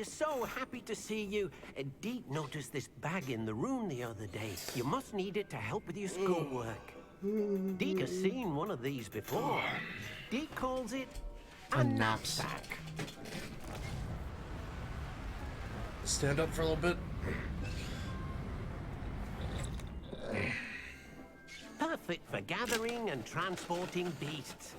We're so happy to see you. Deke noticed this bag in the room the other day. You must need it to help with your schoolwork. Deke has seen one of these before. Deke calls it a knapsack. Stand up for a little bit. Perfect for gathering and transporting beasts.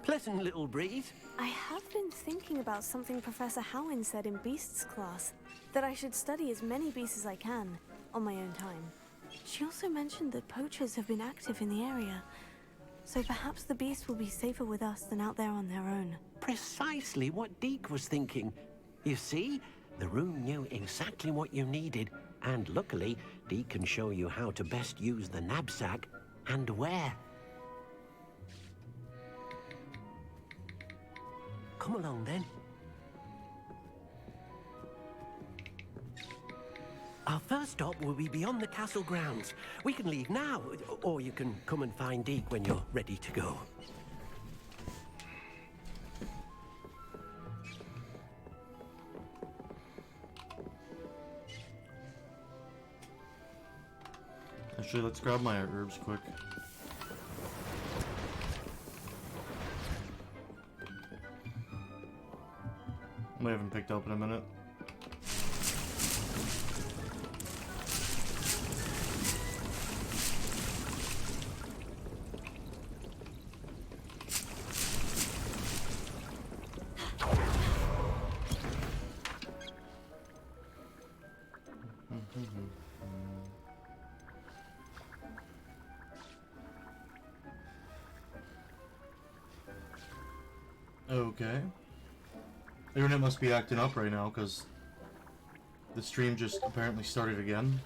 Pleasant little breeze. I have been thinking about something Professor Howin said in Beasts class, that I should study as many beasts as I can, on my own time. She also mentioned that poachers have been active in the area, so perhaps the beasts will be safer with us than out there on their own. Precisely what Deke was thinking. You see, the room knew exactly what you needed, and luckily, Deke can show you how to best use the knapsack and where. Come along, then. Our first stop will be beyond the castle grounds. We can leave now, or you can come and find Deke when you're ready to go. Actually, let's grab my herbs quick. We haven't picked up in a minute. Okay. The internet must be acting up right now because the stream just apparently started again.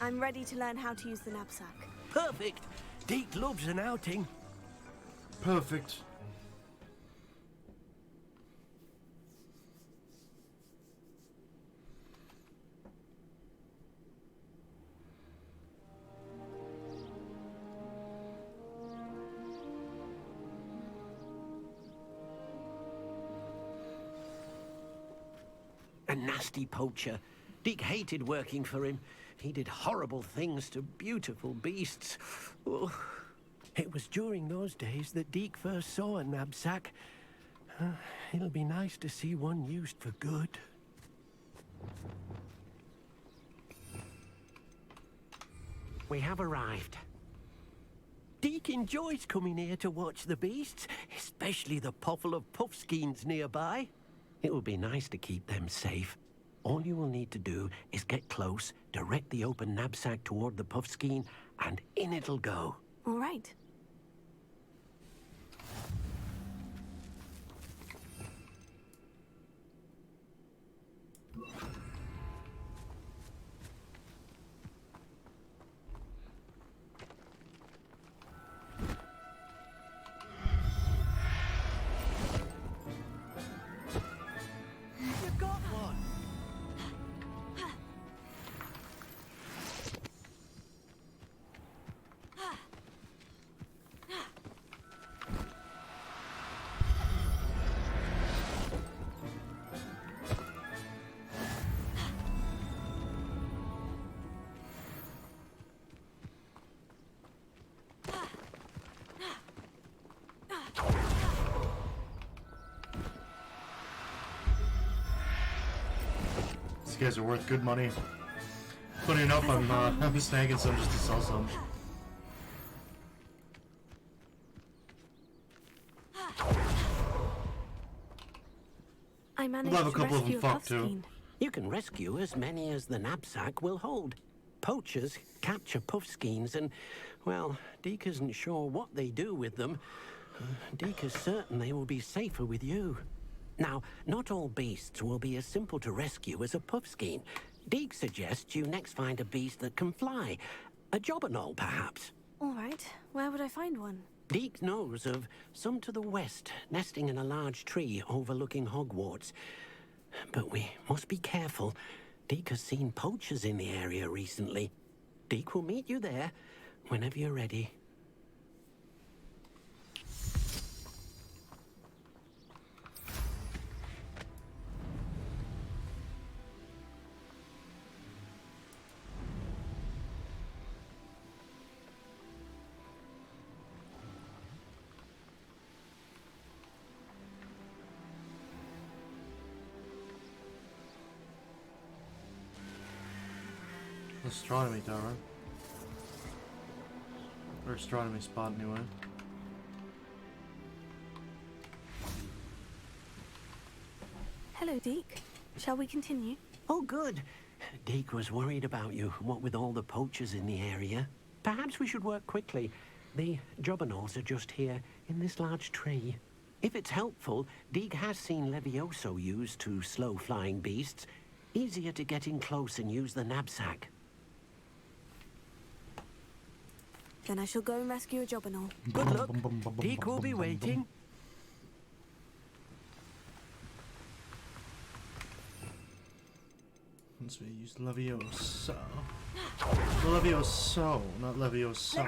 I'm ready to learn how to use the knapsack. Perfect. Deke loves an outing. Perfect. A nasty poacher. Deke hated working for him. He did horrible things to beautiful beasts. Oh, it was during those days that Deke first saw a knapsack. It'll be nice to see one used for good. We have arrived. Deke enjoys coming here to watch the beasts, especially the puffle of puffskeins nearby. It will be nice to keep them safe. All you will need to do is get close, direct the open knapsack toward the puffskein, and in it'll go. All right. You got one! These guys are worth good money. Putting up, I'm snagging some just to sell some. I managed We'll have a to couple of rescue them a fucked, too. puffskein. You can rescue as many as the knapsack will hold. Poachers capture puffskeins and, well, Deke isn't sure what they do with them. Deke is certain they will be safer with you. Now, not all beasts will be as simple to rescue as a puffskein. Deke suggests you next find a beast that can fly. A jobberknoll, perhaps. All right, where would I find one? Deke knows of some to the west, nesting in a large tree overlooking Hogwarts. But we must be careful. Deke has seen poachers in the area recently. Deke will meet you there whenever you're ready. Astronomy tower. Or astronomy spot, anyway. Hello, Deke. Shall we continue? Oh, good. Deke was worried about you, what with all the poachers in the area. Perhaps we should work quickly. The jobberknolls are just here, in this large tree. If it's helpful, Deke has seen Levioso used to slow flying beasts. Easier to get in close and use the knapsack. Then I shall go and rescue a jobberknoll. Good luck. Deke will be waiting. Let's use Levioso. Levioso, not Levioso.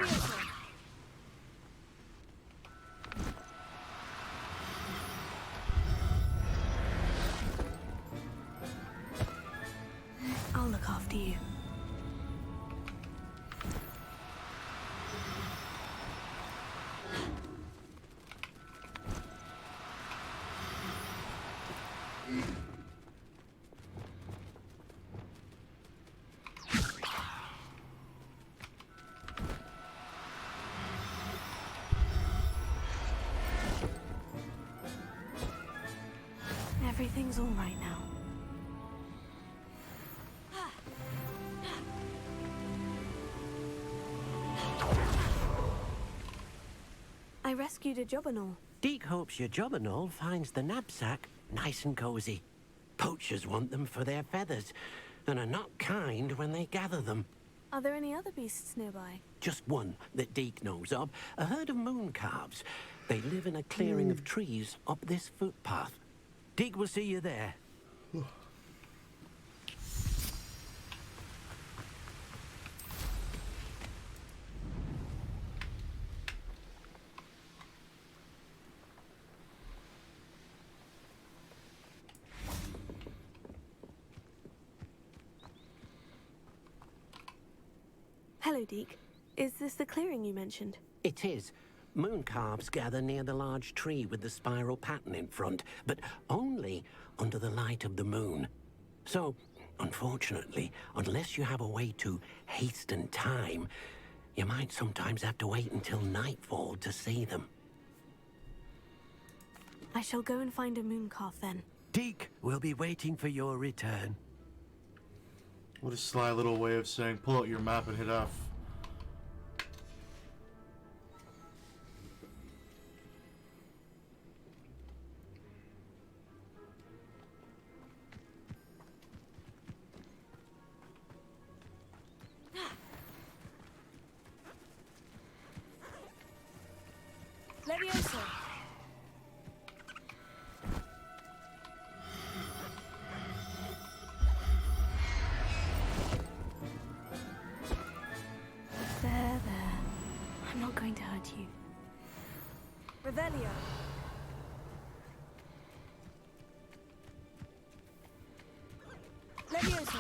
I'll look after you. Everything's all right now. I rescued a jobberknoll. Deke hopes your jobberknoll finds the knapsack nice and cozy. Poachers want them for their feathers, and are not kind when they gather them. Are there any other beasts nearby? Just one that Deke knows of, a herd of moon calves. They live in a clearing of trees up this footpath. Deke will see you there. Hello, Deke. Is this the clearing you mentioned? It is. Moon calves gather near the large tree with the spiral pattern in front, but only under the light of the moon. So, unfortunately, unless you have a way to hasten time, you might sometimes have to wait until nightfall to see them. I shall go and find a moon calf then. Deke will be waiting for your return. What a sly little way of saying pull out your map and hit F. Levioso! There. I'm not going to hurt you. Revelio! Levioso!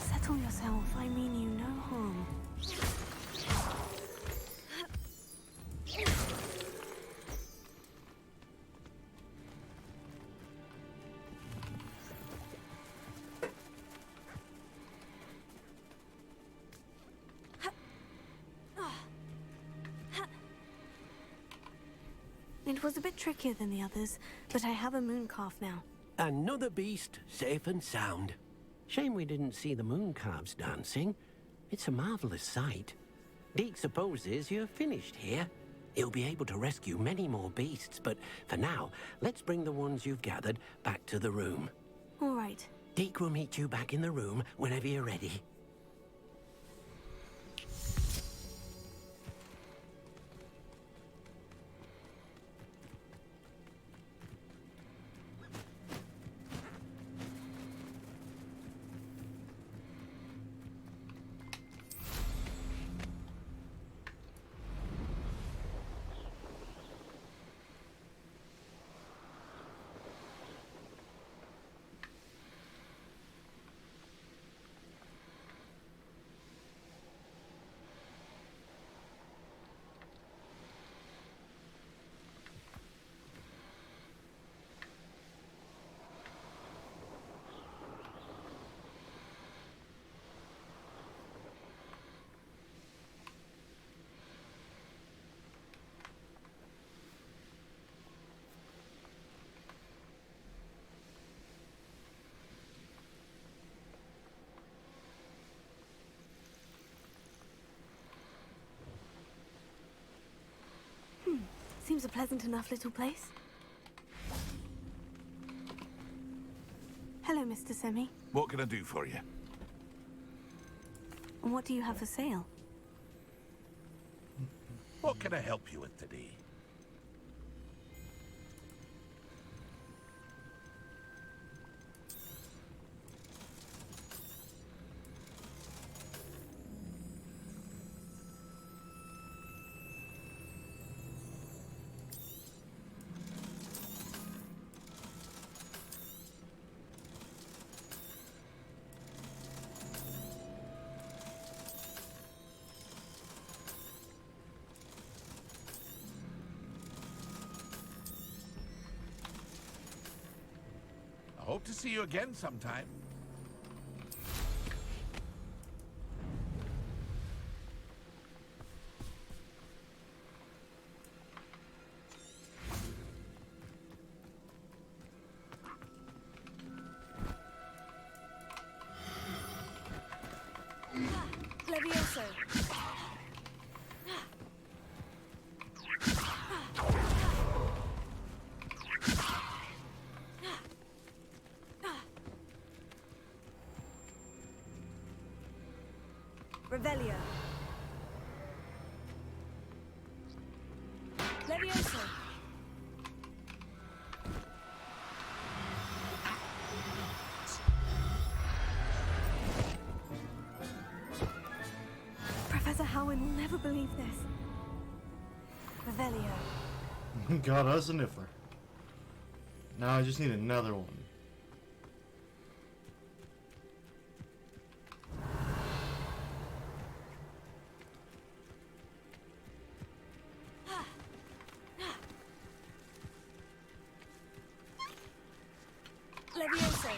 Settle yourself, I mean you no harm. It was a bit trickier than the others, but I have a moon calf now. Another beast, safe and sound. Shame we didn't see the moon calves dancing. It's a marvelous sight. Deke supposes you're finished here. He'll be able to rescue many more beasts, but for now, let's bring the ones you've gathered back to the room. All right. Deke will meet you back in the room whenever you're ready. Seems a pleasant enough little place. Hello, Mr. Semi. What can I do for you? And what do you have for sale? What can I help you with today? I hope to see you again sometime. Levioso. Revelio. Levioso. Professor Howin will never believe this. Revelio. Got us a Niffler. Now I just need another one. Levioso.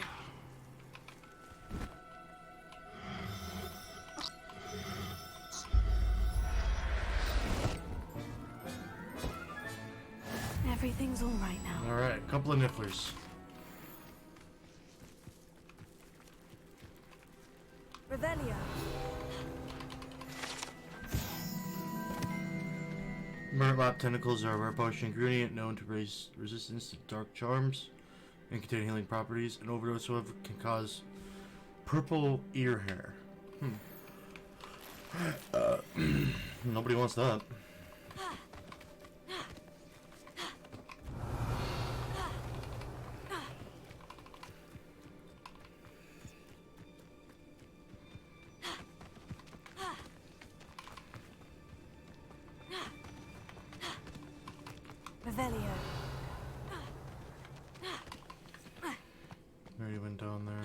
Everything's all right now. Alright, a couple of Nifflers. Revelio. Murtlap tentacles are a rare potion ingredient known to raise resistance to dark charms and contain healing properties. An overdose of can cause purple ear hair. Nobody wants that. Revelio. There you went down there.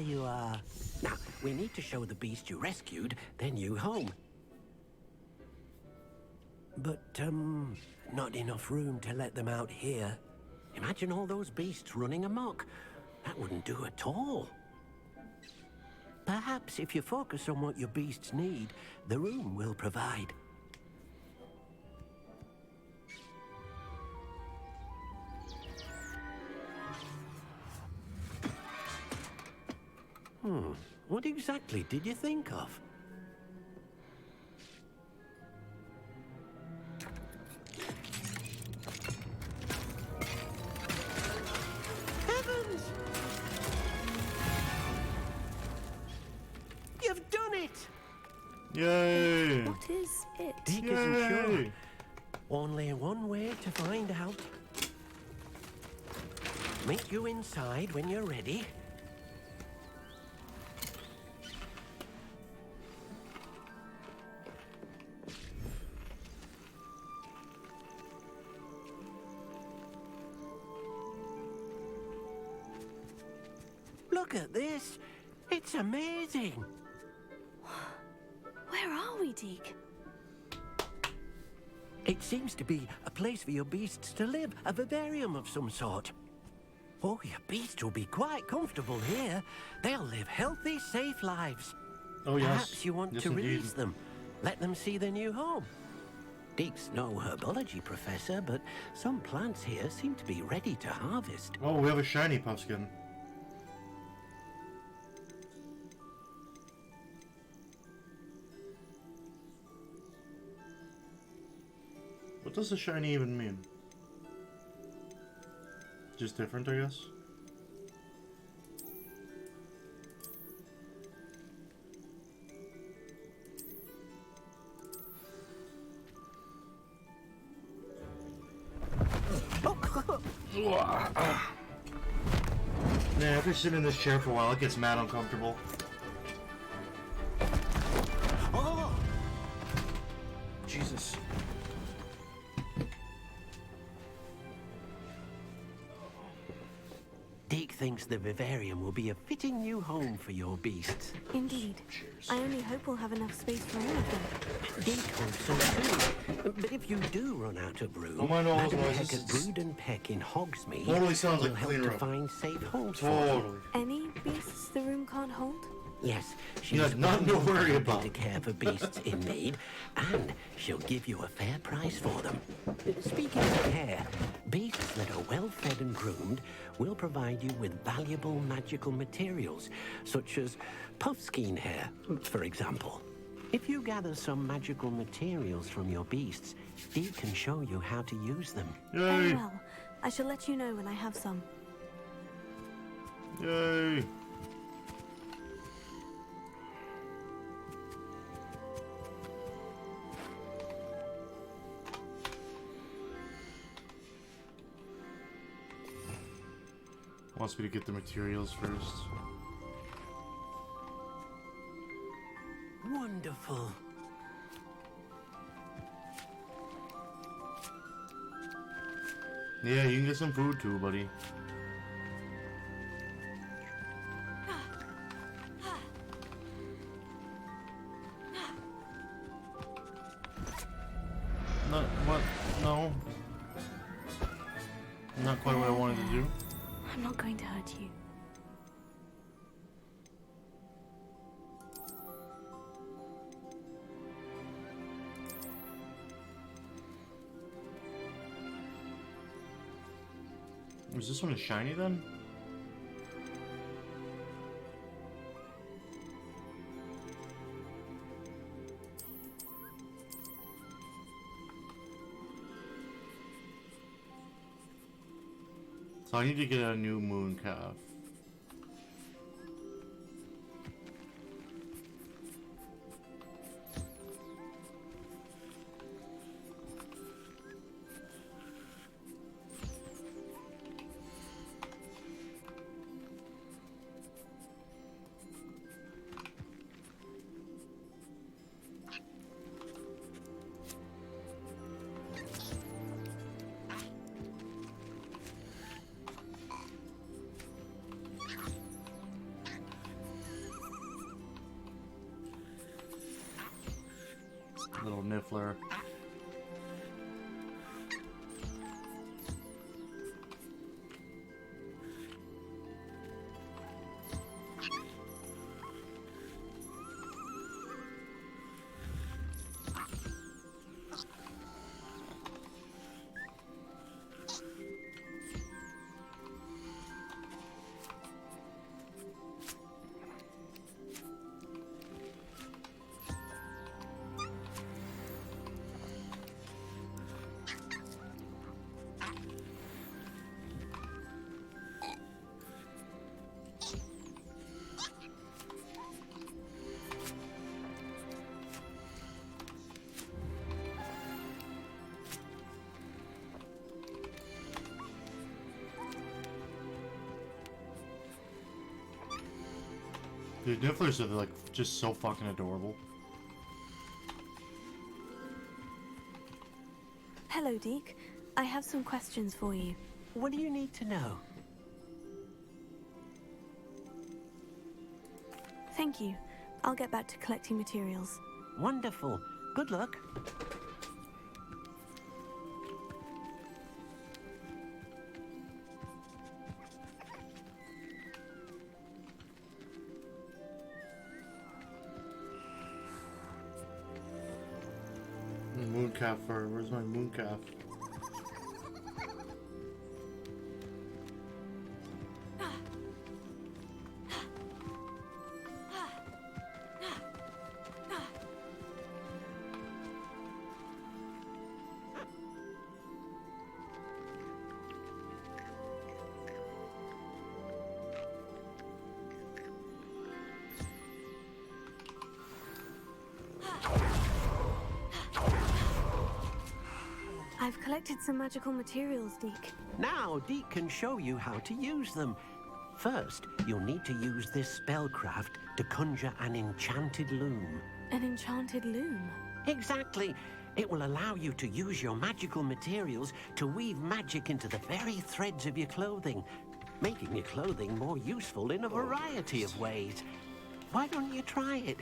you are. Now, we need to show the beast you rescued their new home. But, not enough room to let them out here. Imagine all those beasts running amok. That wouldn't do at all. Perhaps if you focus on what your beasts need, the room will provide. What exactly did you think of? Heavens! You've done it! Yay! What is it? Deke isn't sure. Only one way to find out. Meet you inside when you're ready. Look at this. It's amazing. Where are we, Deke? It seems to be a place for your beasts to live, a vivarium of some sort. Oh, your beasts will be quite comfortable here. They'll live healthy, safe lives. Oh, yes. Perhaps you want Yes, to indeed. release them. Let them see their new home. Deke's no herbology professor, but some plants here seem to be ready to harvest. Oh, we have a shiny puffskin. What does the shiny even mean? Just different, I guess? Man, after sitting in this chair for a while, it gets mad uncomfortable. Oh! Jesus. Deke thinks the vivarium will be a fitting new home for your beasts. Indeed. I only hope we'll have enough space for all of them. Deke hopes so too. But if you do run out of room, Don't mind all those Madam noises. Heck at Brood and Peck in Hogsmeade Totally sounds like will a help clean to room. find safe homes for them. Totally. Any beasts the room can't hold? Yes, she's got nothing to worry happy about. to care for beasts in need, and she'll give you a fair price for them. Speaking of care, beasts that are well fed and groomed will provide you with valuable magical materials, such as puffskein hair, for example. If you gather some magical materials from your beasts, Deke can show you how to use them. Very Yay! well. I shall let you know when I have some. Yay! Wants me to get the materials first. Wonderful. Yeah, you can get some food too, buddy. Not what? No. Not quite what I wanted to do. I'm not going to hurt you. Is this one a shiny then? So I need to get a new moon calf. little niffler. Dude, nifflers are like just so fucking adorable. Hello, Deke. I have some questions for you. What do you need to know? Thank you. I'll get back to collecting materials. Wonderful. Good luck. Mooncalf fur. Where's my mooncalf? I've collected some magical materials, Deke. Now, Deke can show you how to use them. First, you'll need to use this spellcraft to conjure an enchanted loom. An enchanted loom. Exactly. It will allow you to use your magical materials to weave magic into the very threads of your clothing, making your clothing more useful in a variety of ways. Why don't you try it?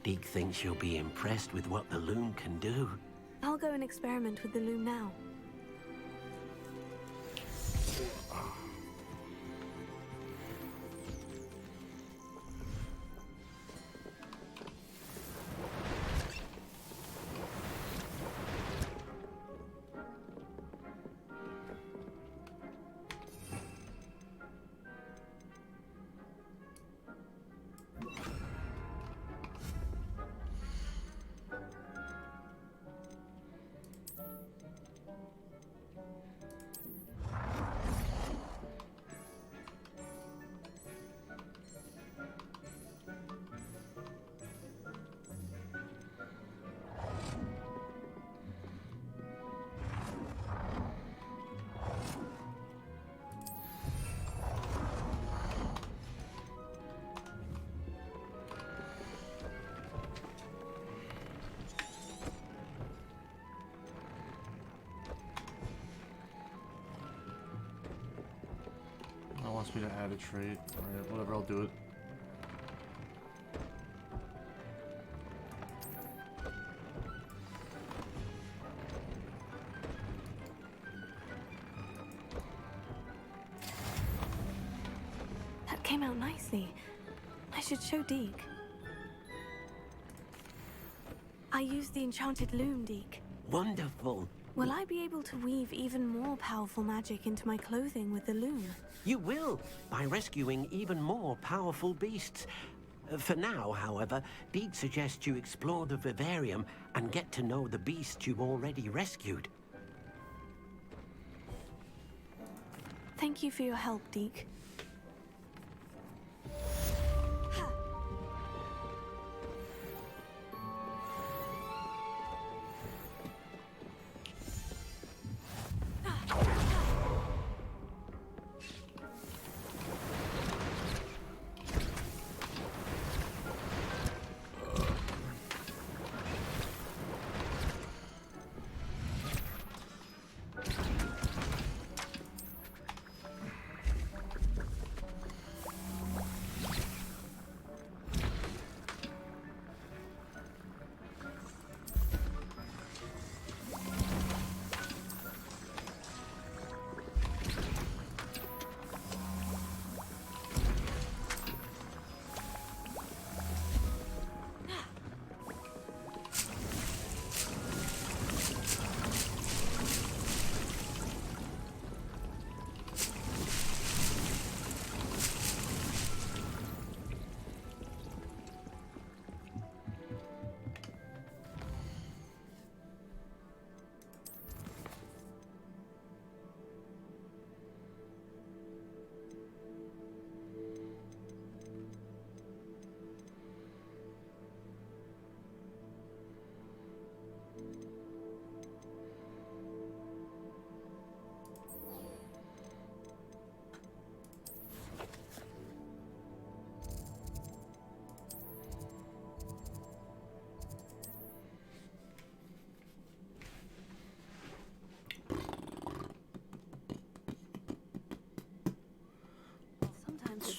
Deke thinks you'll be impressed with what the loom can do. I'll go and experiment with the loom now. Wants me to add a trait. Alright, whatever, I'll do it. That came out nicely. I should show Deke. I used the enchanted loom, Deke. Wonderful. Will I be able to weave even more powerful magic into my clothing with the loom? You will, by rescuing even more powerful beasts. For now, however, Deke suggests you explore the vivarium and get to know the beasts you've already rescued. Thank you for your help, Deke.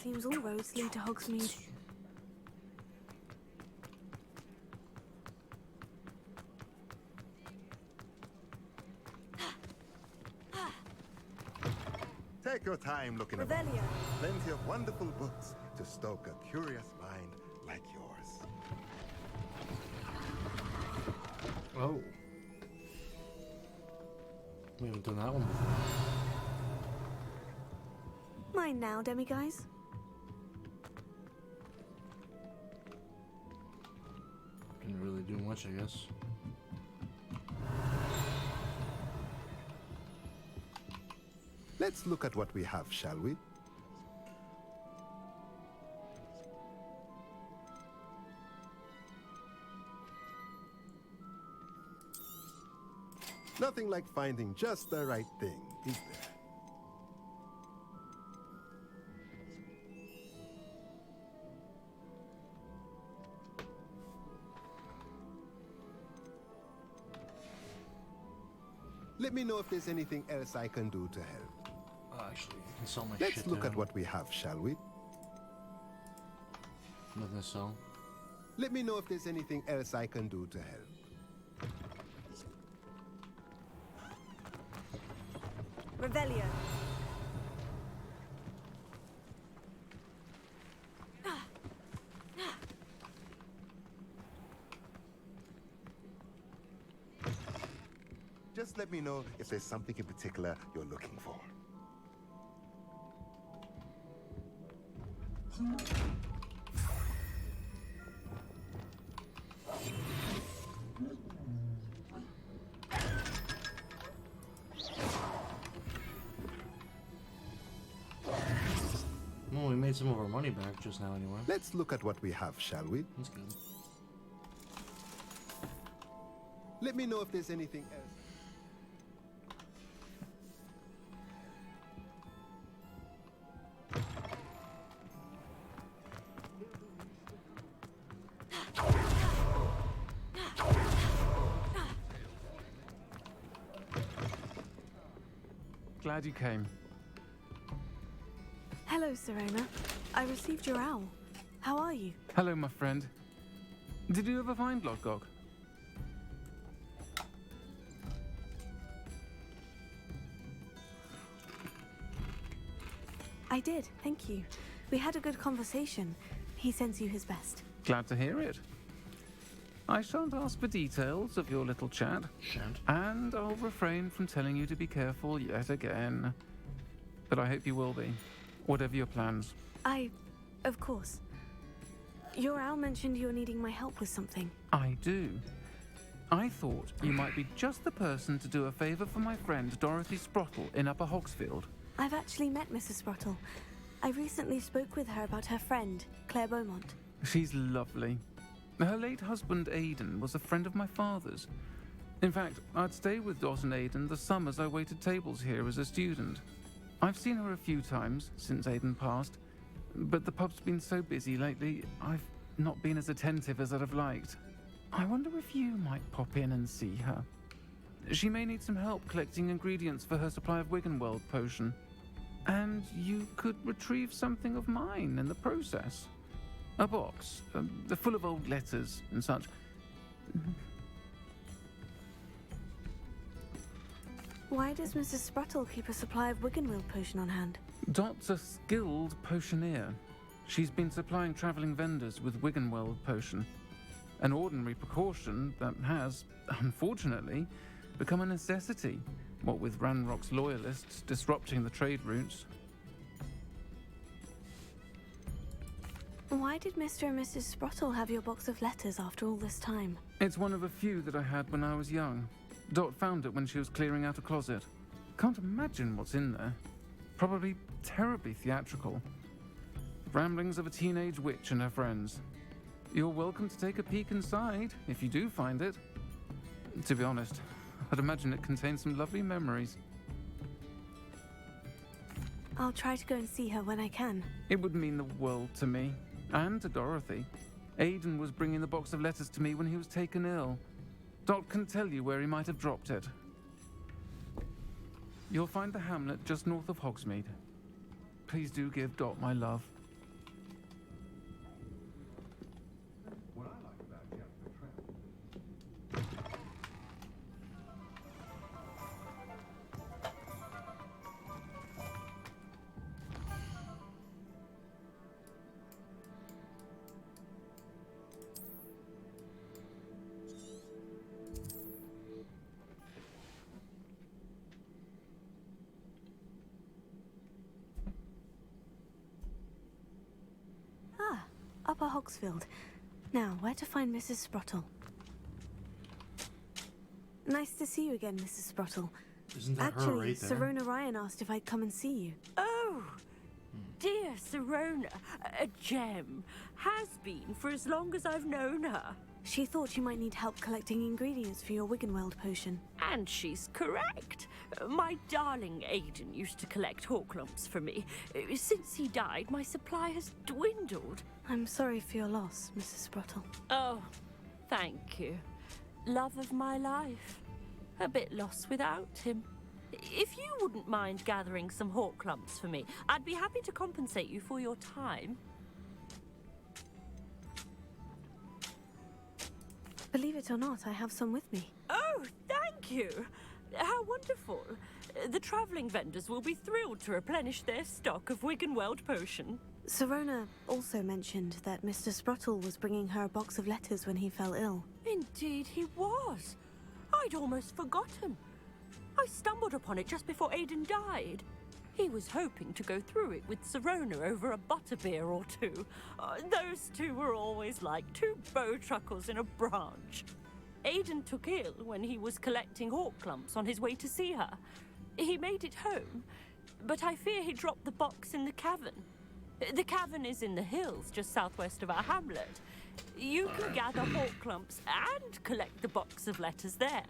seems all roads lead to Hogsmeade. Take your time looking around. Revelio. Plenty of wonderful books to stoke a curious mind like yours. Oh. We haven't done that one before. Mine now, demiguise. Didn't really do much, I guess. Let's look at what we have, shall we? Nothing like finding just the right thing, is there? Let me know if there's anything else I can do to help. Oh, actually, you can sell my Let's shit look down. at what we have, shall we? Nothing to sell. Let me know if there's anything else I can do to help. Revelio. Just let me know if there's something in particular you're looking for. Well, we made some of our money back just now anyway. Let's look at what we have, shall we? That's good. Let me know if there's anything else. Glad you came. Hello, Serena. I received your owl. How are you? Hello, my friend. Did you ever find Lodgok? I did, thank you. We had a good conversation. He sends you his best. Glad to hear it. I shan't ask for details of your little chat, Shan't. and I'll refrain from telling you to be careful yet again. But I hope you will be, whatever your plans. Of course. Your owl mentioned you're needing my help with something. I do. I thought you might be just the person to do a favor for my friend Dorothy Sprottle in Upper Hogsfield. I've actually met Mrs. Sprottle. I recently spoke with her about her friend, Claire Beaumont. She's lovely. Her late husband Aidan was a friend of my father's. In fact, I'd stay with Dot and Aidan the summers I waited tables here as a student. I've seen her a few times since Aidan passed, but the pub's been so busy lately, I've not been as attentive as I'd have liked. I wonder if you might pop in and see her. She may need some help collecting ingredients for her supply of Wiggenweld potion. And you could retrieve something of mine in the process. A box, full of old letters and such. Why does Mrs. Sprottle keep a supply of Wiggenweld potion on hand? Dot's a skilled potioneer. She's been supplying travelling vendors with Wiggenweld potion. An ordinary precaution that has, unfortunately, become a necessity, what with Ranrock's loyalists disrupting the trade routes. Why did Mr. and Mrs. Sprottle have your box of letters after all this time? It's one of a few that I had when I was young. Dot found it when she was clearing out a closet. Can't imagine what's in there. Probably terribly theatrical. Ramblings of a teenage witch and her friends. You're welcome to take a peek inside, if you do find it. To be honest, I'd imagine it contains some lovely memories. I'll try to go and see her when I can. It would mean the world to me, and to Dorothy. Aidan was bringing the box of letters to me when he was taken ill. Dot can tell you where he might have dropped it. You'll find the hamlet just north of Hogsmeade. Please do give Dot my love. Hogsfield. Now, where to find Mrs. Sprottle? Nice to see you again, Mrs. Sprottle. Isn't that her Actually, right there? Sirona Ryan asked if I'd come and see you. Oh, dear Sirona, a gem. Has been for as long as I've known her. She thought you might need help collecting ingredients for your Wiggenweld potion. And she's correct. My darling Aiden used to collect Horklumps for me. Since he died, my supply has dwindled. I'm sorry for your loss, Mrs. Sprottle. Oh, thank you. Love of my life. A bit lost without him. If you wouldn't mind gathering some Horklumps for me, I'd be happy to compensate you for your time. Believe it or not, I have some with me. Oh, thank you. How wonderful. The travelling vendors will be thrilled to replenish their stock of Wiggenweld potion. Sirona also mentioned that Mr. Sprottle was bringing her a box of letters when he fell ill. Indeed he was. I'd almost forgotten. I stumbled upon it just before Aiden died. He was hoping to go through it with Sirona over a butterbeer or two. Those two were always like two bowtruckles in a branch. Aiden took ill when he was collecting Horklumps on his way to see her. He made it home, but I fear he dropped the box in the cavern. The cavern is in the hills just southwest of our hamlet. You can gather Horklumps and collect the box of letters there.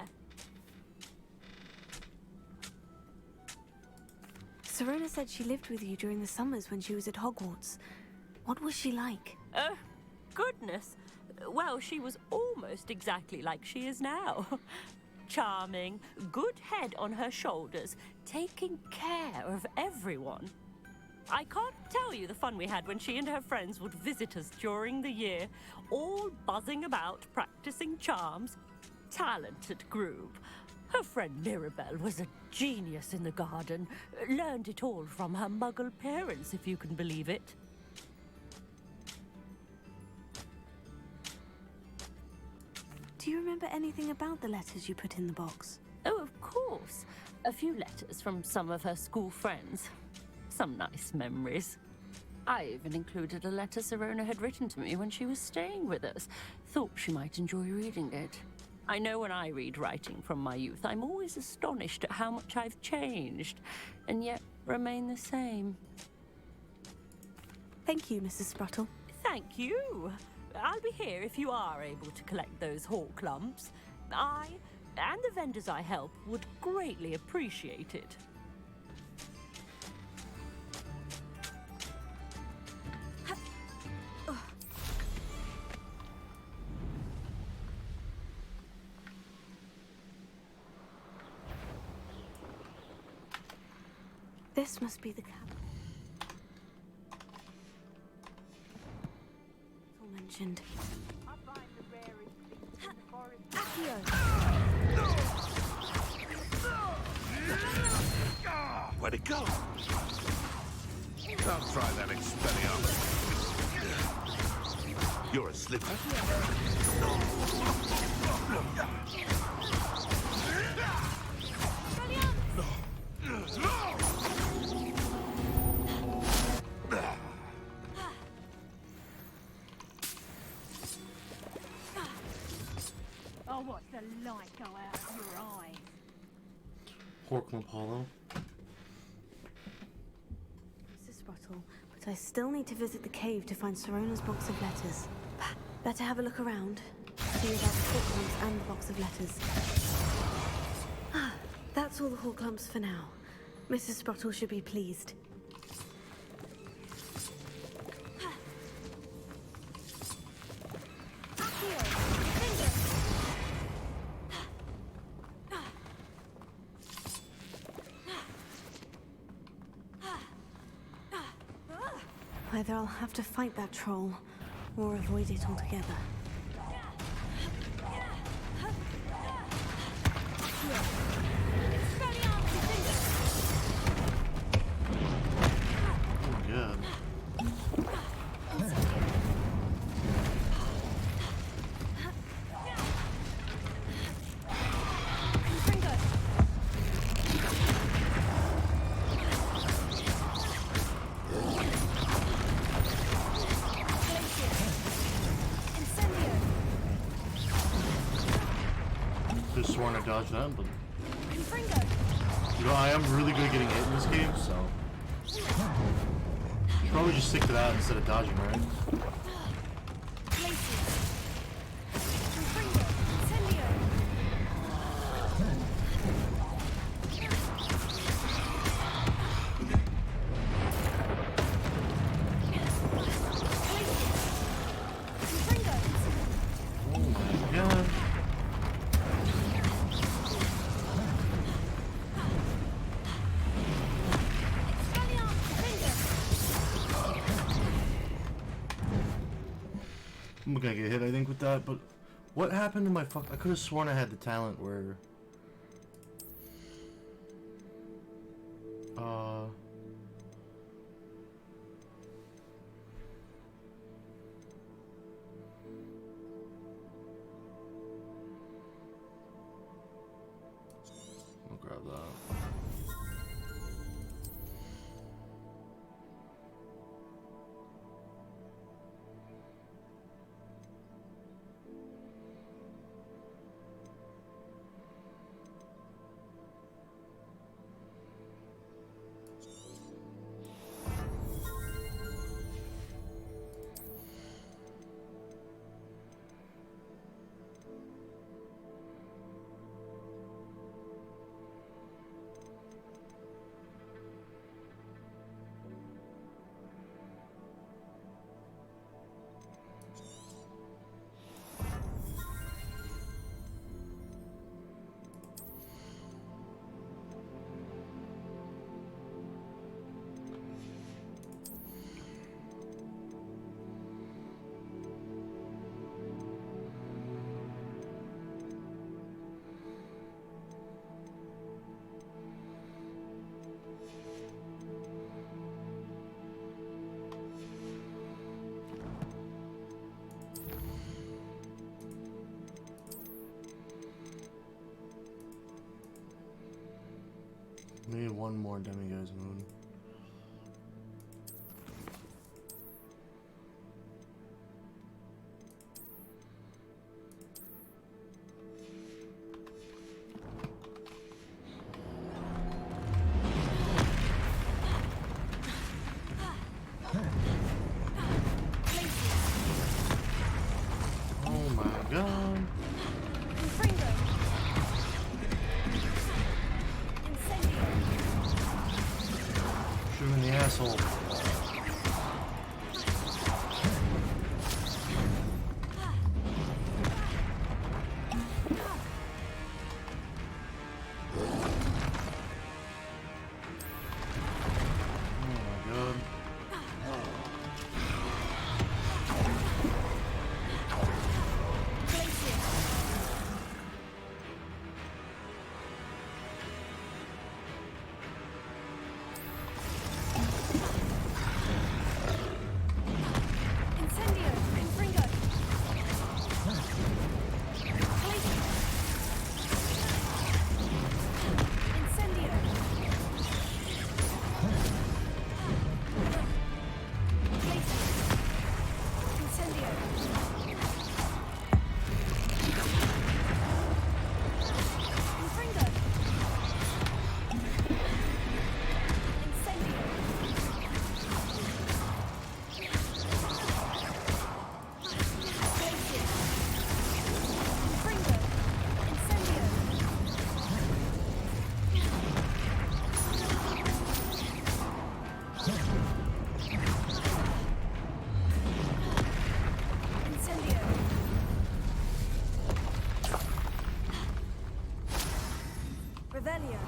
Sirona said she lived with you during the summers when she was at Hogwarts. What was she like? Goodness. Well, she was almost exactly like she is now. Charming, good head on her shoulders, taking care of everyone. I can't tell you the fun we had when she and her friends would visit us during the year, all buzzing about, practicing charms. Talented group. Her friend Mirabelle was a genius in the garden. Learned it all from her muggle parents, if you can believe it. Do you remember anything about the letters you put in the box? Oh, of course. A few letters from some of her school friends. Some nice memories. I even included a letter Sirona had written to me when she was staying with us. Thought she might enjoy reading it. I know when I read writing from my youth, I'm always astonished at how much I've changed, and yet remain the same. Thank you, Mrs. Sprottle. Thank you. I'll be here if you are able to collect those Horklumps. I and the vendors I help would greatly appreciate it. This must be the cabin. It's all mentioned. Where'd it go? Don't try that, Expelliarmus. You're a slipper. Oh, watch the light go out of your eyes. Horklump Hollow. Mrs. Sprottle, but I still need to visit the cave to find Sirona's box of letters. Better have a look around. See about the Horklumps and the box of letters. That's all the Horklumps for now. Mrs. Sprottle should be pleased. Either I'll have to fight that troll, or avoid it altogether. Oh, God. trying to dodge that, but Confringo. you know, I am really good at getting hit in this game, so should probably just stick to that instead of dodging, right? Glacier. Confringo. Incendio. Confringo. Oh my god. Expelliarmus. Confringo. I'm gonna get hit, I think, with that, but what happened to my fuck? I could have sworn I had the talent where I'll grab that. Maybe one more demiguise moon. Oh my god. Confringo. Incendio. Shoot him in the asshole. Oh my god. Glacier. Incendio. Confringo. Glacier. Incendio. Glacier. Incendio. Confringo. Incendio. Glacier. Confringo. Incendio. Incendio. Revelio.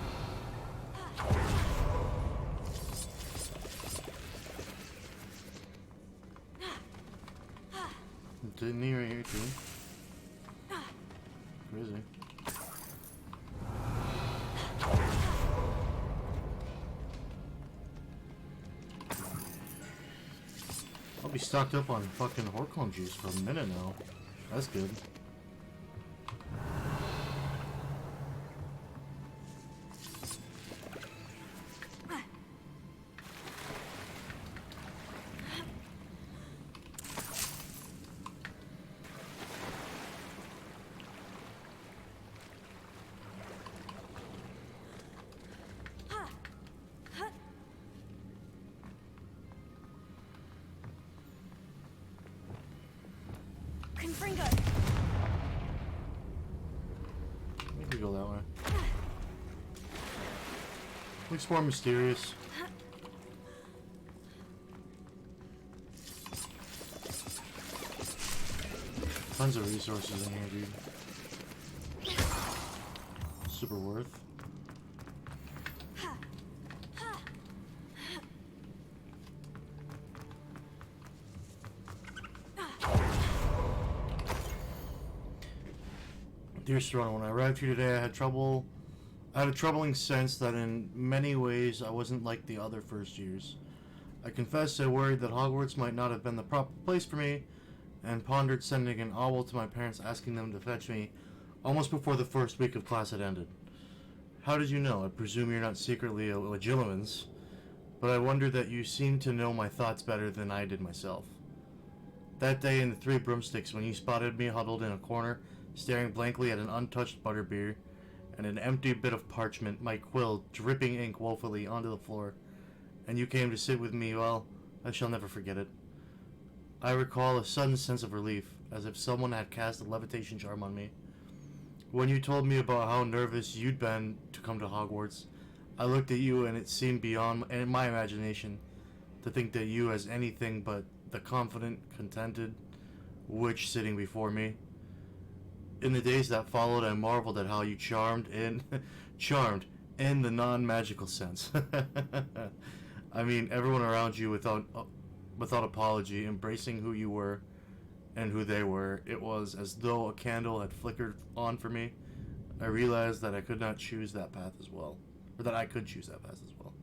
Didn't he right here too? Where is he? I'll be stocked up on fucking Horcrux juice for a minute now. That's good. Fringo. Maybe go that way. Looks more mysterious. Tons of resources in here, dude. Super worth. Dear Serrano, when I arrived here today, I had a troubling sense that in many ways I wasn't like the other first years. I confess I worried that Hogwarts might not have been the proper place for me, and pondered sending an owl to my parents asking them to fetch me almost before the first week of class had ended. How did you know? I presume you're not secretly a Legilimens, but I wonder that you seem to know my thoughts better than I did myself. That day in the Three Broomsticks, when you spotted me huddled in a corner, staring blankly at an untouched butterbeer and an empty bit of parchment, my quill dripping ink woefully onto the floor, and you came to sit with me, well, I shall never forget it. I recall a sudden sense of relief, as if someone had cast a levitation charm on me. When you told me about how nervous you'd been to come to Hogwarts, I looked at you and it seemed beyond my imagination to think that you as anything but the confident, contented witch sitting before me. In the days that followed, I marveled at how you charmed in the non-magical sense. I mean, everyone around you without apology, embracing who you were and who they were. It was as though a candle had flickered on for me. I realized that I could not choose that path as well, or that I could choose that path as well.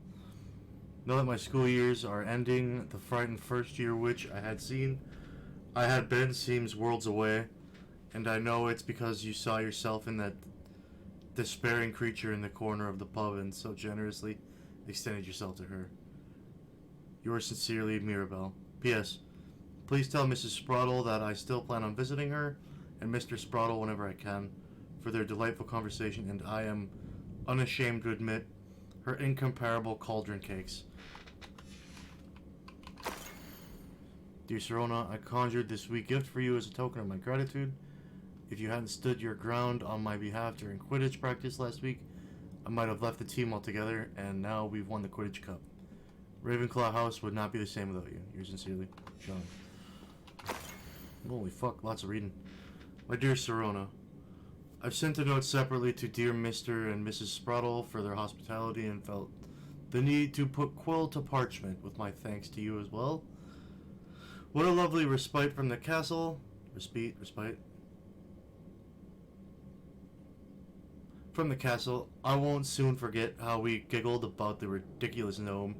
Now that my school years are ending, the frightened first-year witch I had been seems worlds away, and I know it's because you saw yourself in that despairing creature in the corner of the pub and so generously extended yourself to her. Yours sincerely, Mirabelle. P.S. Please tell Mrs. Sprottle that I still plan on visiting her and Mr. Sprottle whenever I can for their delightful conversation, and I am unashamed to admit her incomparable cauldron cakes. Dear Serona, I conjured this sweet gift for you as a token of my gratitude. If you hadn't stood your ground on my behalf during Quidditch practice last week, I might have left the team altogether, and now we've won the Quidditch Cup. Ravenclaw House would not be the same without you. Yours sincerely, Sean. Holy fuck, lots of reading. My dear Serona, I've sent a note separately to dear Mr. and Mrs. Sprottle for their hospitality and felt the need to put quill to parchment with my thanks to you as well. What a lovely respite from the castle. Respite. From the castle, I won't soon forget how we giggled about the ridiculous gnome.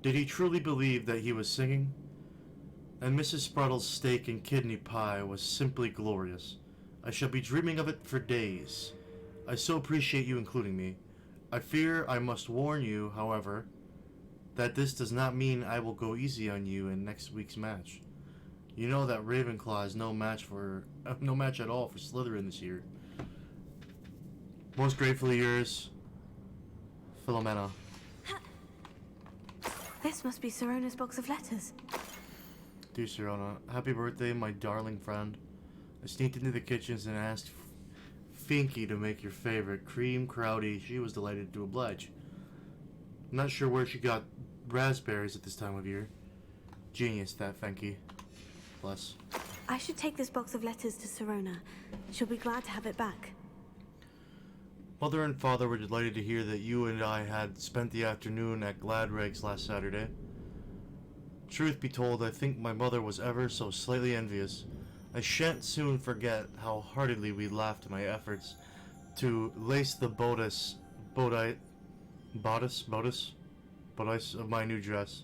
Did he truly believe that he was singing? And Mrs. Sprottle's steak and kidney pie was simply glorious. I shall be dreaming of it for days. I so appreciate you including me. I fear I must warn you, however, that this does not mean I will go easy on you in next week's match. You know that Ravenclaw is no match at all for Slytherin this year. Most gratefully yours, Philomena. This must be Serona's box of letters. Dear Serona, happy birthday, my darling friend. I sneaked into the kitchens and asked Finky to make your favorite, cream crowdy. She was delighted to oblige. I'm not sure where she got raspberries at this time of year. Genius, that Finky. Bless. I should take this box of letters to Serona. She'll be glad to have it back. Mother and father were delighted to hear that you and I had spent the afternoon at Gladreg's last Saturday. Truth be told, I think my mother was ever so slightly envious. I shan't soon forget how heartily we laughed at my efforts to lace the bodice of my new dress.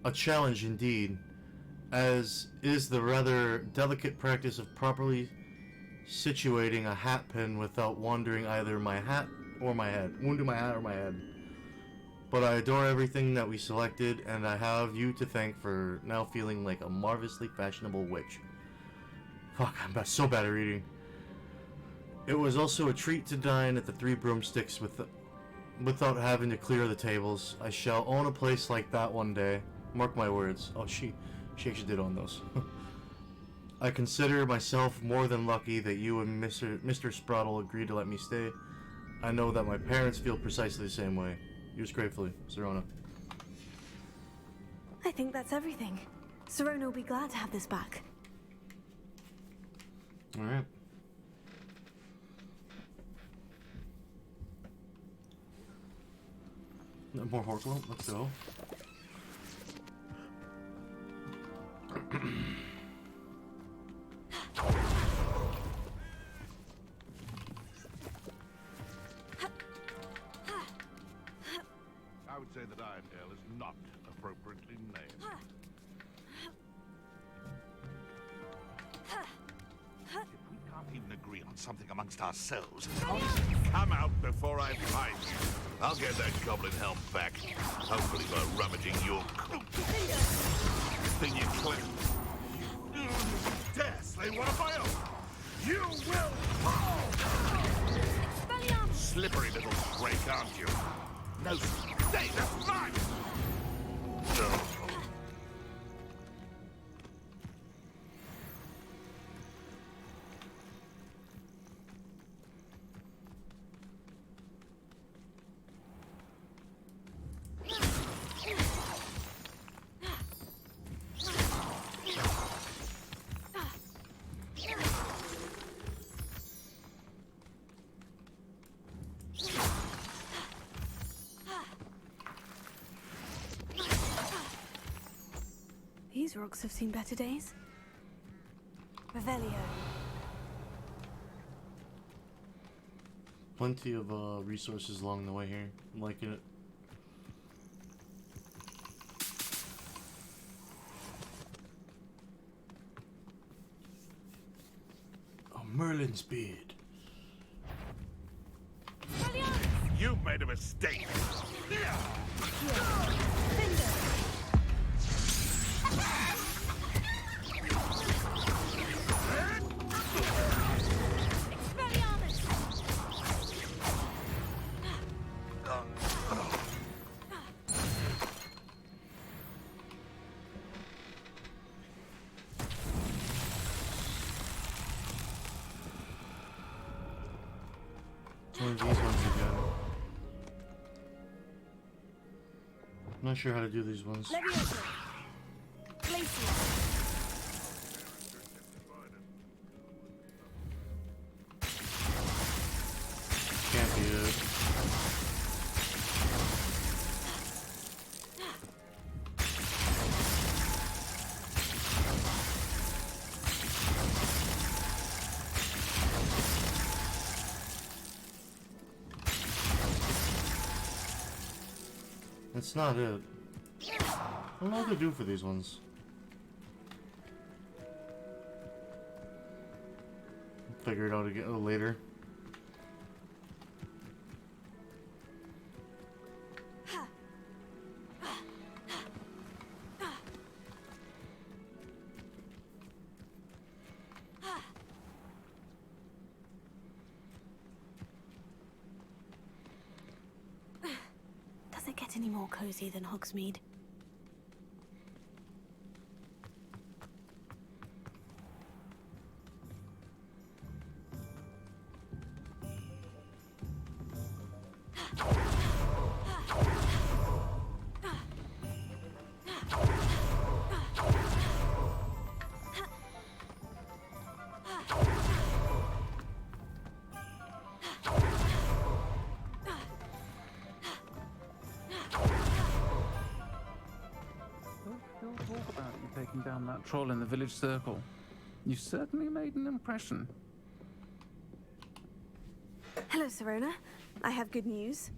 A challenge indeed, as is the rather delicate practice of properly situating a hat pin without wounding either my hat or my head. But I adore everything that we selected, and I have you to thank for now feeling like a marvelously fashionable witch. Fuck, I'm so bad at reading. It was also a treat to dine at the Three Broomsticks without having to clear the tables. I shall own a place like that one day. Mark my words. Oh, she actually did own those. I consider myself more than lucky that you and Mr. Sprottle agreed to let me stay. I know that my parents feel precisely the same way. Yours gratefully, Serona. I think that's everything. Serona will be glad to have this back. Alright. More Horklump, let's go. I would say that Irondale is not appropriately named. If we can't even agree on something amongst ourselves, come out before I find you. I'll get that goblin helm back. Hopefully by rummaging your coat. Thing you clip. Dare slay one of my own. You will fall! Slippery little drake, aren't you? No, stay, that's mine! No. These rocks have seen better days. Revelio. Plenty of resources along the way here. I'm liking it. Oh, Merlin's beard. You made a mistake. One of these ones again. I'm not sure how to do these ones. Leviosa. Glacier. Can't be it. That's not it. I don't know what to do for these ones. Figure it out again later. Does it get any more cozy than Hogsmeade? Don't talk about you taking down that troll in the village circle. You certainly made an impression. Hello, Serona. I have good news.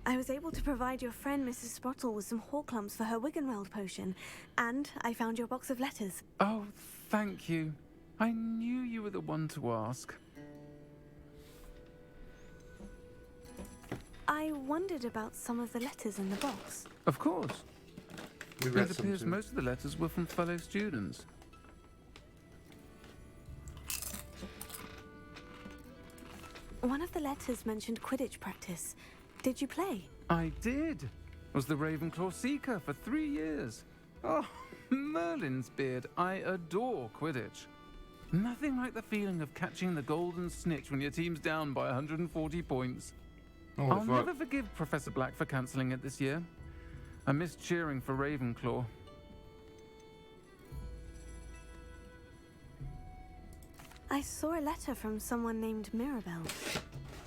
I was able to provide your friend Mrs. Sprottle with some Horklumps for her Wiggenweld potion, and I found your box of letters. Oh, thank you. I knew you were the one to ask. I wondered about some of the letters in the box. Of course. We It read some appears too. most of the letters were from fellow students. One of the letters mentioned Quidditch practice. Did you play? I did. Was the Ravenclaw Seeker for 3 years. Oh, Merlin's beard. I adore Quidditch. Nothing like the feeling of catching the golden snitch when your team's down by 140 points. Holy I'll fuck. never forgive Professor Black for cancelling it this year. I missed cheering for Ravenclaw. I saw a letter from someone named Mirabelle.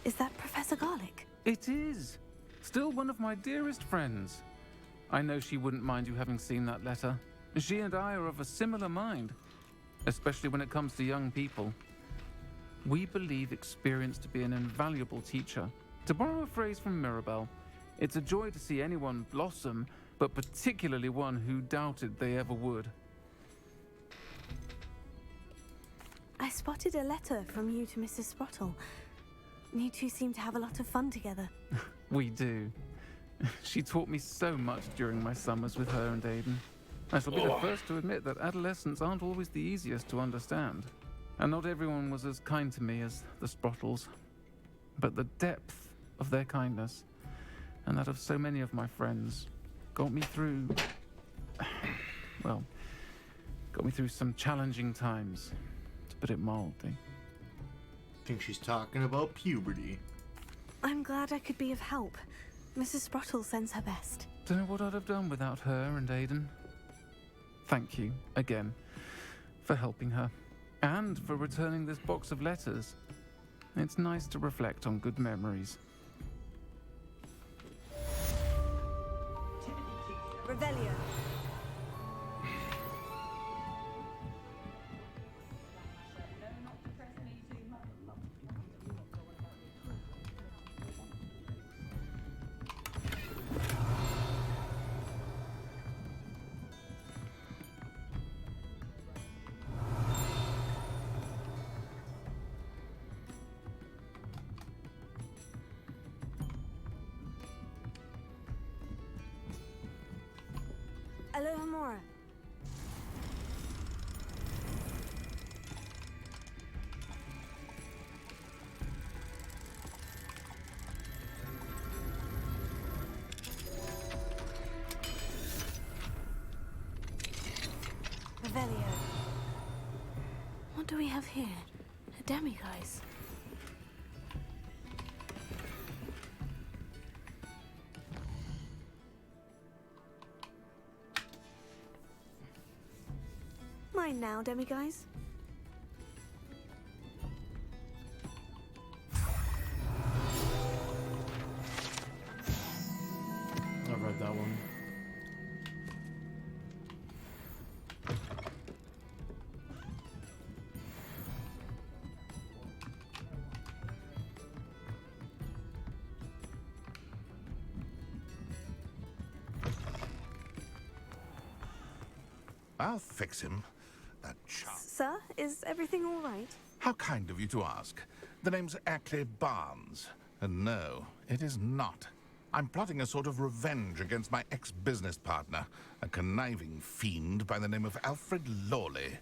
Is that Professor Garlick? It is. Still one of my dearest friends. I know she wouldn't mind you having seen that letter. She and I are of a similar mind, especially when it comes to young people. We believe experience to be an invaluable teacher. To borrow a phrase from Mirabelle, it's a joy to see anyone blossom, but particularly one who doubted they ever would. I spotted a letter from you to Mrs. Sprottle. You two seem to have a lot of fun together. We do. She taught me so much during my summers with her and Aiden. I shall be the first to admit that adolescents aren't always the easiest to understand. And not everyone was as kind to me as the Sprottles. But the depth of their kindness, and that of so many of my friends, got me through... well, got me through some challenging times, to put it mildly. I think she's talking about puberty. I'm glad I could be of help. Mrs. Sprottle sends her best. Don't know what I'd have done without her and Aiden. Thank you, again, for helping her, and for returning this box of letters. It's nice to reflect on good memories. Revelio. Alohomora. Revelio. What do we have here? A demiguise. Mine now, demiguise. I've read that one. I'll fix him. That chump. Sir, is everything all right? How kind of you to ask. The name's Ackley Barnes. And no, it is not. I'm plotting a sort of revenge against my ex-business partner, a conniving fiend by the name of Alfred Lawley.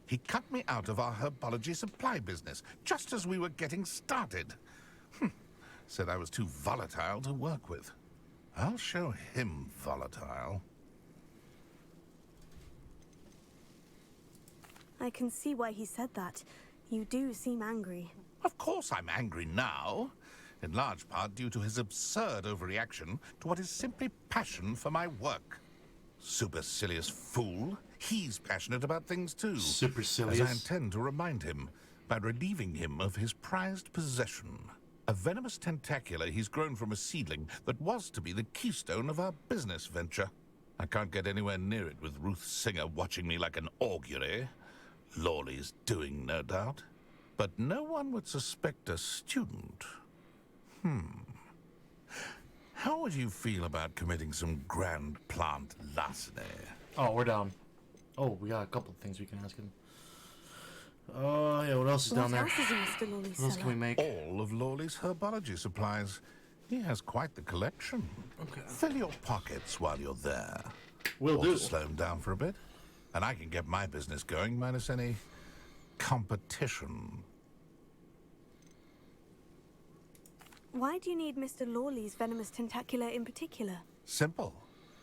He cut me out of our herbology supply business just as we were getting started. Said I was too volatile to work with. I'll show him volatile. I can see why he said that. You do seem angry. Of course I'm angry now, in large part due to his absurd overreaction to what is simply passion for my work. Supercilious fool. He's passionate about things too. Supercilious. As I intend to remind him by relieving him of his prized possession. A venomous tentacula he's grown from a seedling that was to be the keystone of our business venture. I can't get anywhere near it with Ruth Singer watching me like an augury. Lawley's doing, no doubt. But no one would suspect a student. How would you feel about committing some grand plant larceny? Oh, we're down. Oh, we got a couple of things we can ask him. Yeah, what else is down there? What else is in Mr. Lawley's What else can we cellar? make? All of Lawley's herbology supplies. He has quite the collection. Okay. Fill your pockets while you're there. Will Or do. to slow him down for a bit. And I can get my business going minus any competition. Why do you need Mr. Lawley's venomous tentacula in particular? Simple.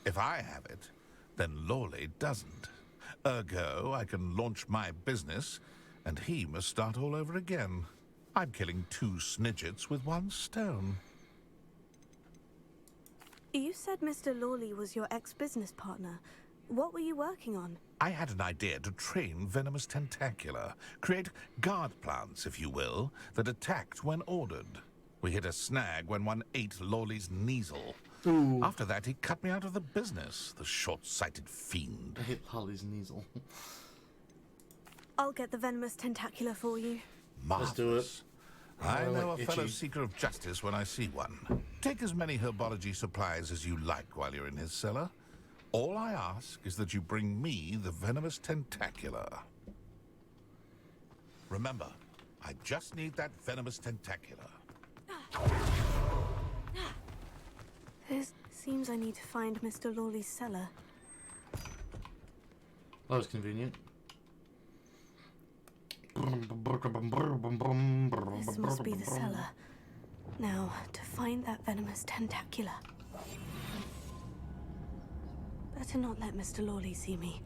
If I have it, then Lawley doesn't. Ergo, I can launch my business And he must start all over again. I'm killing 2 snidgets with 1 stone. You said Mr. Lawley was your ex-business partner. What were you working on? I had an idea to train venomous tentacula, create guard plants, if you will, that attacked when ordered. We hit a snag when one ate Lawley's Kneasel. Ooh. After that, he cut me out of the business, the short-sighted fiend. I hit Holly's Kneasel. I'll get the venomous tentacula for you. Marvelous. Let's do it. I I know like a fellow itchy. seeker of justice when I see one. Take as many herbology supplies as you like while you're in his cellar. All I ask is that you bring me the venomous tentacula. Remember, I just need that venomous tentacula. It seems I need to find Mr. Lawley's cellar. That was convenient. This must be the cellar. Now, to find that venomous tentacula. Better not let Mr. Lawley see me.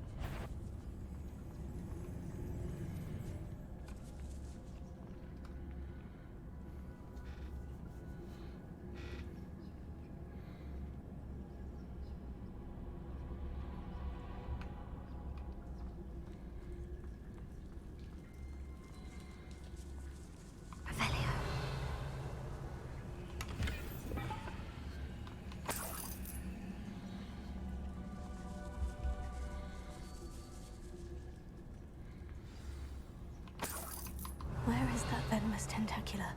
Where is that venomous tentacula?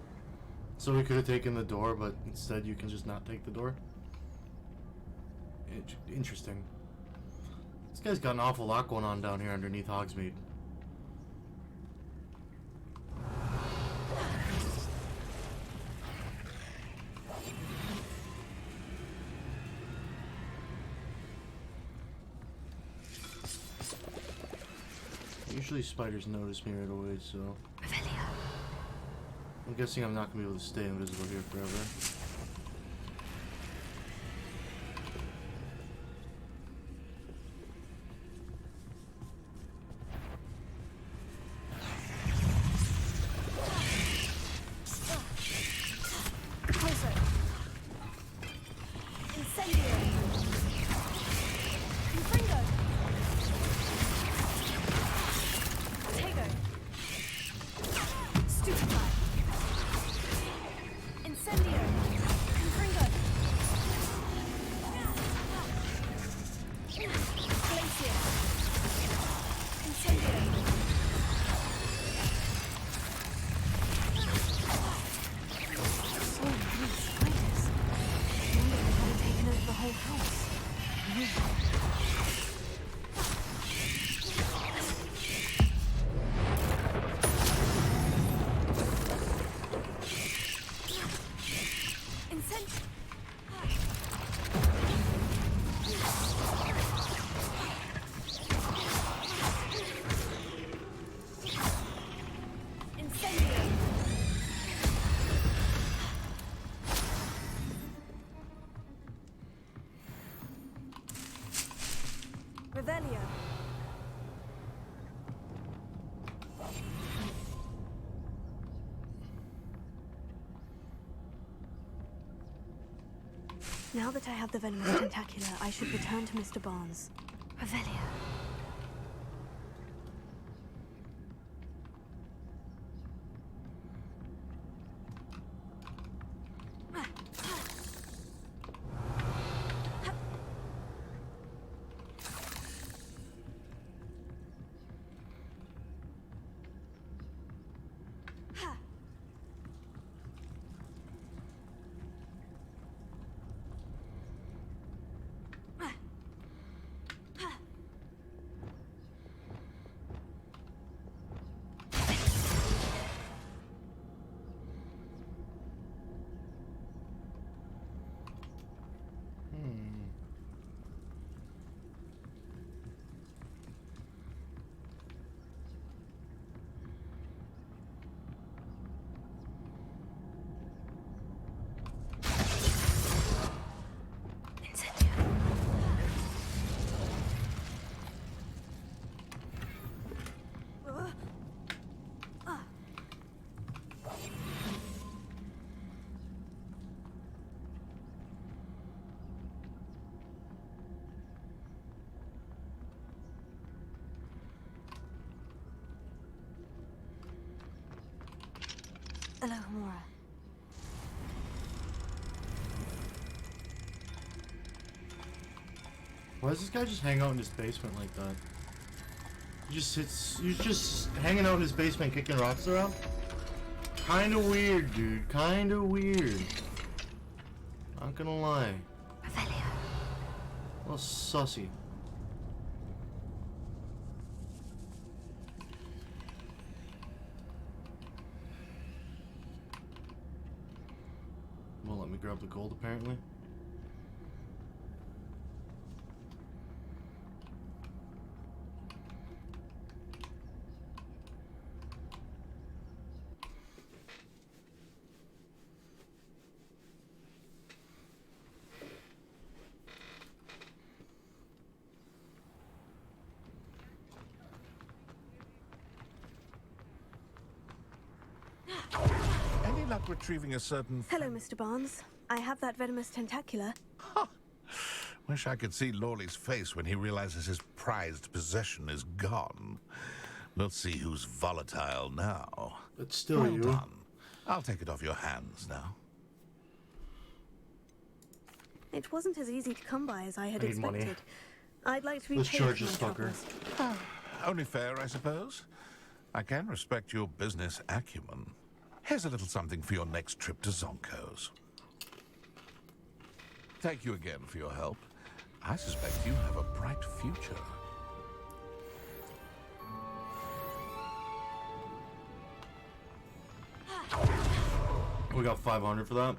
So we could have taken the door, but instead you can just not take the door? Interesting. This guy's got an awful lot going on down here underneath Hogsmeade. Usually spiders notice me right away, so... I'm guessing I'm not going to be able to stay invisible here forever. Revelio. Now that I have the venomous tentacula, I should return to Mr. Barnes. Revelio. Alohomora. Why does this guy just hang out in his basement like that? He just sits. He's just hanging out in his basement, kicking rocks around. Kinda weird, dude. Kinda weird. Not gonna lie. A little sussy. Won't let me grab the gold, apparently. Any luck retrieving a certain... Hello, Mr. Barnes. I have that venomous tentacula. Wish I could see Lawley's face when he realizes his prized possession is gone. We'll see who's volatile now. It's still Well you. done. I'll take it off your hands now. It wasn't as easy to come by as I had I need money. expected. I'd like to be Let's paid charge for this my fucker. troubles. Only fair, I suppose. I can respect your business acumen. Here's a little something for your next trip to Zonko's. Thank you again for your help. I suspect you have a bright future. We got 500 for that.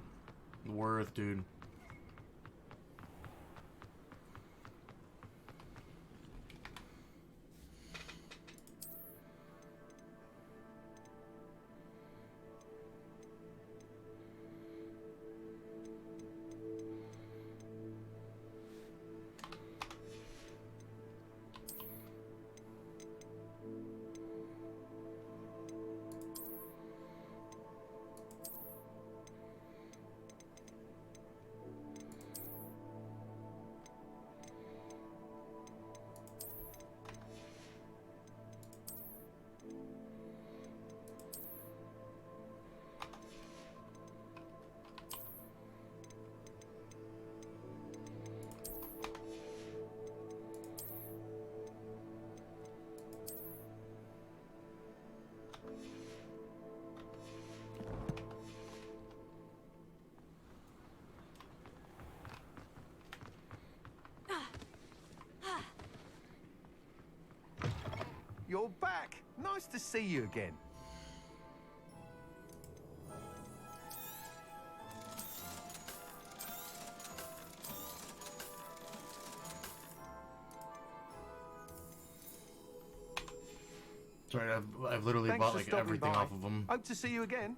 Worth, dude. You're back. Nice to see you again. Sorry, I've literally Thanks bought for like stopping everything by. off of them. Hope to see you again.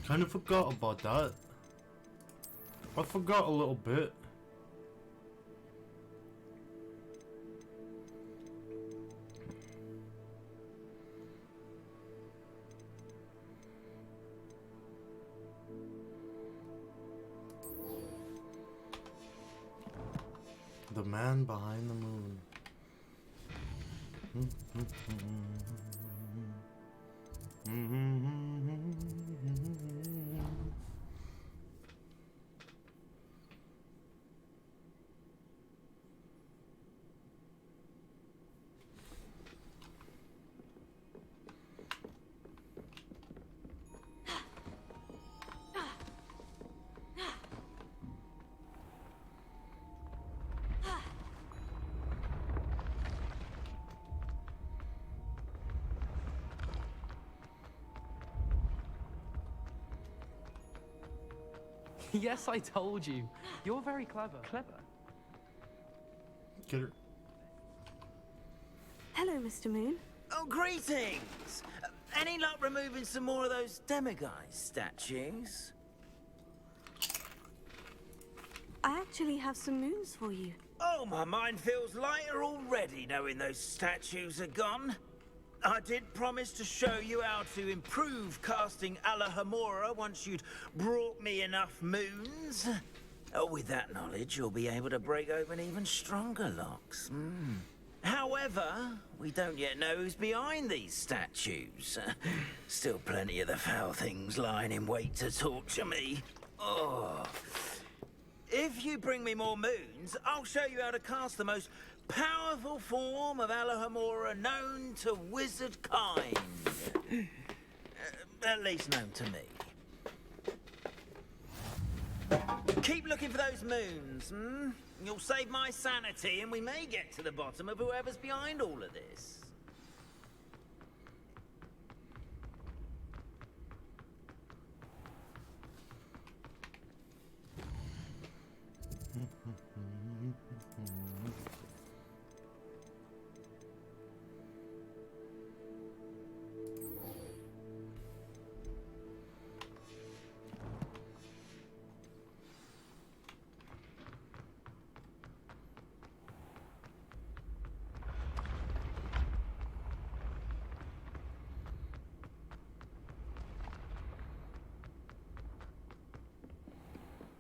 Kind of forgot about that. I forgot a little bit. The man behind the moon. Yes, I told you. You're very clever. Clever? Get her. Hello, Mr. Moon. Oh, greetings! Any luck removing some more of those demiguise statues? I actually have some moons for you. Oh, my mind feels lighter already knowing those statues are gone. I did promise to show you how to improve casting Alohomora once you'd brought me enough moons. Oh, with that knowledge, you'll be able to break open even stronger locks. However, we don't yet know who's behind these statues. Still plenty of the foul things lying in wait to torture me. Oh. If you bring me more moons, I'll show you how to cast the most powerful form of Alohomora known to wizard kind. At least known to me. Keep looking for those moons, hmm? You'll save my sanity, and we may get to the bottom of whoever's behind all of this.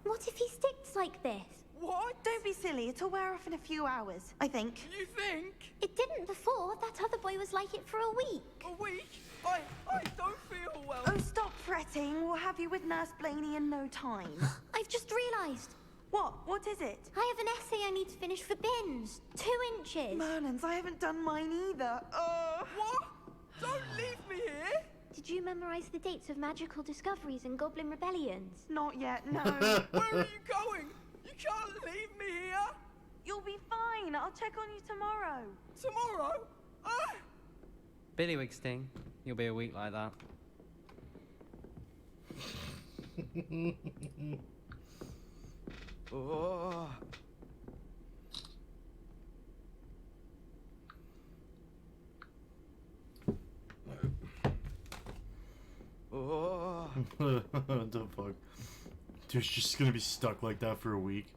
What if he sticks like this? What? Don't be silly. It'll wear off in a few hours, I think. You think? It didn't before. That other boy was like it for a week. A week? I don't feel well. Oh, stop fretting. We'll have you with Nurse Blaney in no time. I've just realised. What? What is it? I have an essay I need to finish for bins. 2 inches. Merlins, I haven't done mine either. What? Don't leave me here! Did you memorize the dates of magical discoveries and goblin rebellions? Not yet, no. Where are you going? You can't leave me here! You'll be fine. I'll check on you tomorrow. Tomorrow? Billywig sting. You'll be a week like that. Oh. Oh. What the fuck? Dude's just gonna be stuck like that for a week.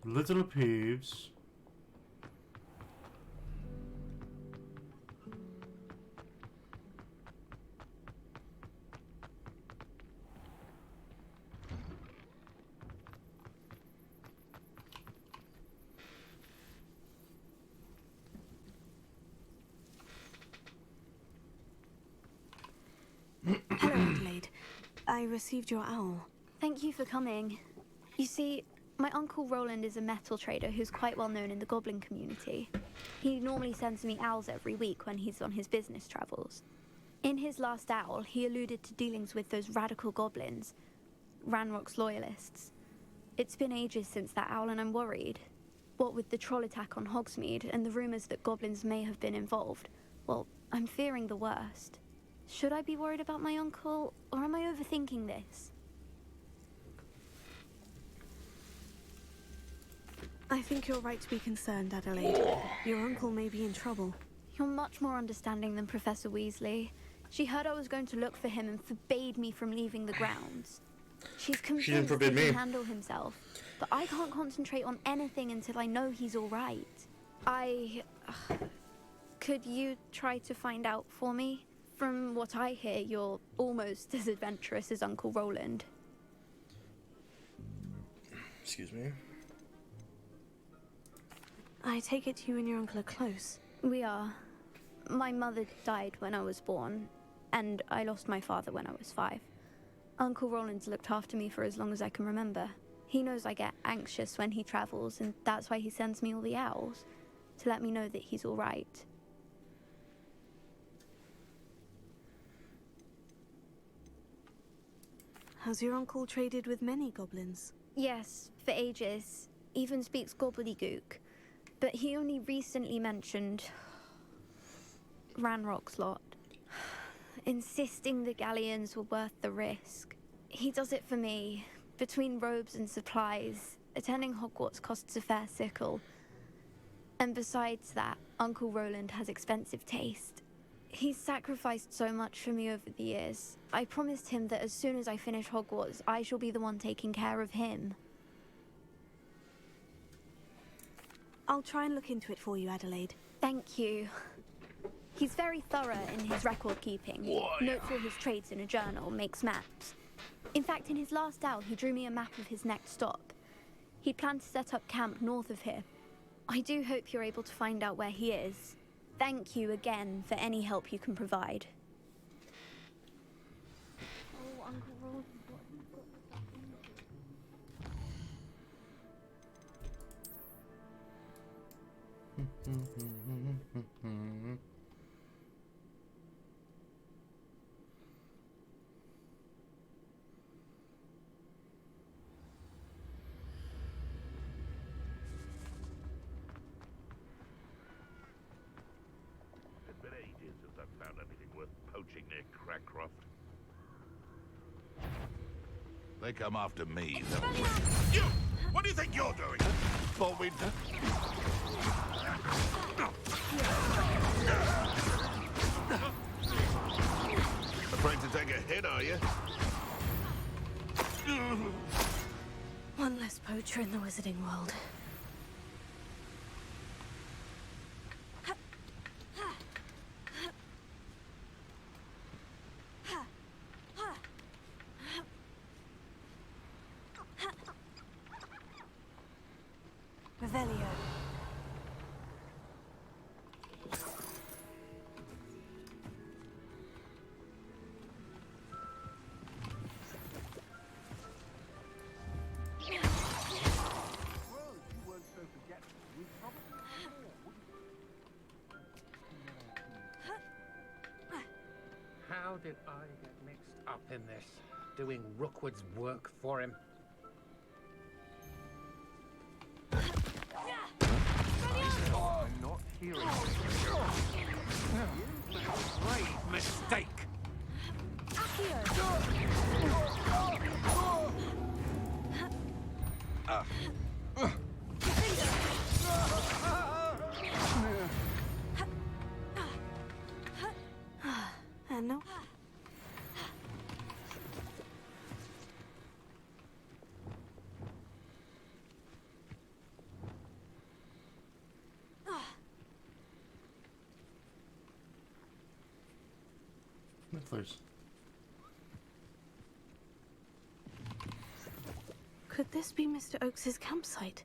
Little Peeves. Hello, Adelaide. I received your owl. Thank you for coming. You see, my uncle Roland is a metal trader who's quite well known in the goblin community. He normally sends me owls every week when he's on his business travels. In his last owl, he alluded to dealings with those radical goblins, Ranrock's loyalists. It's been ages since that owl and I'm worried. What with the troll attack on Hogsmeade and the rumours that goblins may have been involved, well, I'm fearing the worst. Should I be worried about my uncle, or am I overthinking this? I think you're right to be concerned, Adelaide. Your uncle may be in trouble. You're much more understanding than Professor Weasley. She heard I was going to look for him and forbade me from leaving the grounds. She's convinced didn't forbid he can me. handle himself, but I can't concentrate on anything until I know he's all right. Could you try to find out for me? From what I hear, you're almost as adventurous as Uncle Roland. Excuse me. I take it you and your uncle are close. We are. My mother died when I was born, and I lost my father when I was 5. Uncle Roland's looked after me for as long as I can remember. He knows I get anxious when he travels, and that's why he sends me all the owls, to let me know that he's all right. Has your uncle traded with many goblins? Yes, for ages. Even speaks gobbledygook. But he only recently mentioned Ranrock's lot, insisting the galleons were worth the risk. He does it for me. Between robes and supplies, attending Hogwarts costs a fair sickle. And besides that, Uncle Roland has expensive taste. He's sacrificed so much for me over the years. I promised him that as soon as I finish Hogwarts, I shall be the one taking care of him. I'll try and look into it for you, Adelaide. Thank you. He's very thorough in his record keeping. Notes all his trades in a journal, makes maps. In fact, in his last owl, he drew me a map of his next stop. He planned to set up camp north of here. I do hope you're able to find out where he is. Thank you again for any help you can provide. Oh, Uncle Roland, what have you got It's been ages since I've found anything worth poaching near Crackcroft. They come after me. You! What do you think you're doing? Bobbing. Afraid to take a hit, are you? One less poacher in the wizarding world. Revelio. How did I get mixed up in this? Doing Rookwood's work for him? I'm not hearing you. Great mistake! And no. Nifflers. Could this be Mr. Oakes's campsite?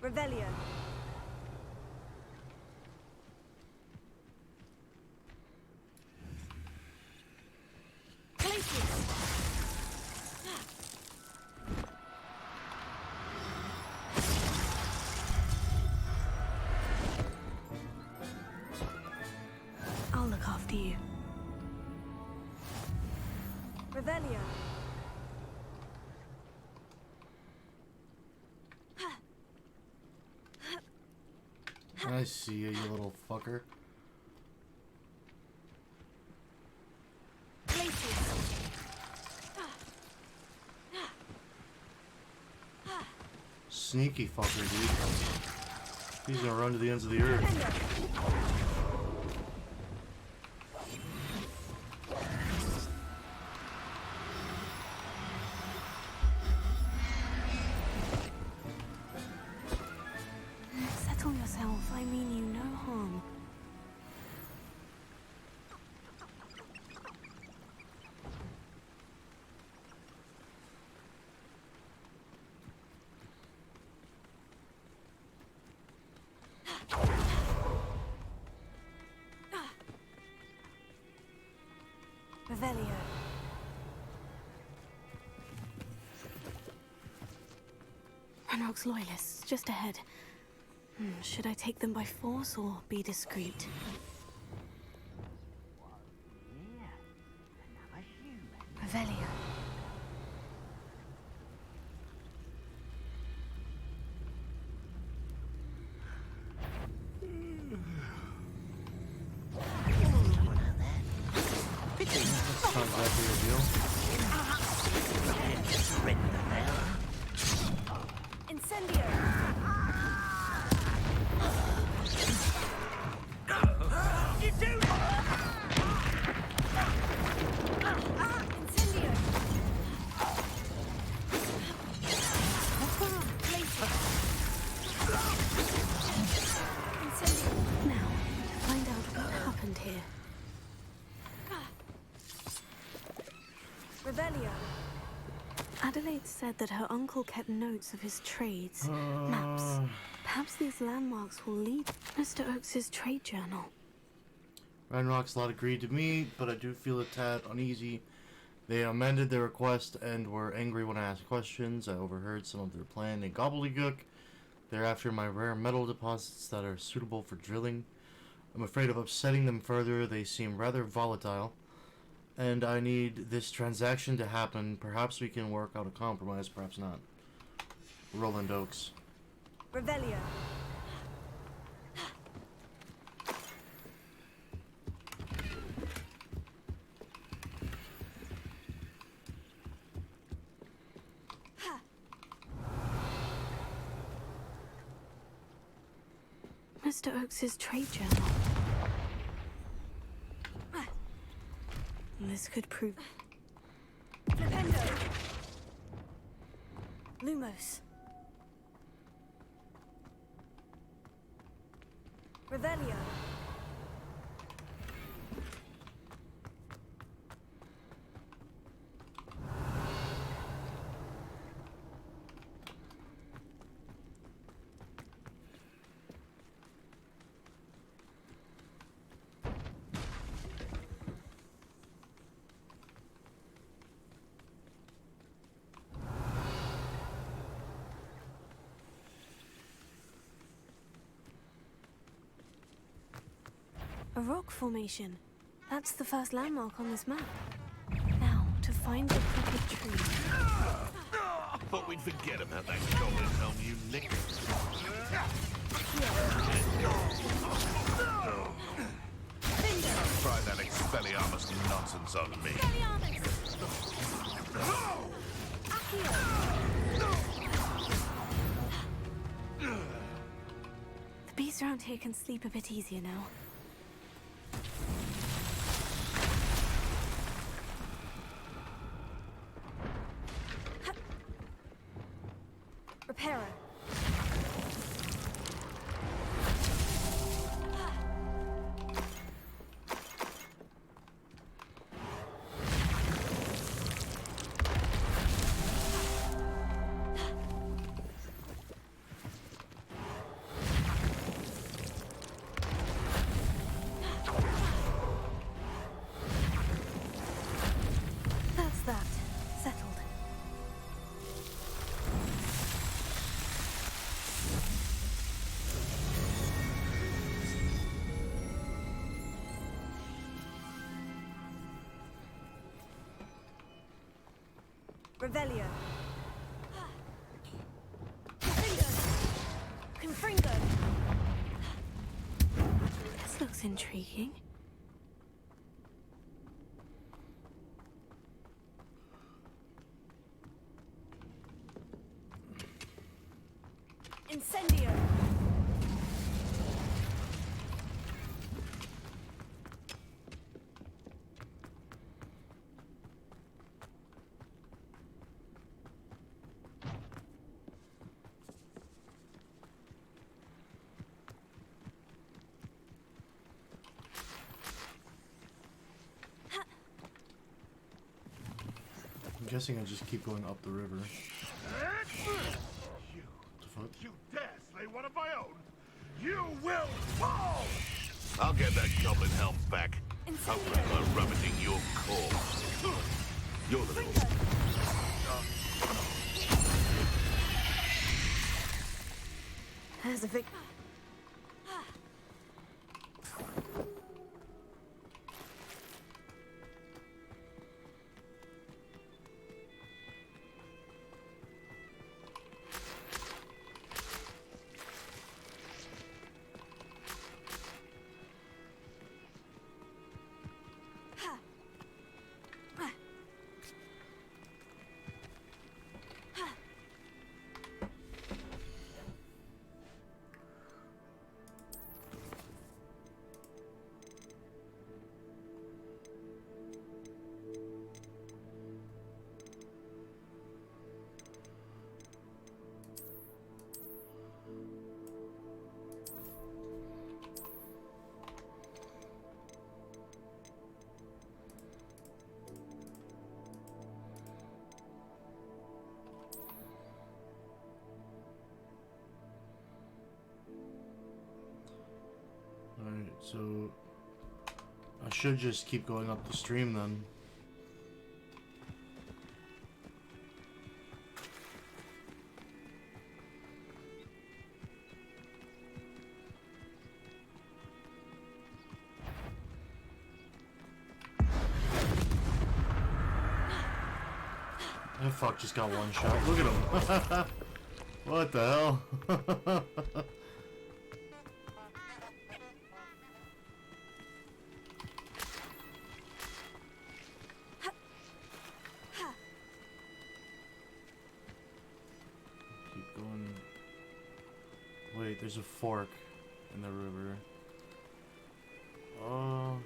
Revelio. I'll look after you. Revelio. I see you, you little fucker. Sneaky fucker, dude. He's gonna run to the ends of the earth. Settle yourself. I mean you no harm. Revelio. Ranrock's loyalists, just ahead. Should I take them by force or be discreet? Revelio. That's not exactly ideal. Surrender now. Incendio! You do! Incendio! Incendio! Now, to find out what happened here. Revelio. Adelaide said that her uncle kept notes of his trades, maps. Perhaps these landmarks will lead Mr. Oakes's trade journal. Ranrock's lot agreed to meet, but I do feel a tad uneasy. They amended their request and were angry when I asked questions. I overheard some of their plan and gobbledygook. They're after my rare metal deposits that are suitable for drilling. I'm afraid of upsetting them further. They seem rather volatile. And I need this transaction to happen. Perhaps we can work out a compromise, perhaps not. Roland Oakes. Revelio. Mr. Oakes's trade journal. This could prove... Flipendo! Lumos. Revelio. A rock formation. That's the first landmark on this map. Now, to find the crooked tree. Thought we'd forget about that goblin helm you nicked. Try that Expelliarmus nonsense on me. The beasts around here can sleep a bit easier now. Reparo. That's that. Settled. Revelio. Confringo. This looks intriguing. Incendio. I'm guessing I just keep going up the river. You dare slay one of my own? You will fall! I'll get that goblin helm back. Hopefully by rummaging your corpse. You're the little... There's a big... So I should just keep going up the stream then. Oh fuck, just got one shot. Look at him. What the hell? Keep going. Wait, there's a fork in the river. Oh.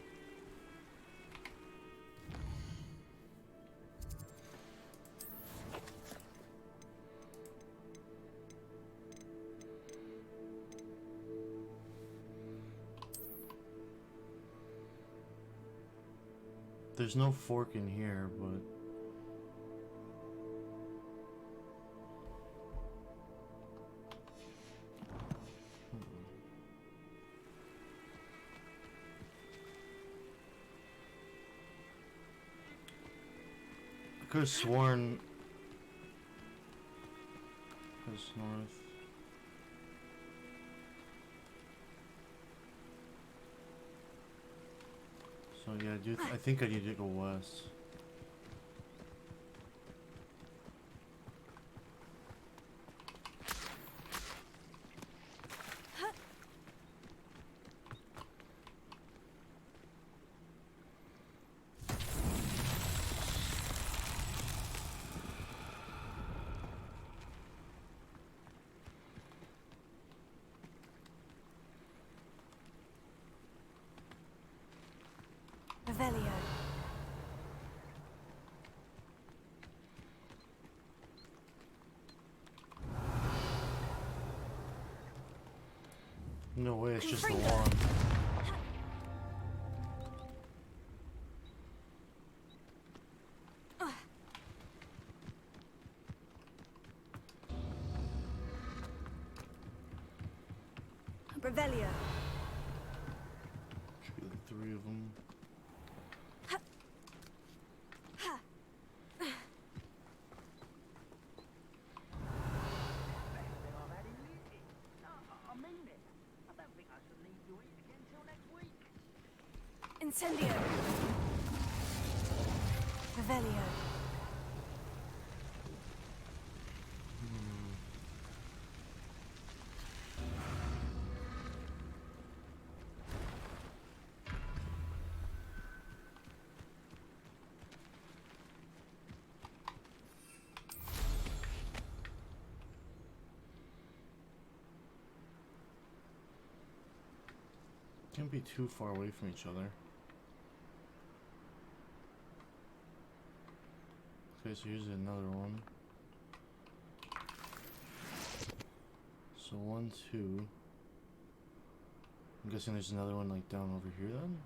There's no fork in here, but I could have sworn it's north. So yeah, I think I need to go west. Revelio. No way, it's just the one. Revelio. Should be like 3 of them. Incendio. Revelio. Can't be too far away from each other. Okay, so here's another one. So 1, 2. I'm guessing there's another one like down over here then?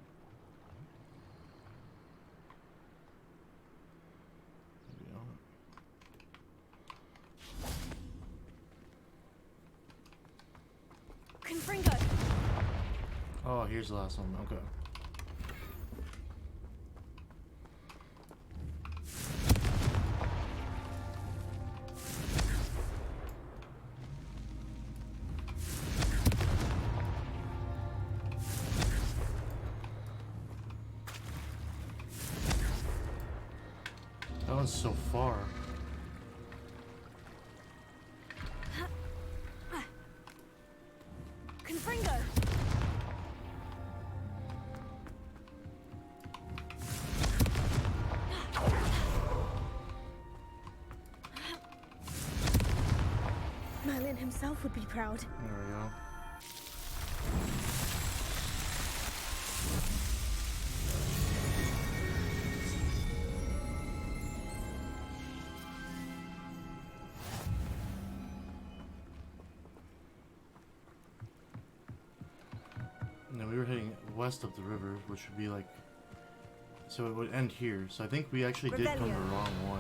Maybe not. Confringo. Oh, here's the last one. Okay. That one's so far. Confringo. Merlin himself would be proud. There we go. No, we were heading west of the river, which would be like... So it would end here. So I think we actually did come the wrong way.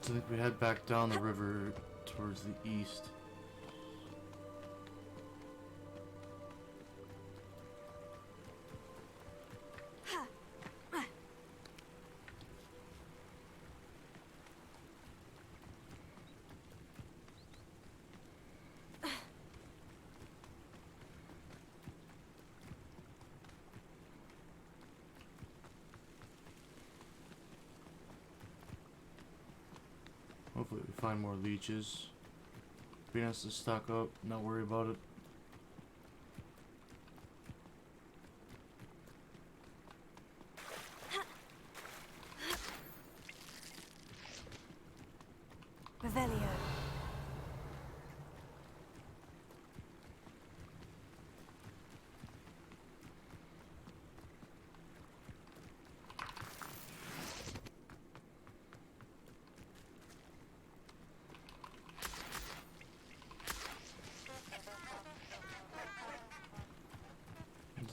So I think we head back down the river towards the east. Hopefully we find more leeches. Be nice to stock up, not worry about it. Revelio.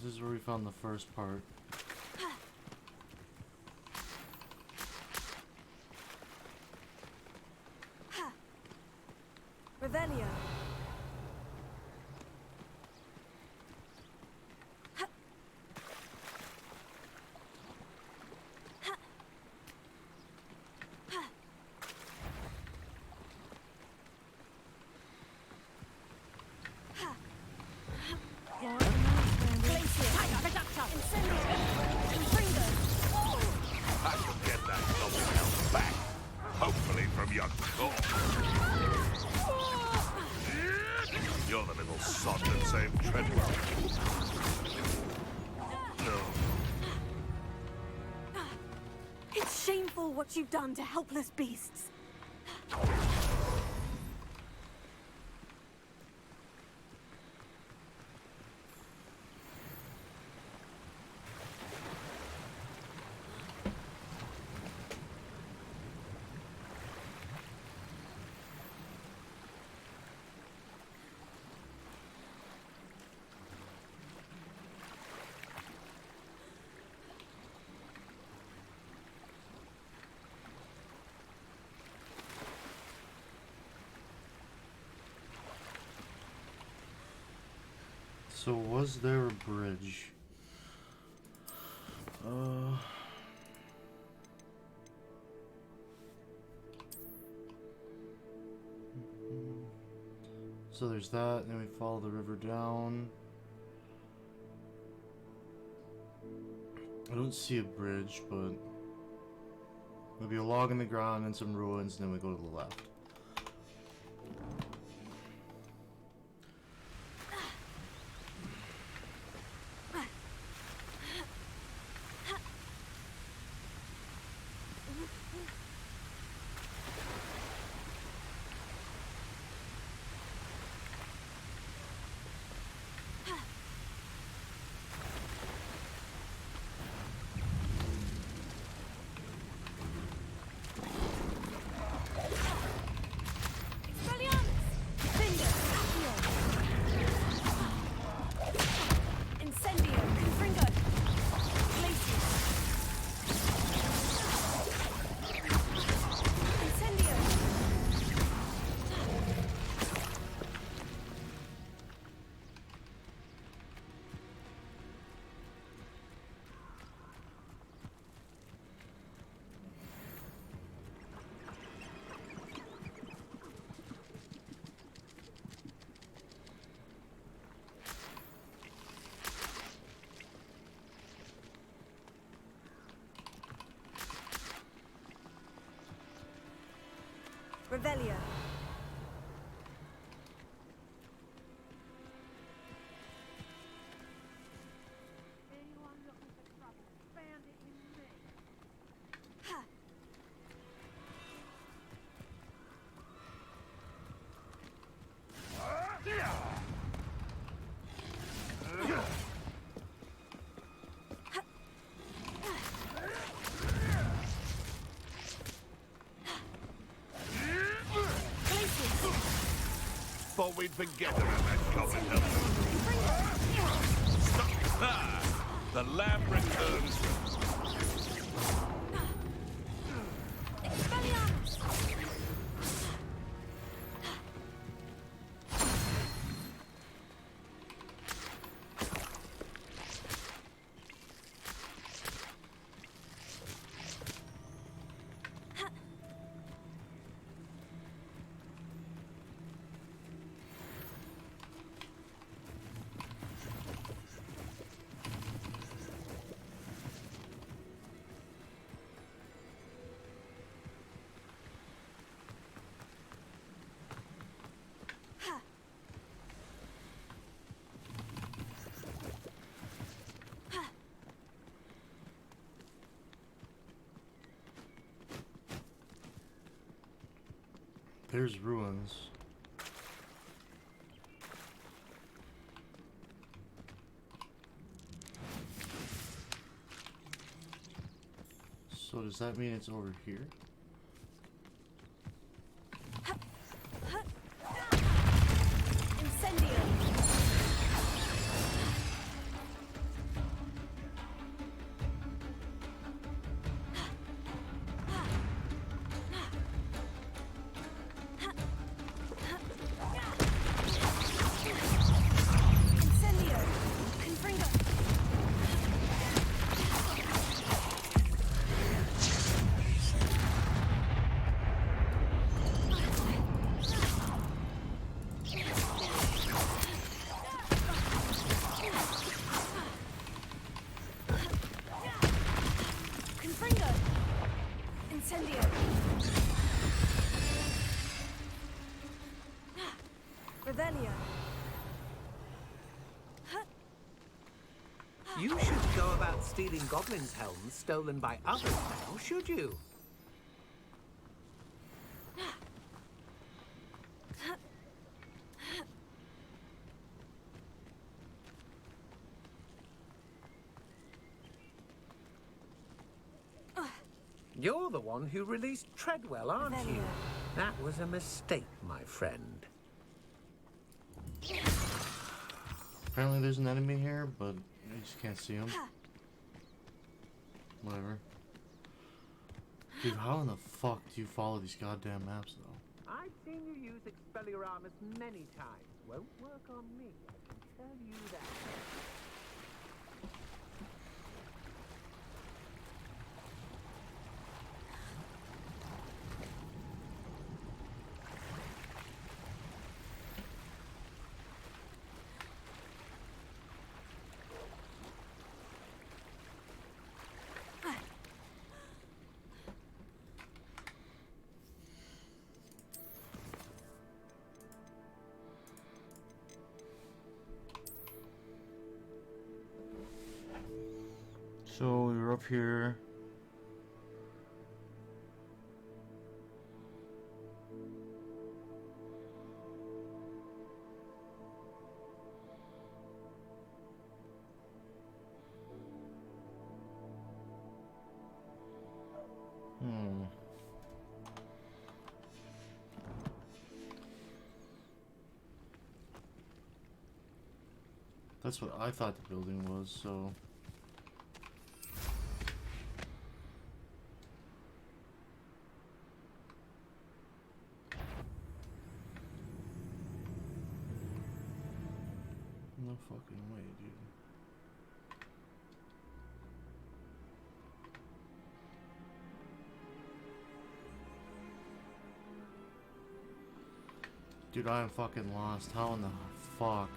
This is where we found the first part. Revelio. I shall get that goblin helm back, hopefully from your core. You're the little sod that saved Treadwell. No. It's shameful what you've done to helpless beasts. So was there a bridge? So there's that, and then we follow the river down. I don't see a bridge, but maybe a log in the ground and some ruins, and then we go to the left. Revelio. Thought we'd forget about that goblin helm. Stop! Ah, the lamb returns. There's ruins. So does that mean it's over here? You shouldn't go about stealing goblins' helms stolen by others now, should you? You're the one who released Treadwell, aren't you? That was a mistake, my friend. Apparently there's an enemy here, but I just can't see him. Whatever. Dude, how in the fuck do you follow these goddamn maps, though? I've seen you use Expelliarmus many times. Won't work on me, I can tell you that. So we were up here. That's what I thought the building was, so... No fucking way, dude. Dude, I am fucking lost. How in the fuck?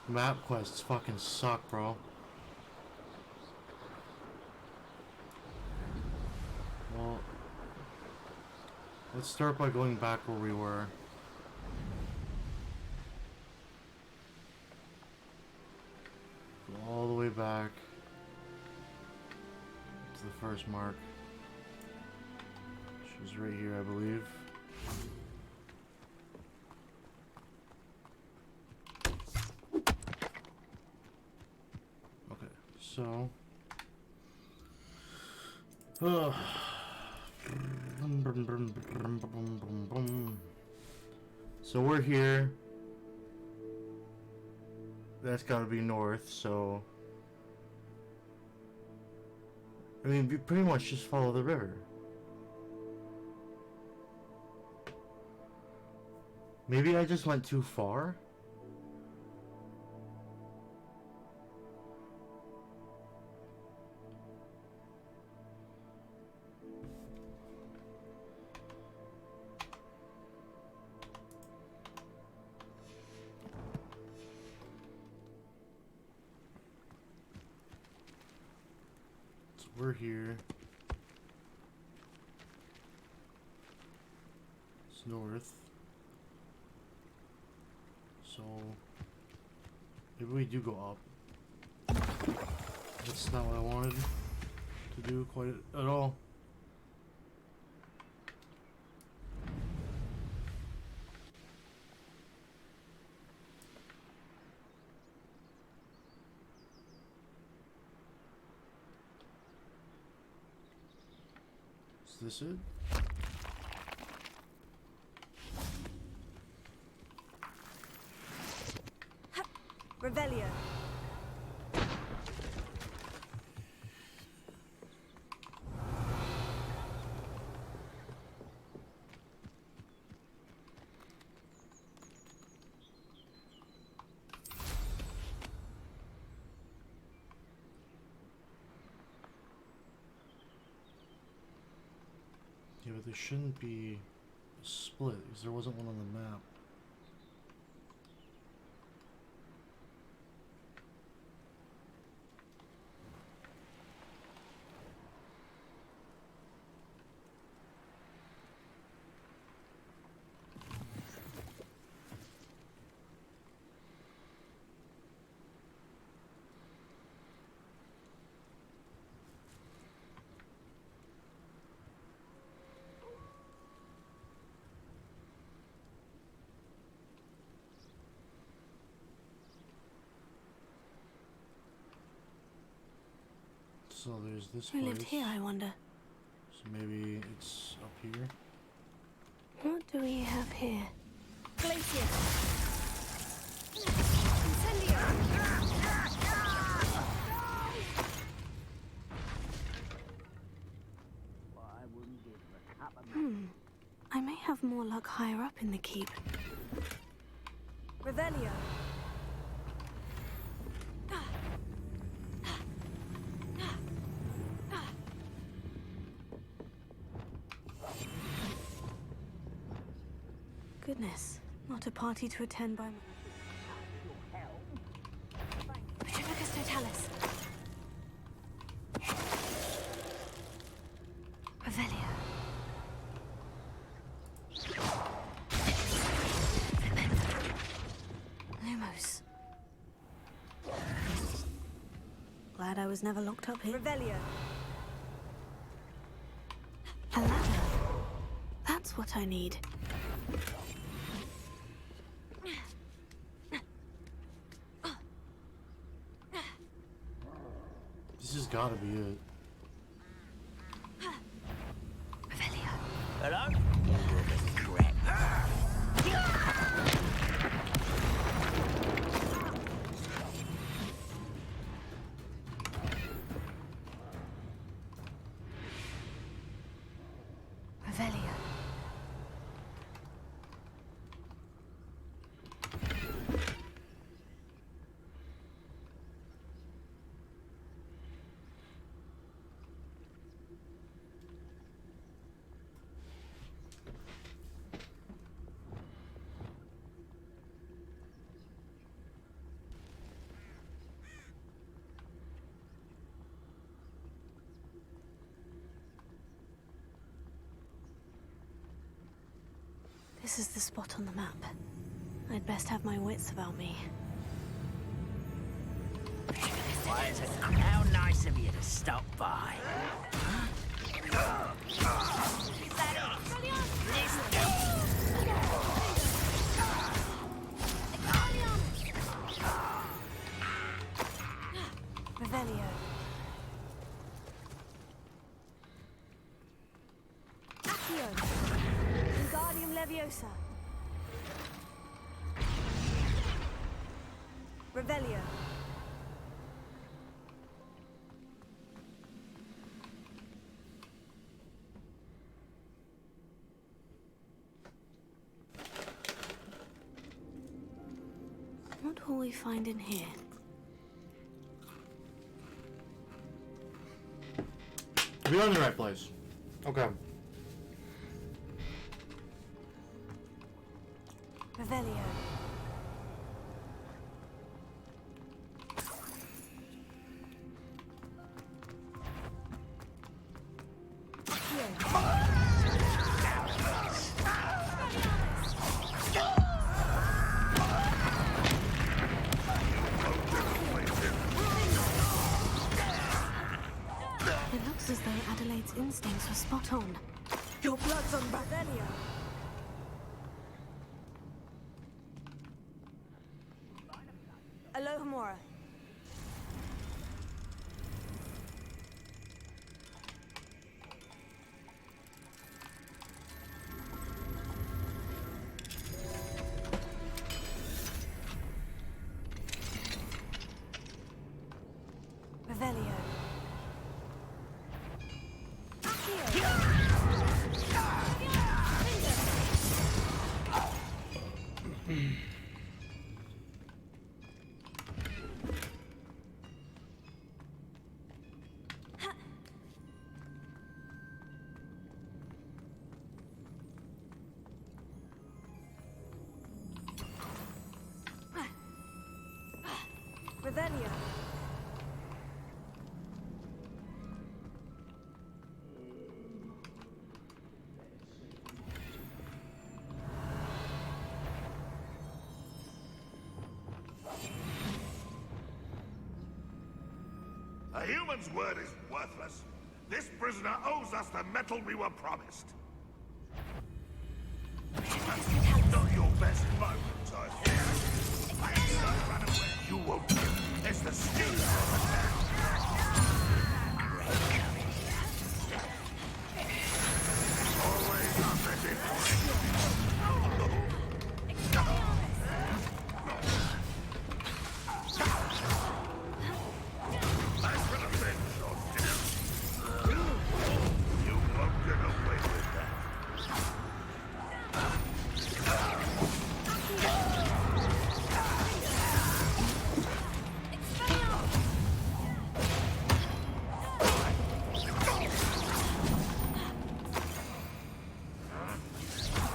Map quests fucking suck, bro. Well, let's start by going back where we were. Go all the way back to the first mark. Which is right here, I believe. So, so we're here. That's gotta be north, so I mean, we pretty much just follow the river. Maybe I just went too far? We're here. It's north. So maybe we do go up. That's not what I wanted to do quite at all. this it? Revelio. Yeah, but there shouldn't be a split because there wasn't one on the map. So there's this Who place. lived here, I wonder? So maybe it's up here. What do we have here? Glacier. I may have more luck higher up in the keep. Revelio. Goodness, not a party to attend by. Petrificus totalis. Revelio. Lumos. Glad I was never locked up here. Revelio. A ladder. That's what I need. This has got to be it. Hello? Crap. Revelio. This is the spot on the map. I'd best have my wits about me. How nice of you to stop by. Revelio. Accio. Wingardium Leviosa. Revelio. What will we find in here? We're in the right place. Okay. Revelio. It looks as though Adelaide's instincts were spot on. Your blood's on Revelio. Alohomora. Revelio. A human's word is worthless. This prisoner owes us the metal we were promised. Not your best moment, I fear. I cannot run away. You won't. It's the skin of the town. Always up at it. I will avenge your death. You won't get away with that.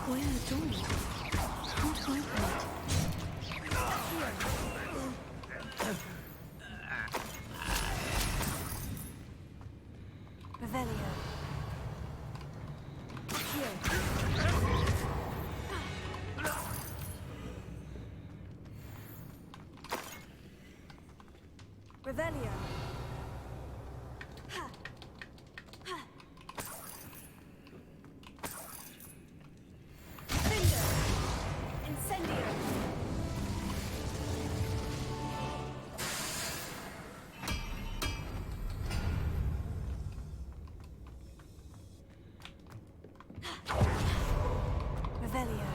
Where are the doors? How to open it? Revelio. Revelio. Finger. Incendio. Revelio.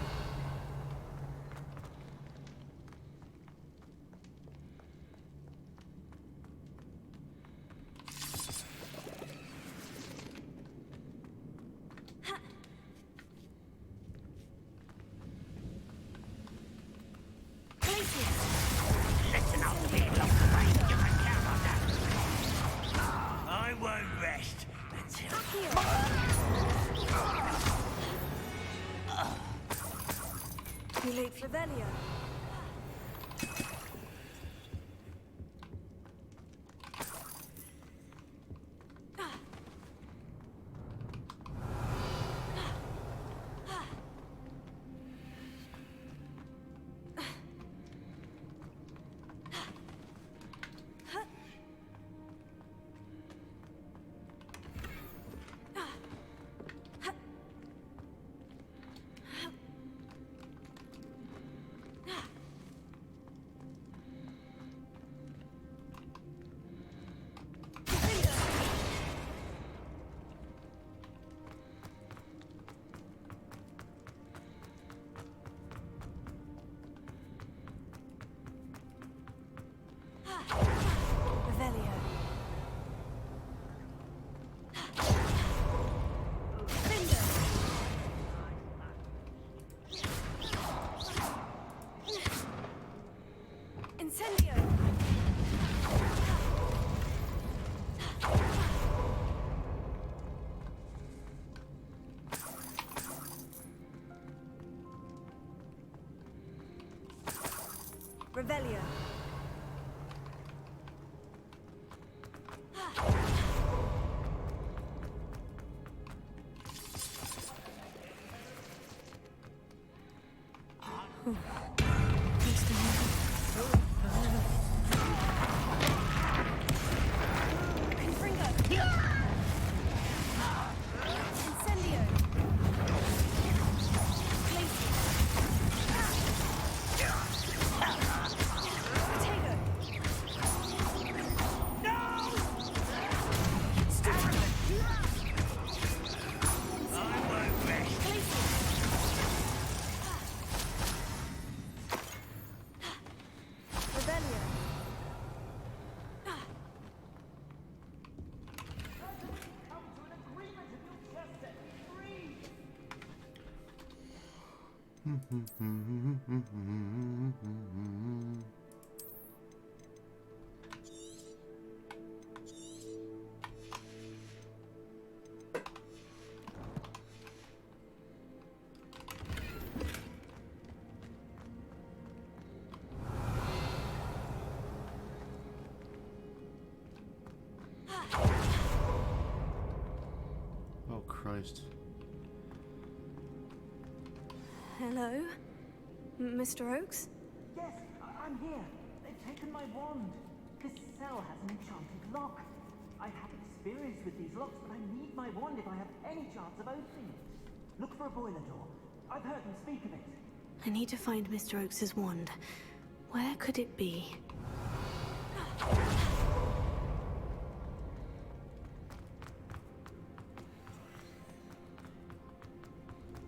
Listen up, kid. You can count on that. I won't rest until... Too late for Revelio. Revelio. Finger. Incendio. Revelio. Christ. Hello? Mr. Oakes? Yes, I'm here. They've taken my wand. This cell has an enchanted lock. I have experience with these locks, but I need my wand if I have any chance of opening it. Look for a boiler door. I've heard them speak of it. I need to find Mr. Oakes' wand. Where could it be?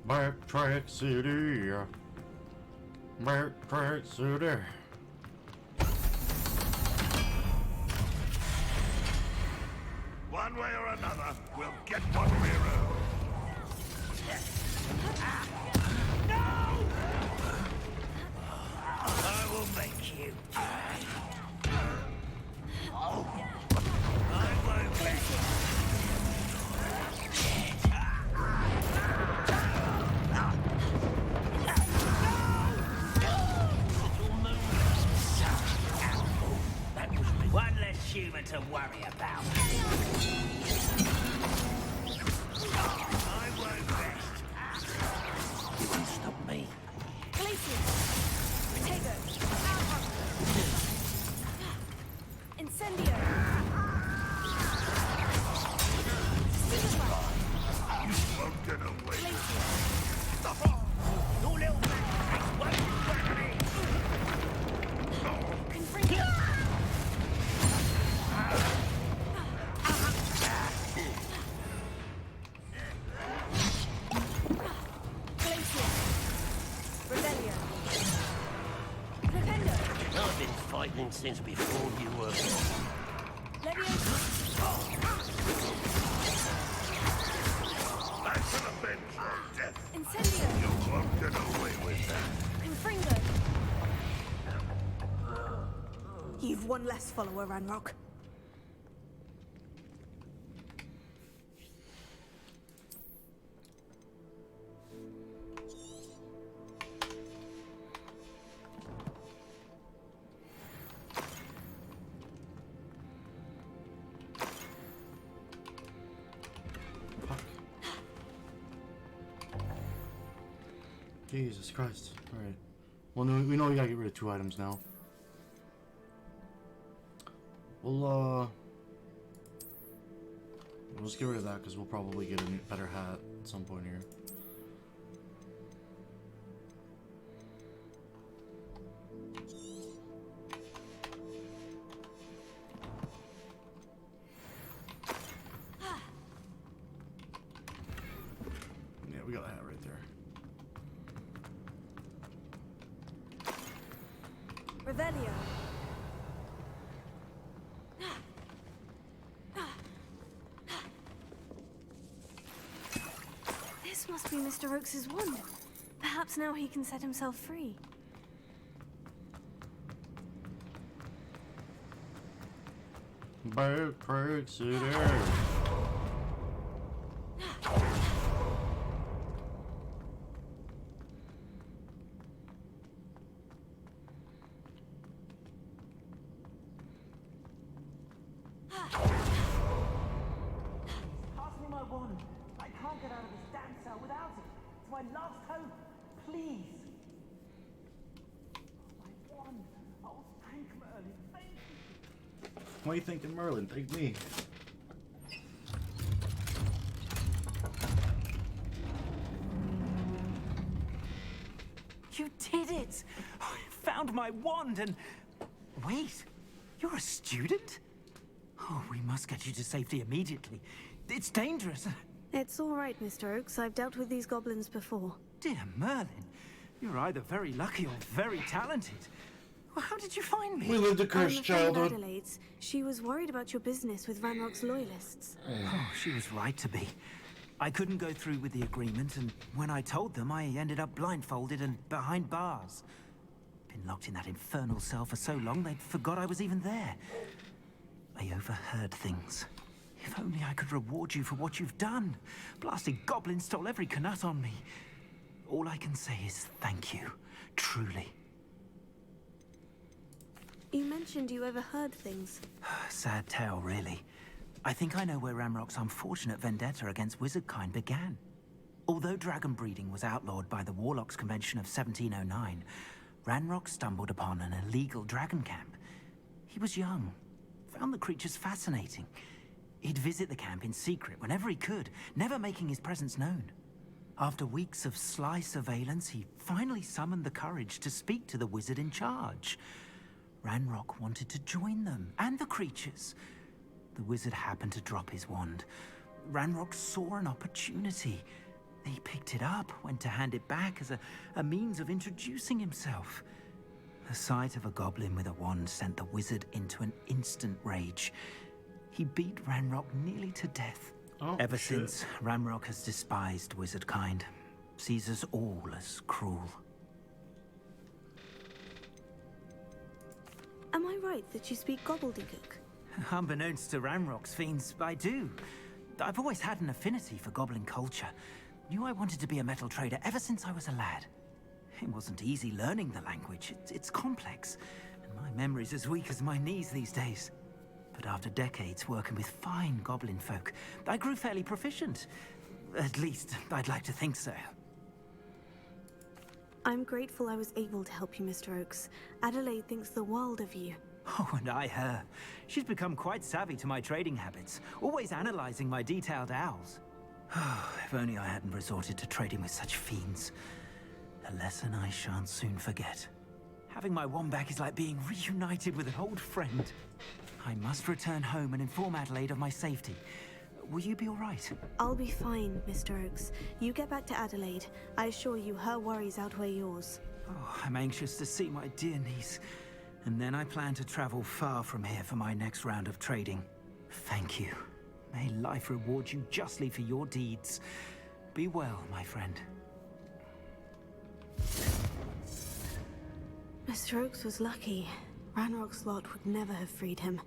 Backtrack City. Backtrack City. One way or another, we'll get what we earn. I will make you. I won't let One less human to worry about. I won't rest. You won't stop me. Incendio! You won't get away. Your little man won't work me. I've been fighting since before you were born. I shall avenge your death. Incendio! You won't get away with that. Confringo! You've one less follower, Ranrock. Jesus Christ. Alright. Well, no, we know we gotta get rid of 2 items now. We'll just get rid of that because we'll probably get a better hat at some point here. Yeah, we got a hat right there. Revelio. This must be Mr. Oakes' wand. Perhaps now he can set himself free. Backtrack City. Pass me my wand. I can't get out of this damn cell without it. It's my last hope. Please. My wand. Oh, thank Merlin. Thank you. What are you thinking, Merlin? Take me. You did it! I found my wand and... Wait, you're a student? Oh, we must get you to safety immediately. It's dangerous. It's all right, Mr. Oakes. I've dealt with these goblins before. Dear Merlin, you're either very lucky or very talented. Well, how did you find me? We lived a cursed I'm a friend of childhood. Adelaide's. She was worried about your business with Ranrock's loyalists. Oh, she was right to be. I couldn't go through with the agreement, and when I told them, I ended up blindfolded and behind bars. Been locked in that infernal cell for so long, they'd forgot I was even there. I overheard things. If only I could reward you for what you've done. Blasted goblins stole every knut on me. All I can say is thank you, truly. You mentioned you overheard things. Sad tale, really. I think I know where Ranrock's unfortunate vendetta against wizardkind began. Although dragon breeding was outlawed by the Warlocks Convention of 1709, Ranrock stumbled upon an illegal dragon camp. He was young, found the creatures fascinating. He'd visit the camp in secret whenever he could, never making his presence known. After weeks of sly surveillance, he finally summoned the courage to speak to the wizard in charge. Ranrock wanted to join them, and the creatures. The wizard happened to drop his wand. Ranrock saw an opportunity. He picked it up, went to hand it back as a means of introducing himself. The sight of a goblin with a wand sent the wizard into an instant rage. He beat Ranrock nearly to death. Ever since, Ranrock has despised wizardkind, sees us all as cruel. Am I right that you speak gobbledygook? Unbeknownst to Ranrock's fiends, I do. I've always had an affinity for goblin culture. Knew I wanted to be a metal trader ever since I was a lad. It wasn't easy learning the language. It's complex, and my memory's as weak as my knees these days. But after decades working with fine goblin folk, I grew fairly proficient. At least, I'd like to think so. I'm grateful I was able to help you, Mr. Oakes. Adelaide thinks the world of you. Oh, and I her. She's become quite savvy to my trading habits, always analyzing my detailed owls. If only I hadn't resorted to trading with such fiends. A lesson I shan't soon forget. Having my wand back is like being reunited with an old friend. I must return home and inform Adelaide of my safety. Will you be all right? I'll be fine, Mr. Oakes. You get back to Adelaide. I assure you her worries outweigh yours. Oh, I'm anxious to see my dear niece. And then I plan to travel far from here for my next round of trading. Thank you. May life reward you justly for your deeds. Be well, my friend. Mr. Oakes was lucky. Ranrock's lot would never have freed him.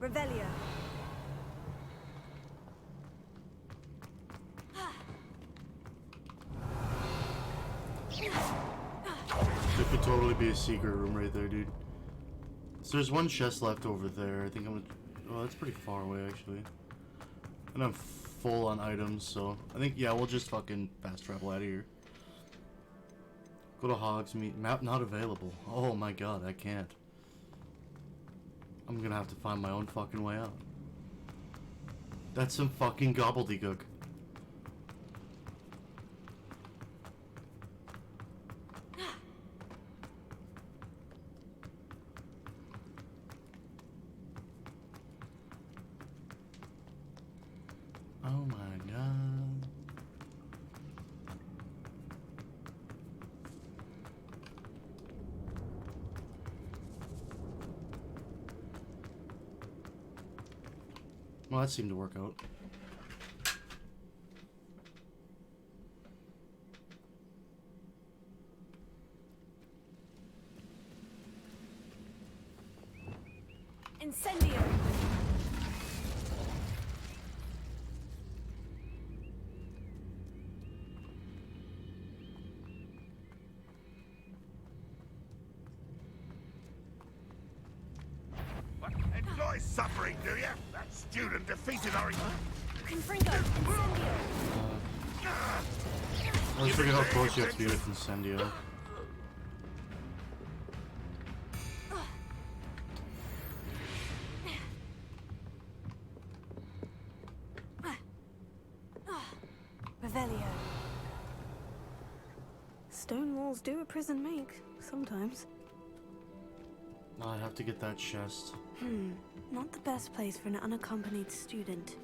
Revelio. There could totally be a secret room right there, dude. So there's one chest left over there. I think I'm gonna... Oh, that's pretty far away, actually. And I'm full on items, so... I think, yeah, we'll just fucking fast travel out of here. Go to Hogsmeade. Map not available. Oh my god, I can't. I'm gonna have to find my own fucking way out. That's some fucking gobbledygook. Oh my god. Well, that seemed to work out. Incendio. What? Enjoy suffering, do you? That student defeated our... Confringo. Incendio. I was figuring how close you have to be with Incendio. Revelio. Stone walls do a prison make, sometimes. I have to get that chest. Not the best place for an unaccompanied student.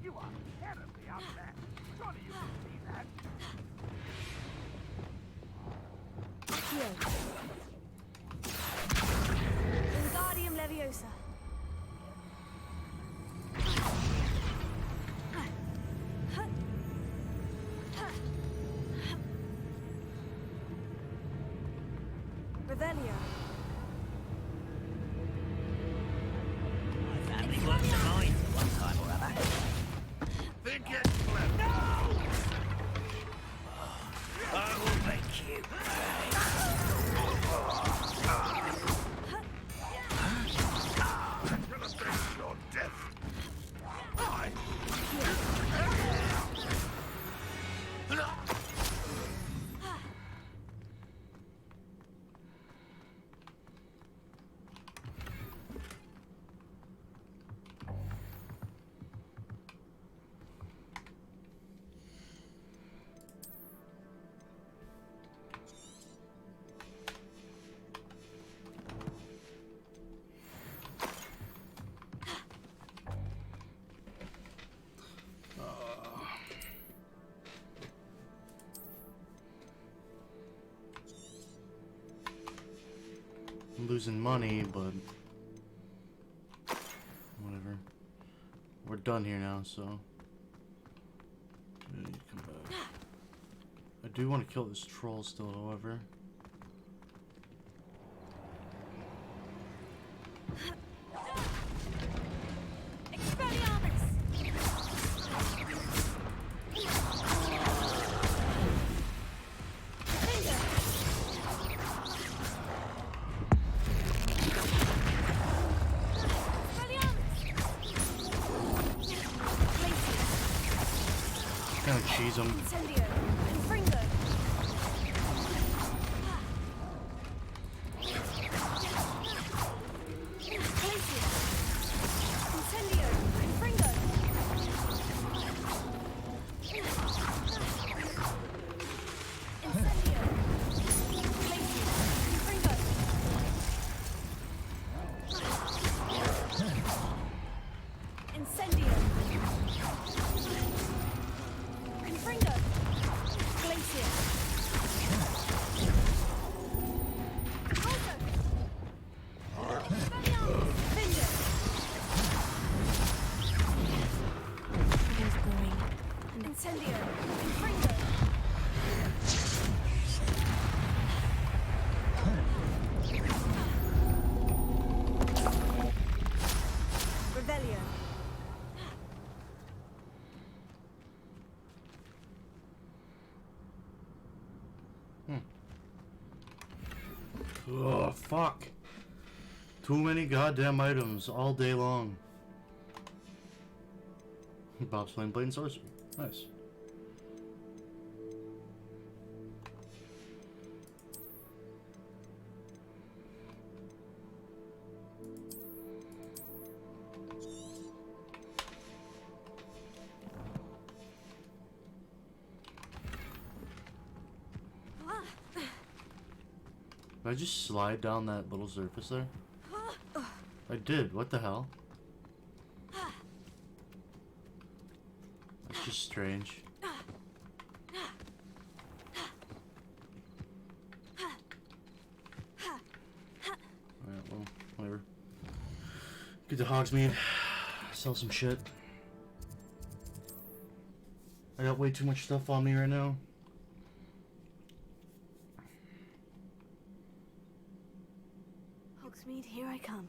You are terribly upset. Surely you can see that. Wingardium Leviosa. Revelio. My family works a mine at one time or other. Think it's clever. No! I will make you I'm gonna face your death. I... I'm losing money, but whatever. We're done here now, so come back. I do want to kill this troll still, however. Kind of cheese them. Incendio. Confringo. Incendio. Confringo. Incendio. Confringo. Incendio. Confringo. Glacier. Alto. Finger. He's going. Incendio. Confringo. Revelio. Oh, fuck. Too many goddamn items all day long. Bob's playing Blade and Sorcery. Nice. Did I just slide down that little surface there? I did. What the hell? That's just strange. Alright, well, whatever. Get to Hogsmeade. Sell some shit. I got way too much stuff on me right now. Hogsmeade, here I come.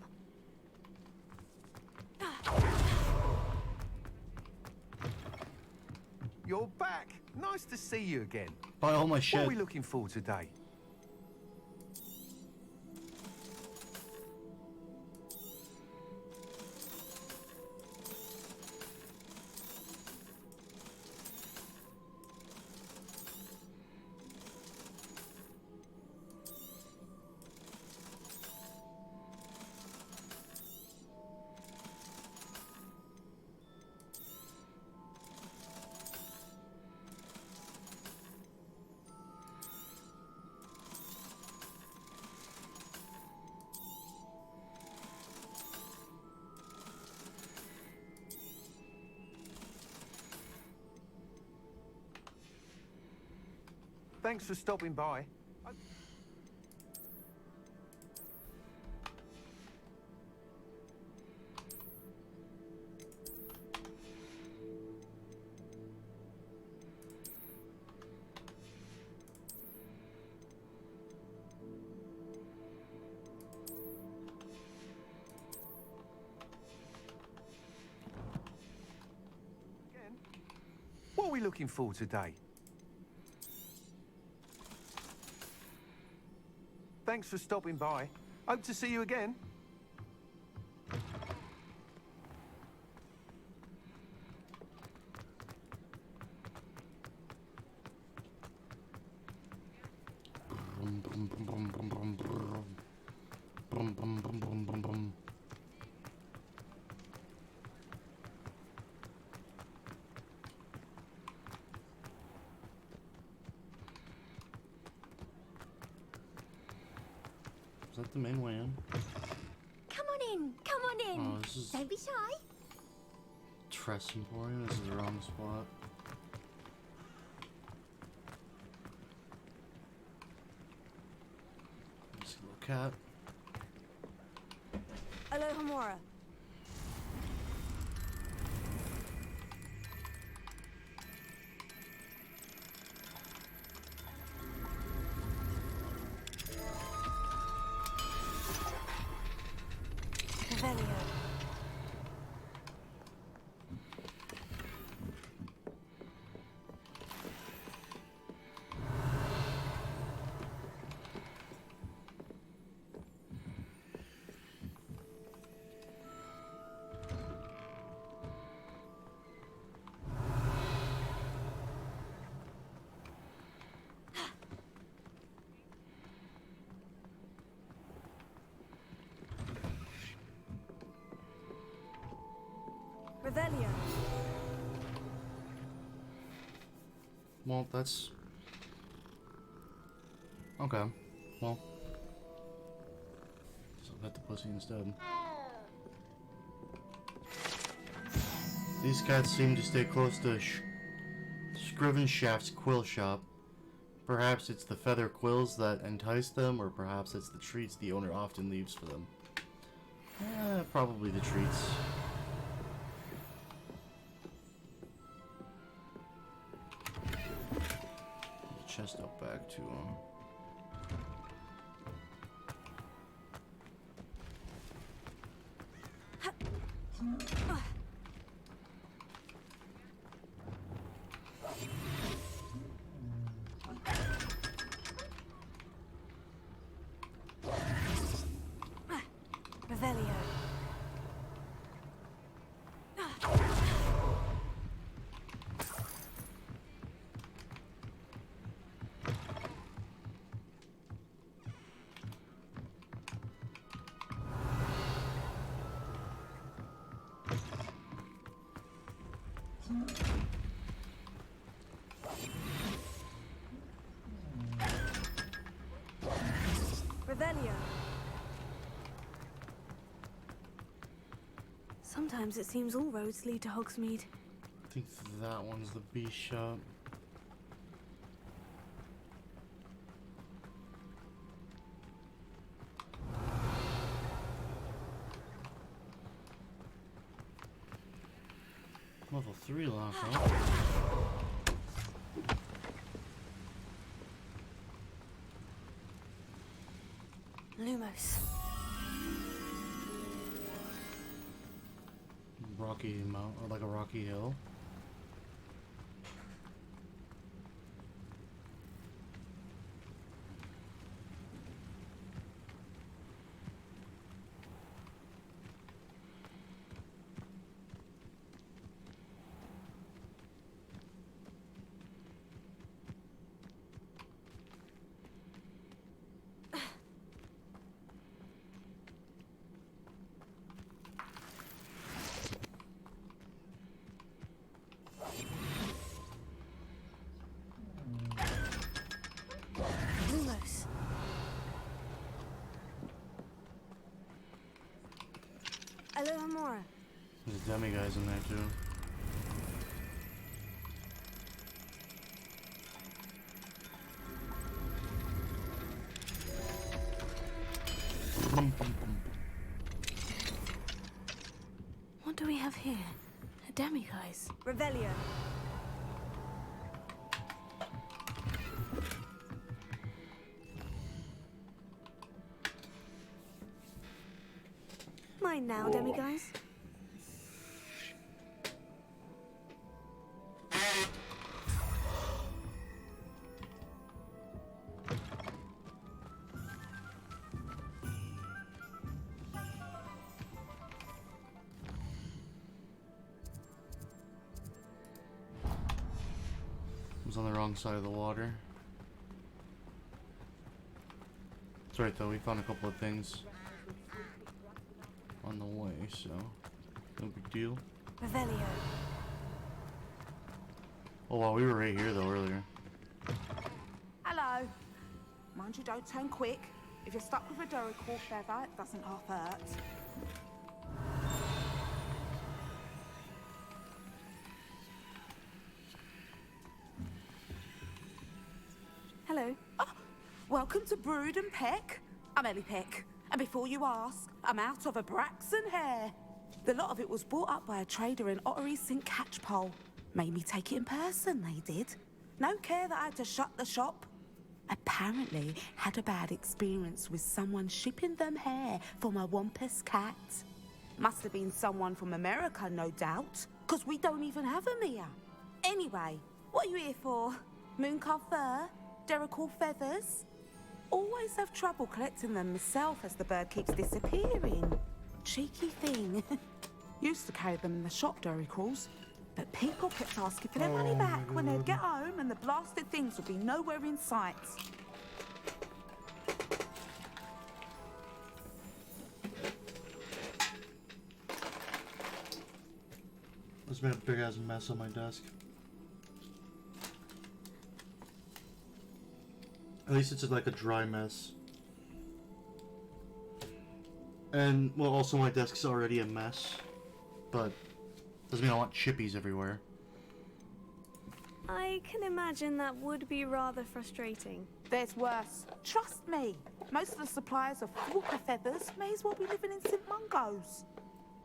You're back. Nice to see you again. Buy all my shit. What are we looking for today? Thanks for stopping by. we looking for today? Thanks for stopping by. Hope to see you again. Is that the main way in? Come on in. Come on in. Oh, this is Don't be shy. Tress Emporium. This is the wrong spot. This little cat. Alohomora. Revelio. Revelio. Well, that's... Okay. Well. So I'll get the pussy instead. These cats seem to stay close to Scrivenshaft's quill shop. Perhaps it's the feather quills that entice them, or perhaps it's the treats the owner often leaves for them. Probably the treats. Chest up back to Revelio. Revelio. Sometimes it seems all roads lead to Hogsmeade. I think that one's the beast shop. Level 3 lock, huh? Lumos. Rocky mount, or like a rocky hill. Lumos. Alohomora. There's demiguys in there too. What do we have here? A demiguise. Revelio. Mine now, demiguise. was on the wrong side of the water. It's right though, we found a couple of things on the way, so no big deal. Revelio. Oh wow, we were right here though earlier. Hello. Mind you, don't turn quick. If you're stuck with a Duracell feather, it doesn't half hurt. Hello. Oh, welcome to Brood and Peck. I'm Ellie Peck. And before you ask, I'm out of a Braxton hair. The lot of it was bought up by a trader in Ottery St. Catchpole. Made me take it in person, they did. No care that I had to shut the shop. Apparently had a bad experience with someone shipping them hair for my Wampus cat. Must have been someone from America, no doubt, because we don't even have them here. Anyway, what are you here for? Mooncarved fur? Duracell feathers? Always have trouble collecting them myself as the bird keeps disappearing. Cheeky thing. Used to carry them in the shop, Duracells, but people kept asking for their money back when they'd get home and the blasted things would be nowhere in sight. There's been a big ass mess on my desk. At least it's like a dry mess. And, well, also my desk's already a mess. But, doesn't mean I want chippies everywhere. I can imagine that would be rather frustrating. There's worse. Trust me. Most of the suppliers of Walker feathers may as well be living in St. Mungo's.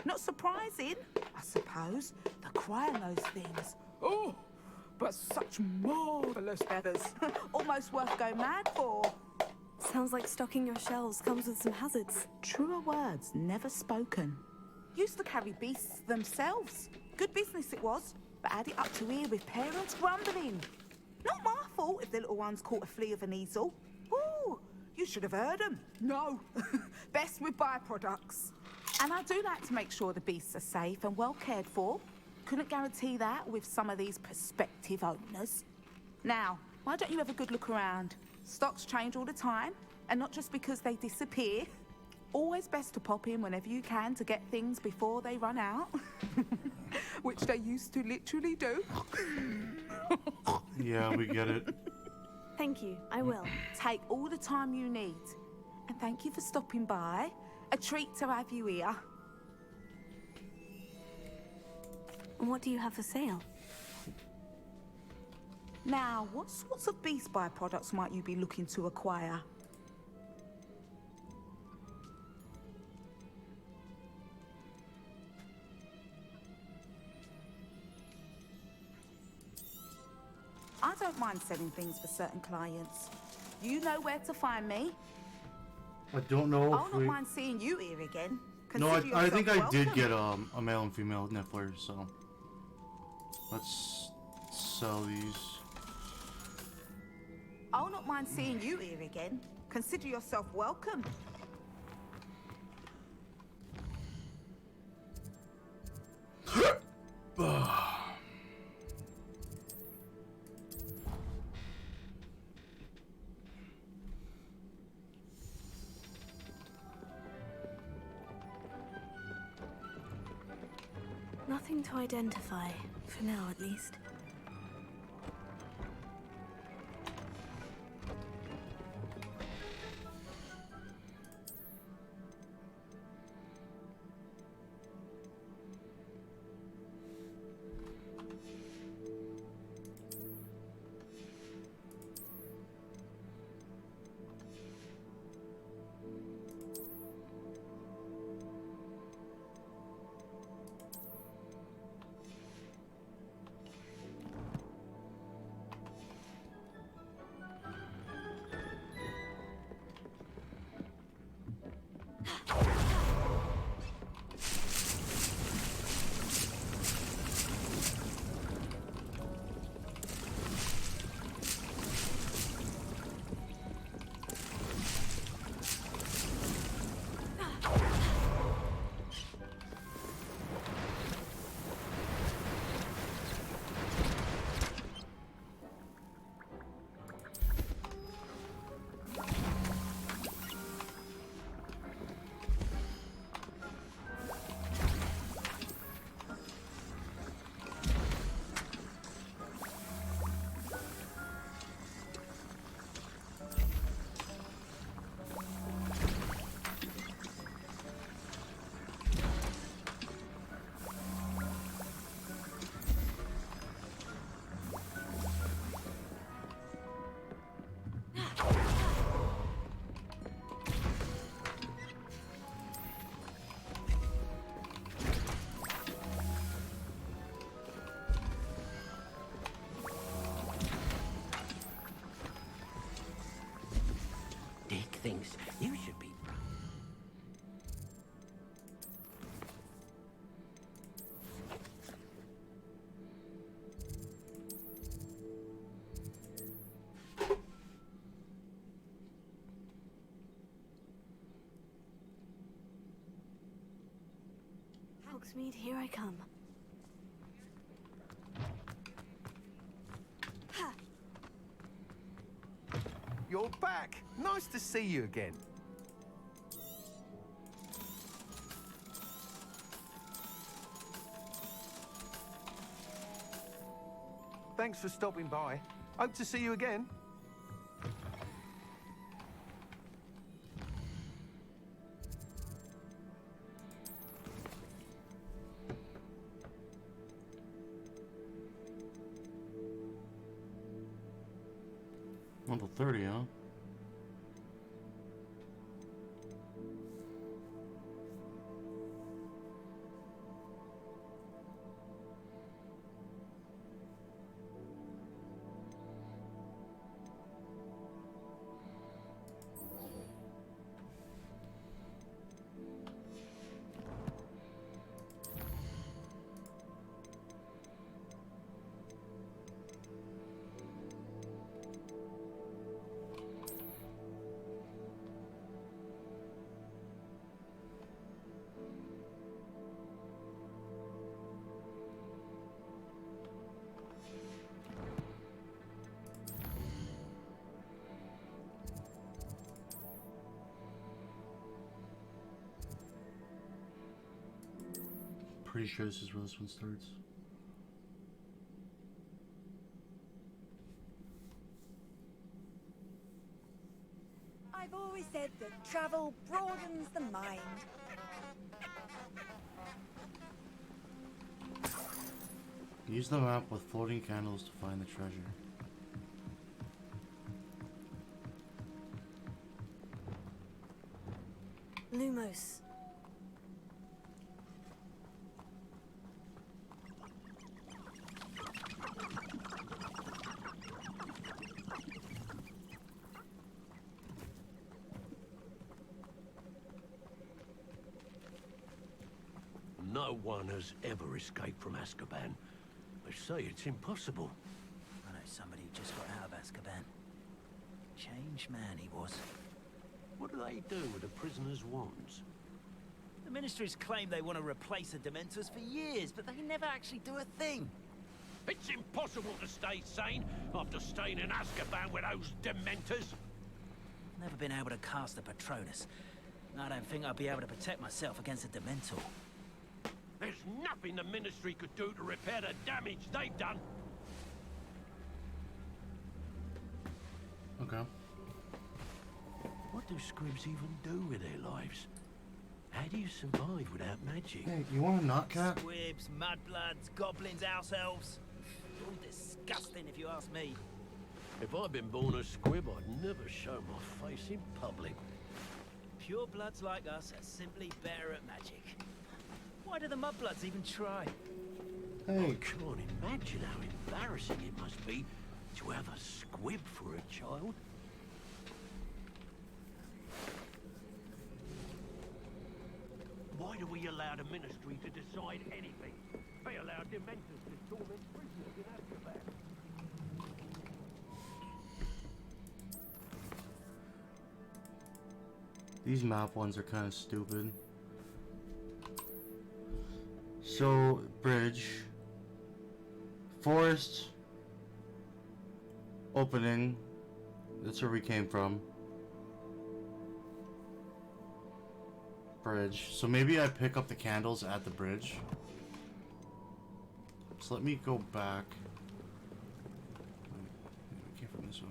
Not surprising, I suppose. The cry on those things. Oh, but such marvellous feathers. Almost worth going mad for. Sounds like stocking your shelves comes with some hazards. Truer words never spoken. Used to carry beasts themselves. Good business it was, but had it up to here with parents grumbling. Not my fault if the little ones caught a flea of an easel. Ooh, you should have heard them. No, best with byproducts. And I do like to make sure the beasts are safe and well cared for. Couldn't guarantee that with some of these prospective owners. Now, why don't you have a good look around? Stocks change all the time, and not just because they disappear. Always best to pop in whenever you can to get things before they run out. Which they used to literally do. Yeah, we get it. Thank you, I will. Take all the time you need. And thank you for stopping by. A treat to have you here. And what do you have for sale? Now, what sorts of beast byproducts might you be looking to acquire? I don't mind selling things for certain clients. You know where to find me. I don't know I'll if not we... mind seeing you here again. No, Consider I think yourself I did welcome. get a male and female niffler, so... Let's sell these. I'll not mind seeing you here again. Consider yourself welcome. Nothing to identify, for now at least. nice. You should be... Hogsmeade, here I come. Ha! You're back! Nice to see you again. Thanks for stopping by. Hope to see you again. Level 30, huh? Pretty sure this is where this one starts. I've always said that travel broadens the mind. Use the map with floating candles to find the treasure. Lumos. No one has ever escaped from Azkaban. They say it's impossible. I know somebody who just got out of Azkaban. Changed man he was. What do they do with the prisoners' wands? The Ministry's claimed they want to replace the Dementors for years, but they never actually do a thing. It's impossible to stay sane after staying in Azkaban with those Dementors. Never been able to cast a Patronus. I don't think I'd be able to protect myself against a Dementor. There's nothing the Ministry could do to repair the damage they've done. Okay. What do squibs even do with their lives? How do you survive without magic? Hey, you want a knot cap? Squibs, mudbloods, goblins, house elves. All disgusting if you ask me. If I'd been born a squib, I'd never show my face in public. Pure bloods like us are simply better at magic. Why do the mudbloods even try? Hey. I can't imagine how embarrassing it must be to have a squib for a child. Why do we allow the Ministry to decide anything? They allow Dementors to torment prisoners in Azkaban. These map ones are kind of stupid. So, bridge. Forest. Opening. That's where we came from. Bridge. So maybe I pick up the candles at the bridge. So let me go back. We came from this way.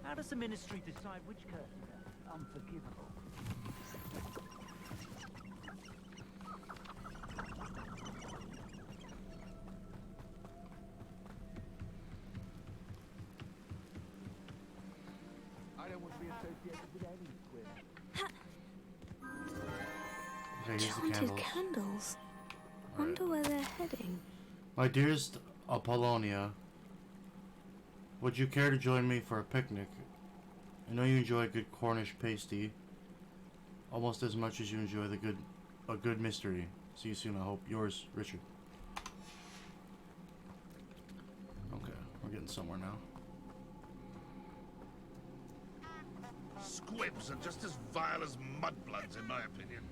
How does the Ministry decide which curses are unforgivable? I don't want to be associated with any squib. Okay, here's the Enchanted candles. candles. Wonder where they're heading. My dearest Apollonia, Would you care to join me for a picnic? I know you enjoy a good Cornish pasty almost as much as you enjoy a good mystery. See you soon, I hope. Yours, Richard. Okay, we're getting somewhere now. Squibs are just as vile as mudbloods, in my opinion.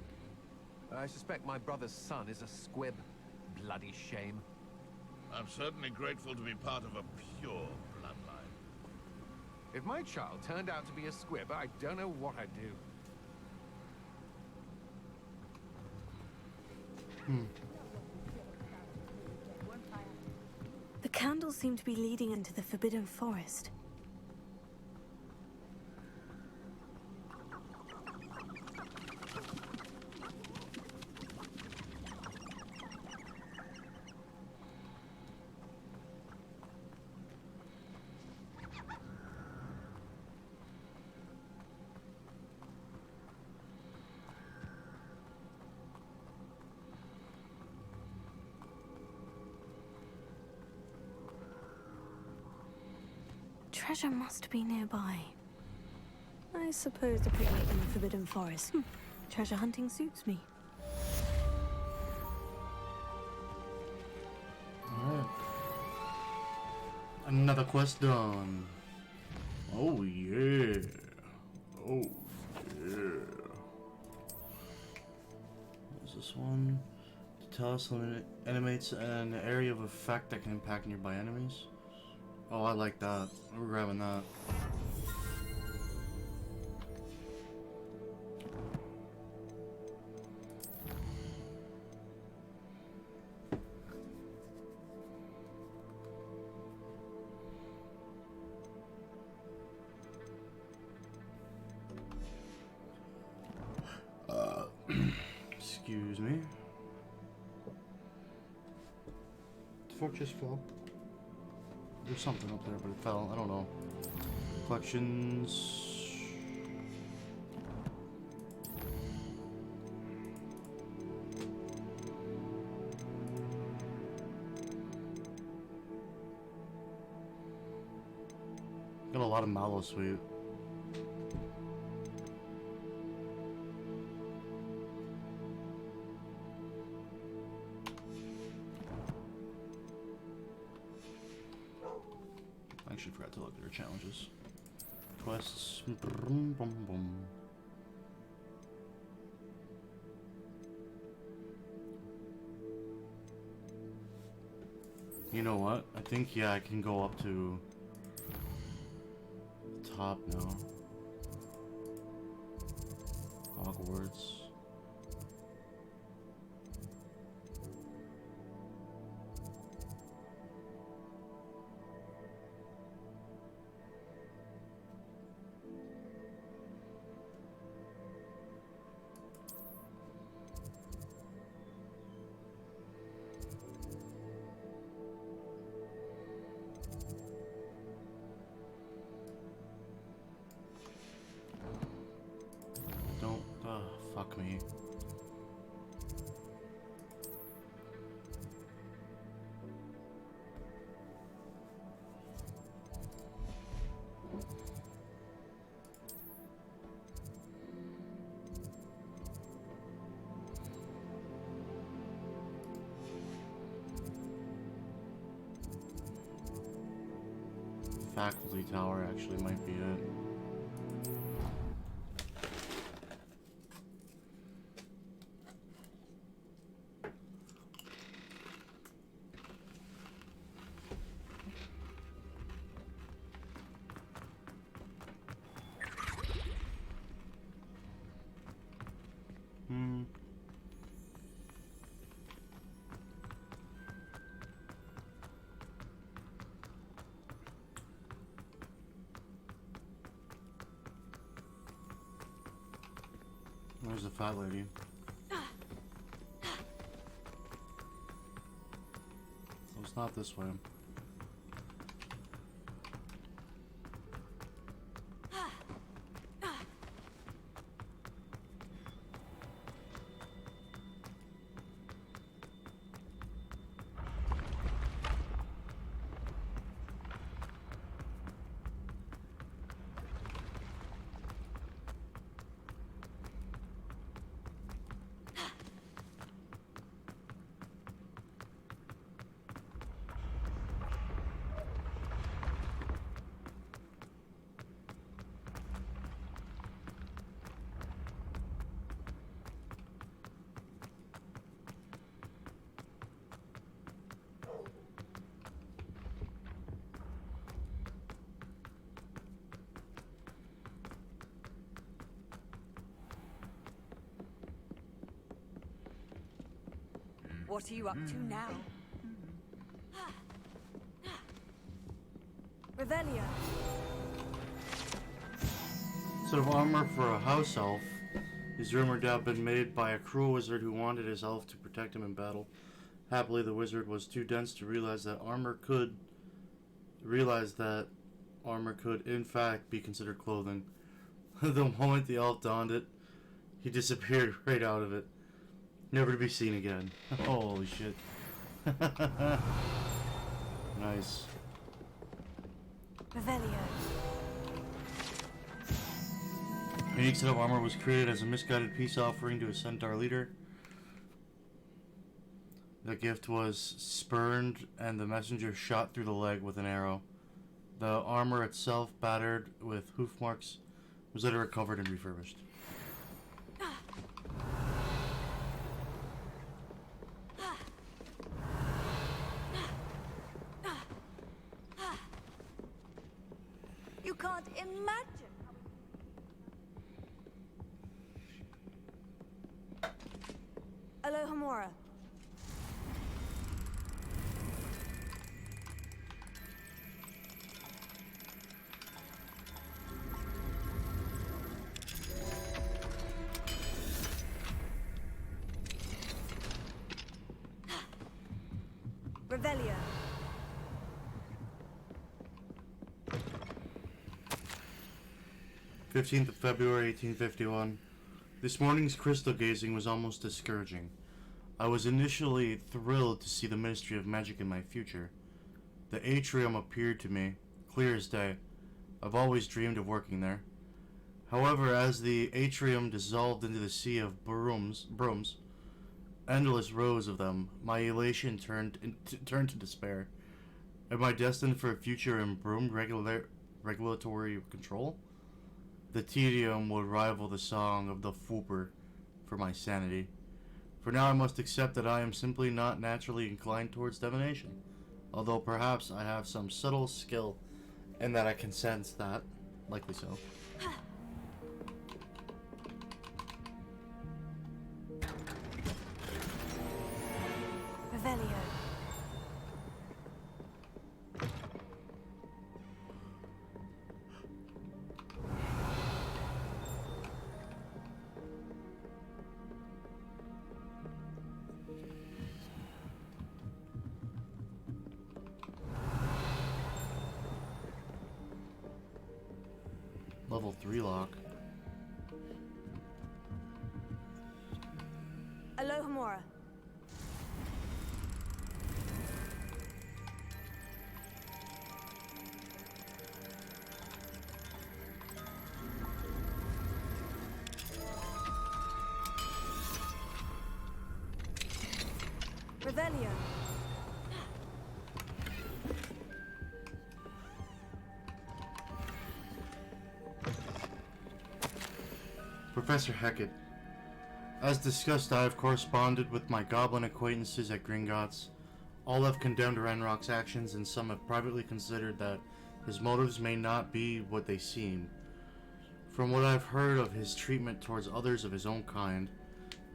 I suspect my brother's son is a squib. Bloody shame. I'm certainly grateful to be part of a pure bloodline. If my child turned out to be a squib, I don't know what I'd do. The candles seem to be leading into the Forbidden Forest. Treasure must be nearby. I suppose a picnic in the Forbidden Forest. Treasure hunting suits me. Alright. Another quest done. Oh yeah. Oh yeah. What's this one? The talisman animates an area of effect that can impact nearby enemies. Oh, I like that. We're grabbing that. Excuse me. The fork just fell. There's something up there, but it fell. I don't know. Collections. Got a lot of mallow sweet. I actually forgot to look at her challenges. Quests. Brum, bum, bum. You know what? I think, yeah, I can go up to the top now. Hogwarts. Fuck me. Faculty Tower actually might be it. Where's the fat lady? Oh, it's not this way. What are you up to now? Revelio. Set of armor for a house elf is rumored to have been made by a cruel wizard who wanted his elf to protect him in battle. Happily, the wizard was too dense to realize that armor could in fact be considered clothing. The moment the elf donned it, he disappeared right out of it, never to be seen again. Holy shit. Nice. Revelio. A unique set of armor was created as a misguided peace offering to a centaur leader. The gift was spurned, and the messenger shot through the leg with an arrow. The armor itself, battered with hoof marks, was later recovered and refurbished. You can't imagine. Alohomora. Revelio. 15th of February, 1851. This morning's crystal gazing was almost discouraging. I was initially thrilled to see the Ministry of Magic in my future. The atrium appeared to me clear as day. I've always dreamed of working there. However, as the atrium dissolved into the sea of brooms, endless rows of them, my elation turned to despair. Am I destined for a future in broom regulatory control? The tedium would rival the song of the Fooper for my sanity. For now, I must accept that I am simply not naturally inclined towards divination, although perhaps I have some subtle skill in that I can sense that. Likely so. Revelio. Level 3 lock. Alohomora. Revelio. Professor Hecat. As discussed, I have corresponded with my goblin acquaintances at Gringotts. All have condemned Ranrock's actions, and some have privately considered that his motives may not be what they seem. From what I've heard of his treatment towards others of his own kind,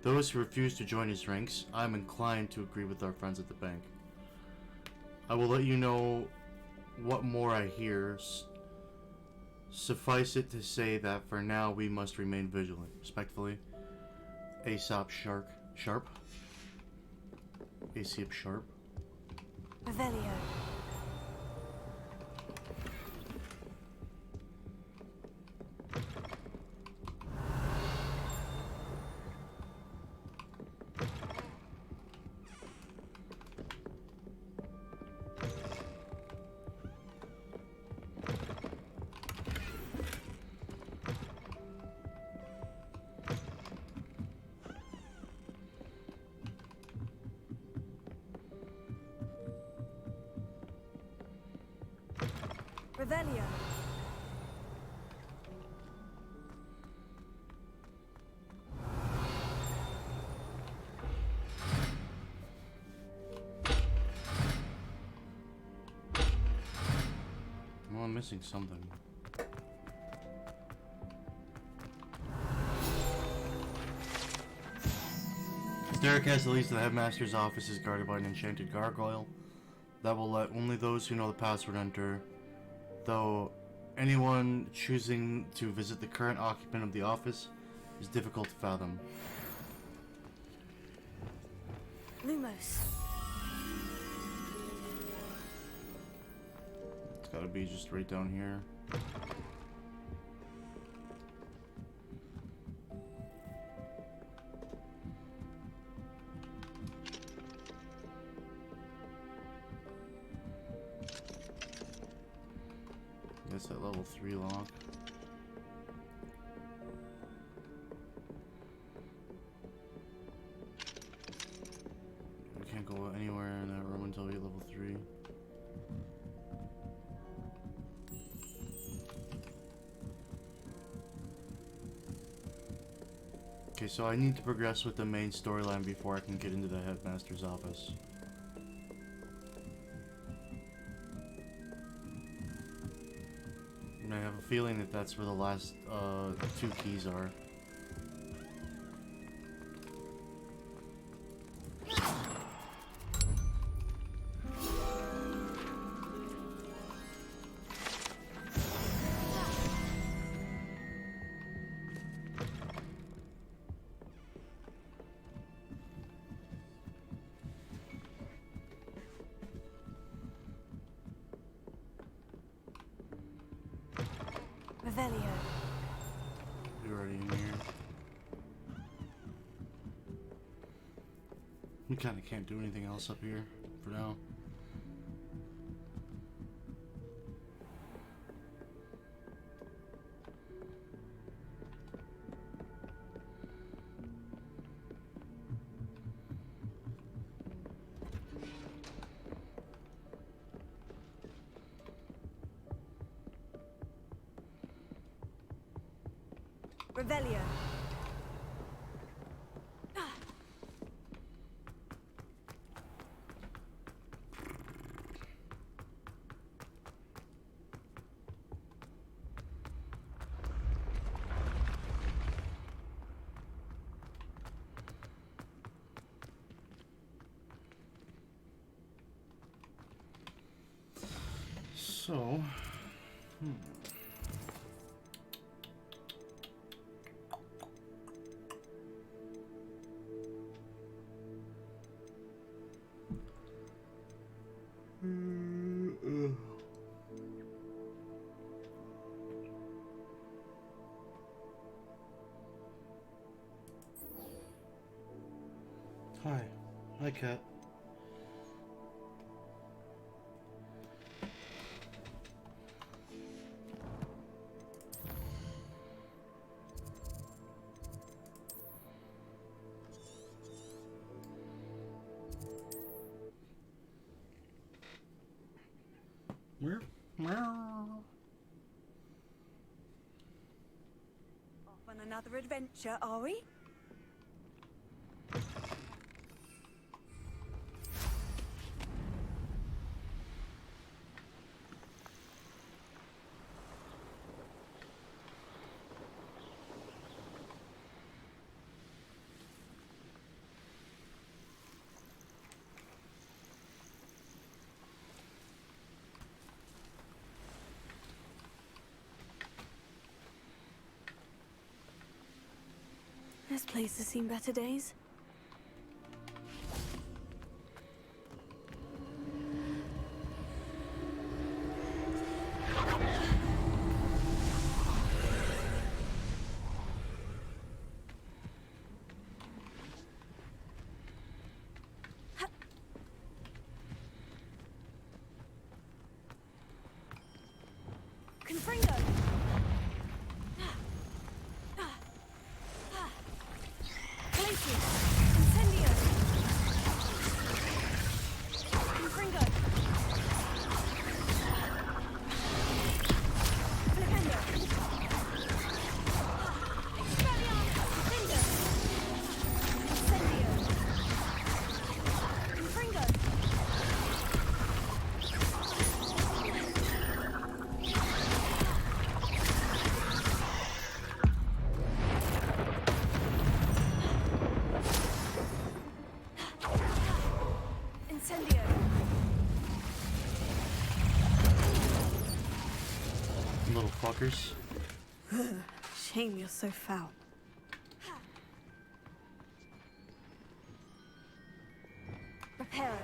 those who refuse to join his ranks, I am inclined to agree with our friends at the bank. I will let you know what more I hear. Suffice it to say that for now we must remain vigilant. Respectfully, Aesop Sharp. Aesop Sharp. Revelio. Revelio. Well, I'm missing something. staircase that leads to the headmaster's office is guarded by an enchanted gargoyle that will let only those who know the password enter, though anyone choosing to visit the current occupant of the office is difficult to fathom. Lumos. It's gotta be just right down here. That's that level 3 lock. We can't go anywhere in that room until we get level 3. Okay, so I need to progress with the main storyline before I can get into the headmaster's office. And I have a feeling that that's where the last 2 keys are. Revelio. You're already in here. We kind of can't do anything else up here for now. Revelio. So, Hi. Hi, Cat. Off on another adventure, are we? This place has seen better days. Confringo! Places! fuckers. Shame you're so foul. Reparo.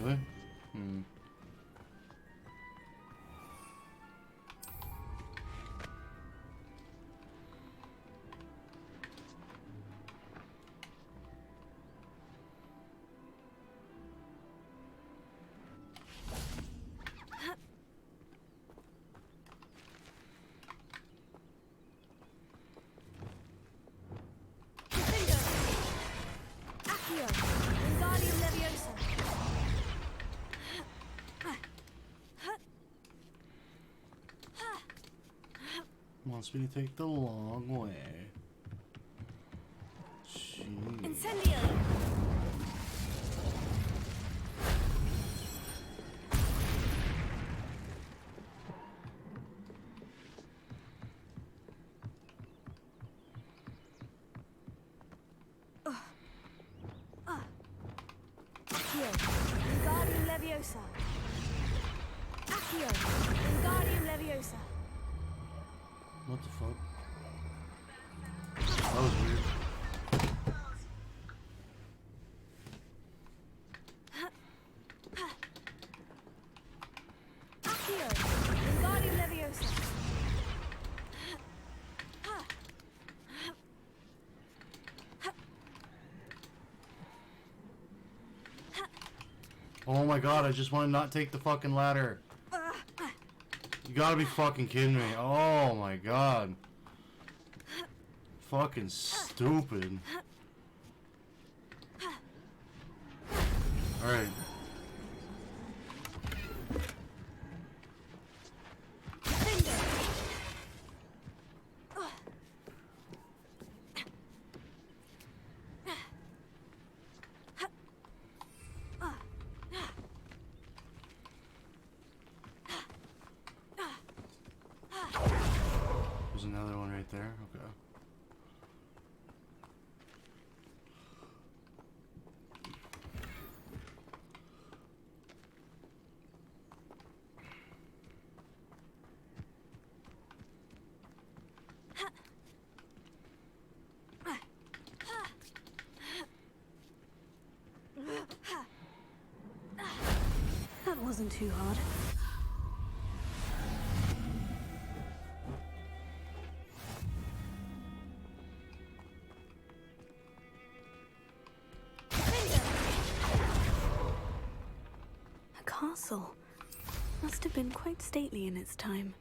Really? Hmm. Wants me to take the long way. Jeez. Incendio. Accio. Wingardium Leviosa. Accio. Wingardium Leviosa. What the fuck? That was weird. Accio. Wingardium Leviosa. Oh my god, I just want to not take the fucking ladder. You gotta be fucking kidding me. Oh my god. Fucking stupid. Alright. There's another one right there. Okay. That wasn't too hard. A castle. Must have been quite stately in its time.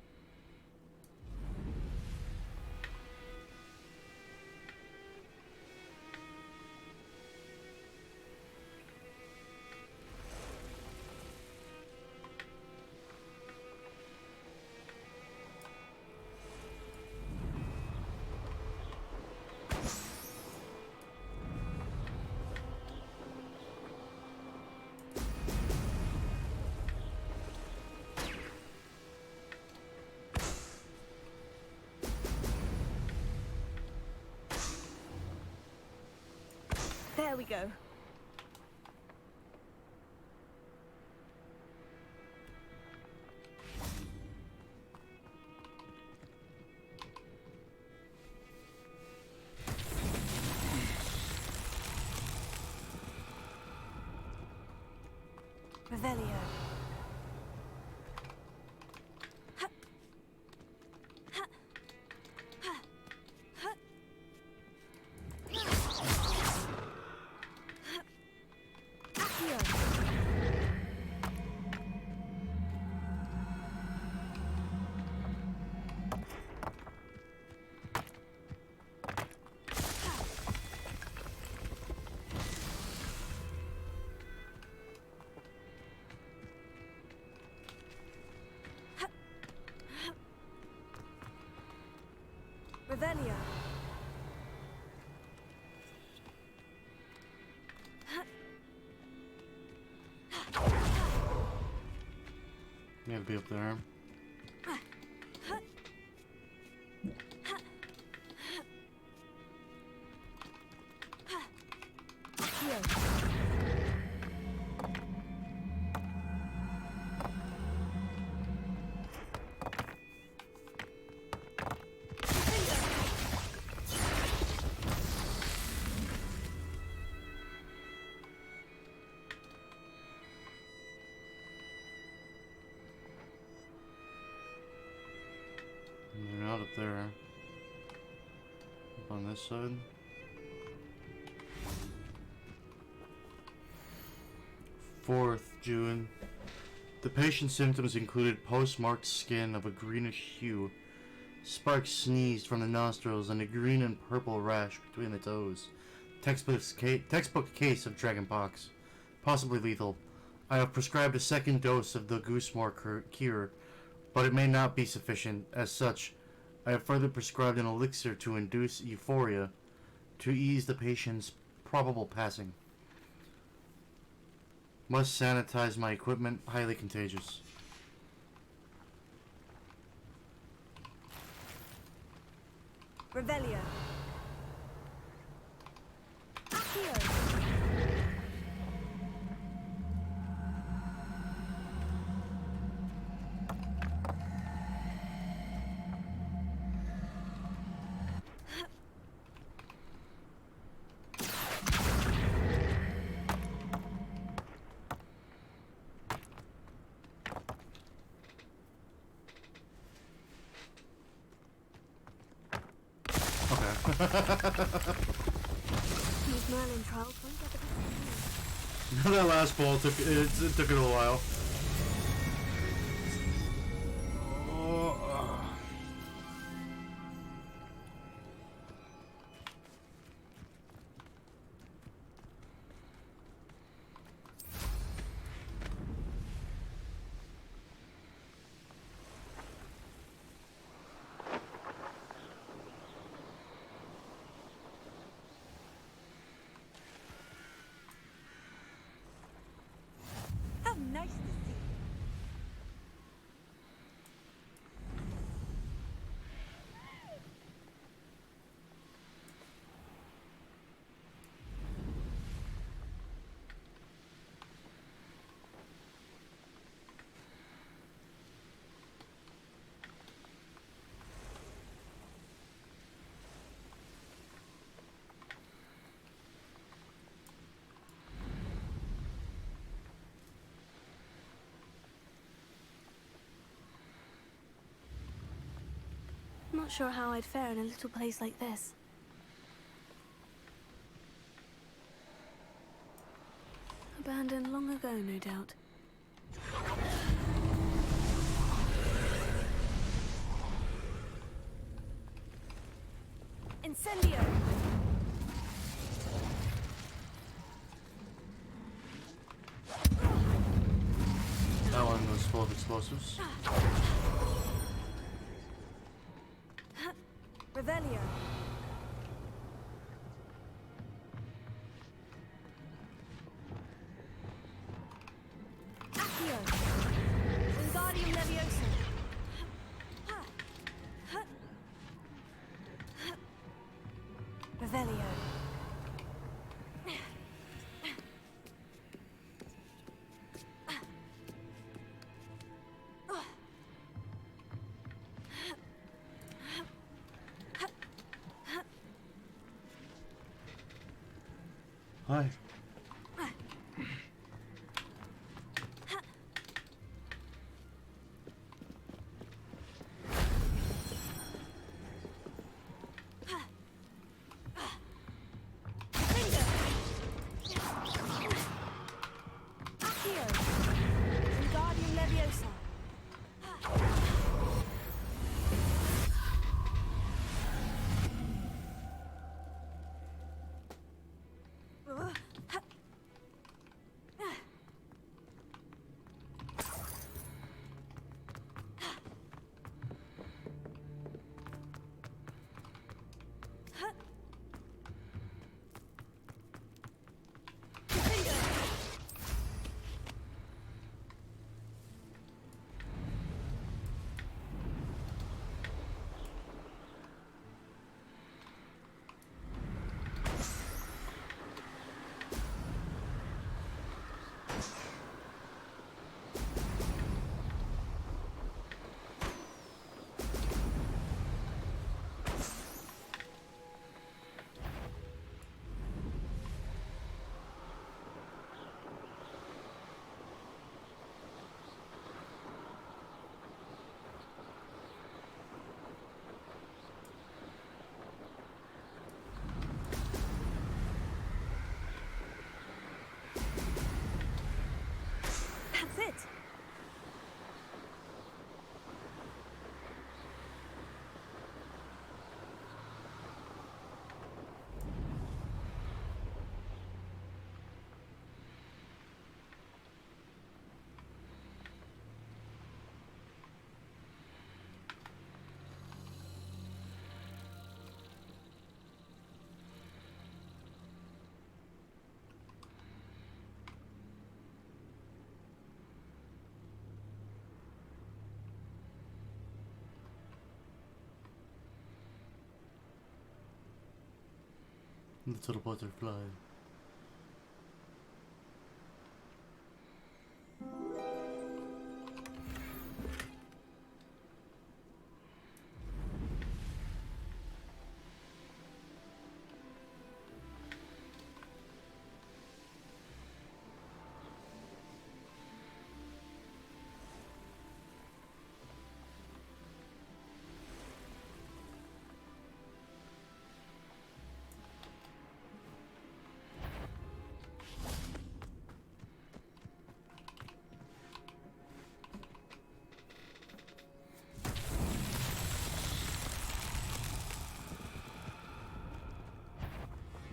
There we go. Revelio. Revelio. You have to be up there. They're not up there. Up on this side. 4th June. The patient's symptoms included postmarked skin of a greenish hue. Sparks sneezed from the nostrils and a green and purple rash between the toes. Textbook case of dragonpox. Possibly lethal. I have prescribed a second dose of the goosemore cure, but it may not be sufficient. As such, I have further prescribed an elixir to induce euphoria to ease the patient's probable passing. Must sanitize my equipment. Highly contagious. Revelio. Accio. These Merlin trials won't get the best of me. That last ball took it took it a while. How nice to see. Not sure how I'd fare in a little place like this. Abandoned long ago, no doubt. Incendio. That one was full of explosives. Revelio. Accio. Wingardium Leviosa. Revelio. Hi. Accio. Wingardium Leviosa. Little butterfly.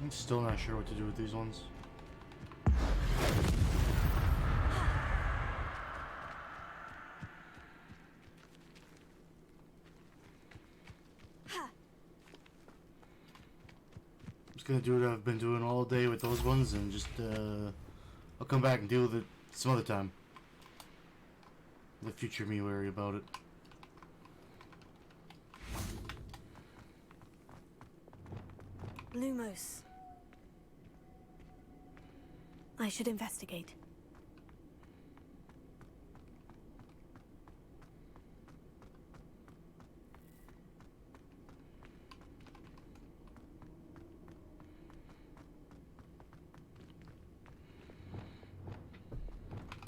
I'm still not sure what to do with these ones. I'm just gonna do what I've been doing all day with those ones, and just I'll come back and deal with it some other time. Let future me worry about it. Lumos. I should investigate.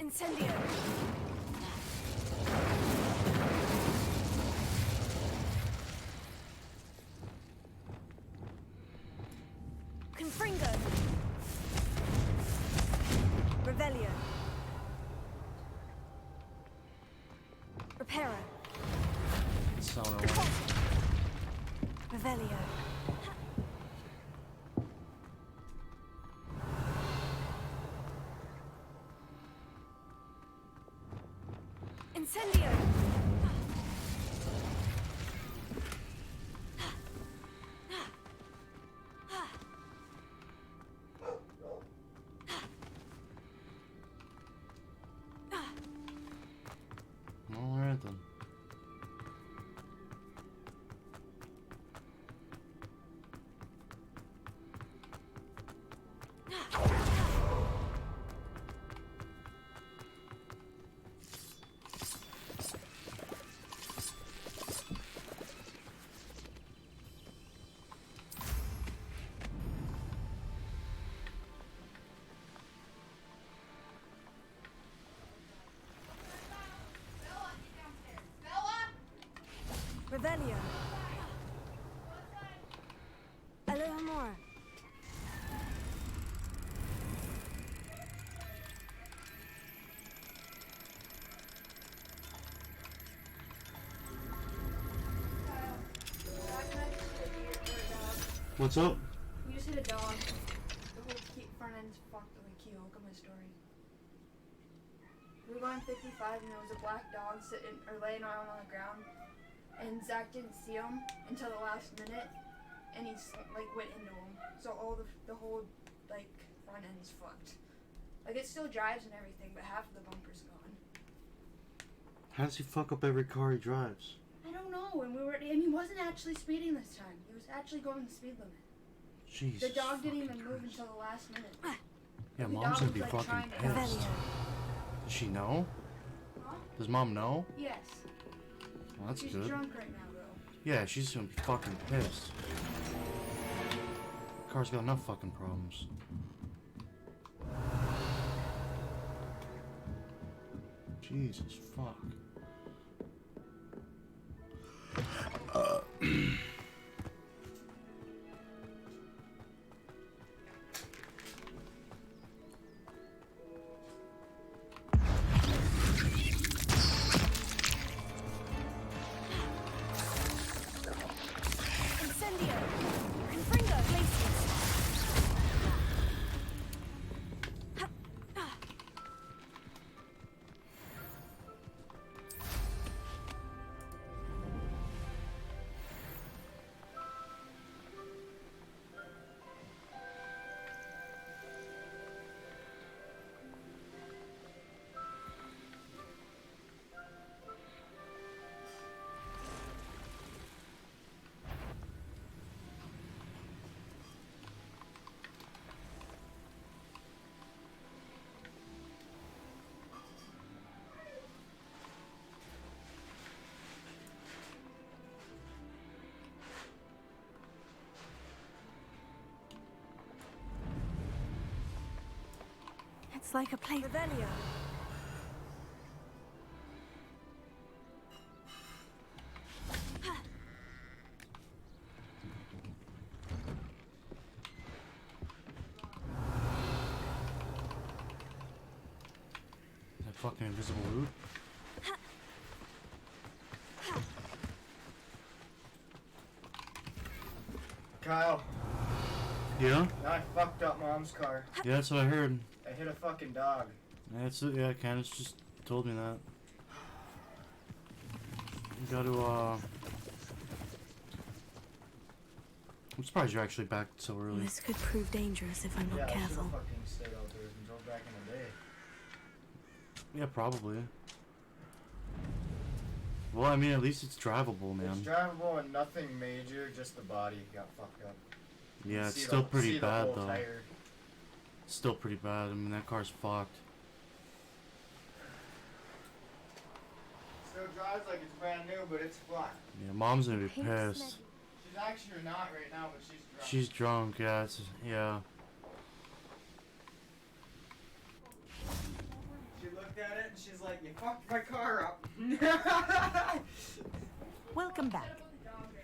Incendio. Confringo. Revelio. Reparo. Sound I want. Revelio. Incendio. Alright then. Revelio. Alohomora. What's up? You just hit a dog. The whole front end's fucked with a keel. Look at my story. We were going 55 and there was a black dog sitting or laying around on the ground. And Zach didn't see him until the last minute, and he's like went into him. So all the whole like front end's fucked. Like it still drives and everything, but half of the bumper's gone. How does he fuck up every car he drives? I don't know. And he wasn't actually speeding this time. He was actually going the speed limit. Jesus. The dog didn't even move until the last minute. Yeah, The mom's dog gonna be was, like, fucking trying to- pissed. Does she know? Huh? Does mom know? Yes. Well, that's She's good. drunk right now, though. Yeah, she's gonna be fucking pissed. Car's got enough fucking problems. Jesus fuck. Incendio. Confringo. Glacius. It's like a place. Revelio. That fucking invisible loot. Kyle. Yeah? I fucked up Mom's car. Yeah, that's what I heard. I hit a fucking dog. Yeah, Candace just told me that. You gotta, I'm surprised you're actually back so early. This could prove dangerous if I'm not I careful. should've fucking stayed out there and drove back in the day. Yeah, probably. Well, I mean, at least it's drivable, man. It's drivable and nothing major, just the body got fucked up. Yeah, it's See still the- pretty see the bad, whole though. tire. Still pretty bad. I mean, that car's fucked. Still drives like it's brand new, but it's flat. Yeah, Mom's gonna be pissed. She's actually not right now, but she's drunk. She's drunk, yeah, yeah. She looked at it and she's like, "You fucked my car up." Welcome back.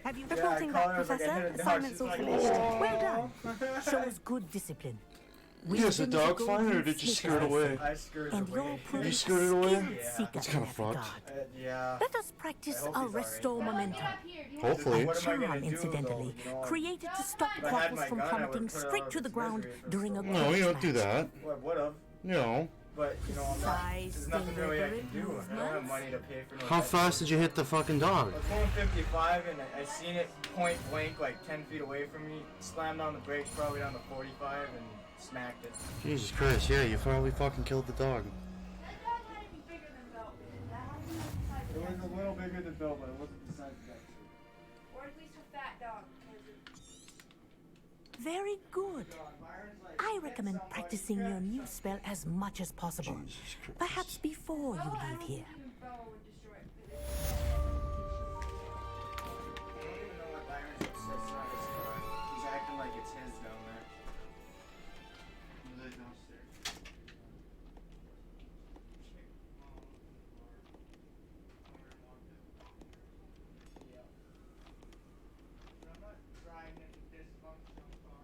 Have you Reporting back, Professor. Assignments all finished. Well done. Shows good discipline. Yes, a dog fine, or did you scare it away? I scared And it away. you're proving You scared it away? skilled seeker It's kind in of that regard. fucked. Yeah. Let us practice I hope our he's alright. restore momentum. Hopefully. A What am I gonna charm, do, incidentally, though, you know? created to stop If I had quaffles my from gun, I plummeting would put it straight out to of the its ground misery for during a so No, grudge you don't do match. that. Well, I would've. No. But, you know, I'm not, Size there's nothing thing really I like can do. I don't have movements. money to pay for no How vet fast did you hit the fucking dog? I was going 55 and I seen it point blank like 10 feet away from me, slammed on the brakes probably down to 45 and smacked it. Jesus Christ, yeah, you probably fucking killed the dog. It was a little bigger than Bill, but it wasn't the size of that shit. Or at least a fat dog. Very good. I recommend practicing your new spell as much as possible. Perhaps before you leave here. I don't even know what Byron's upset it's not his car. He's acting like it's his down there. Downstairs. I'm not driving a dysfunctional car.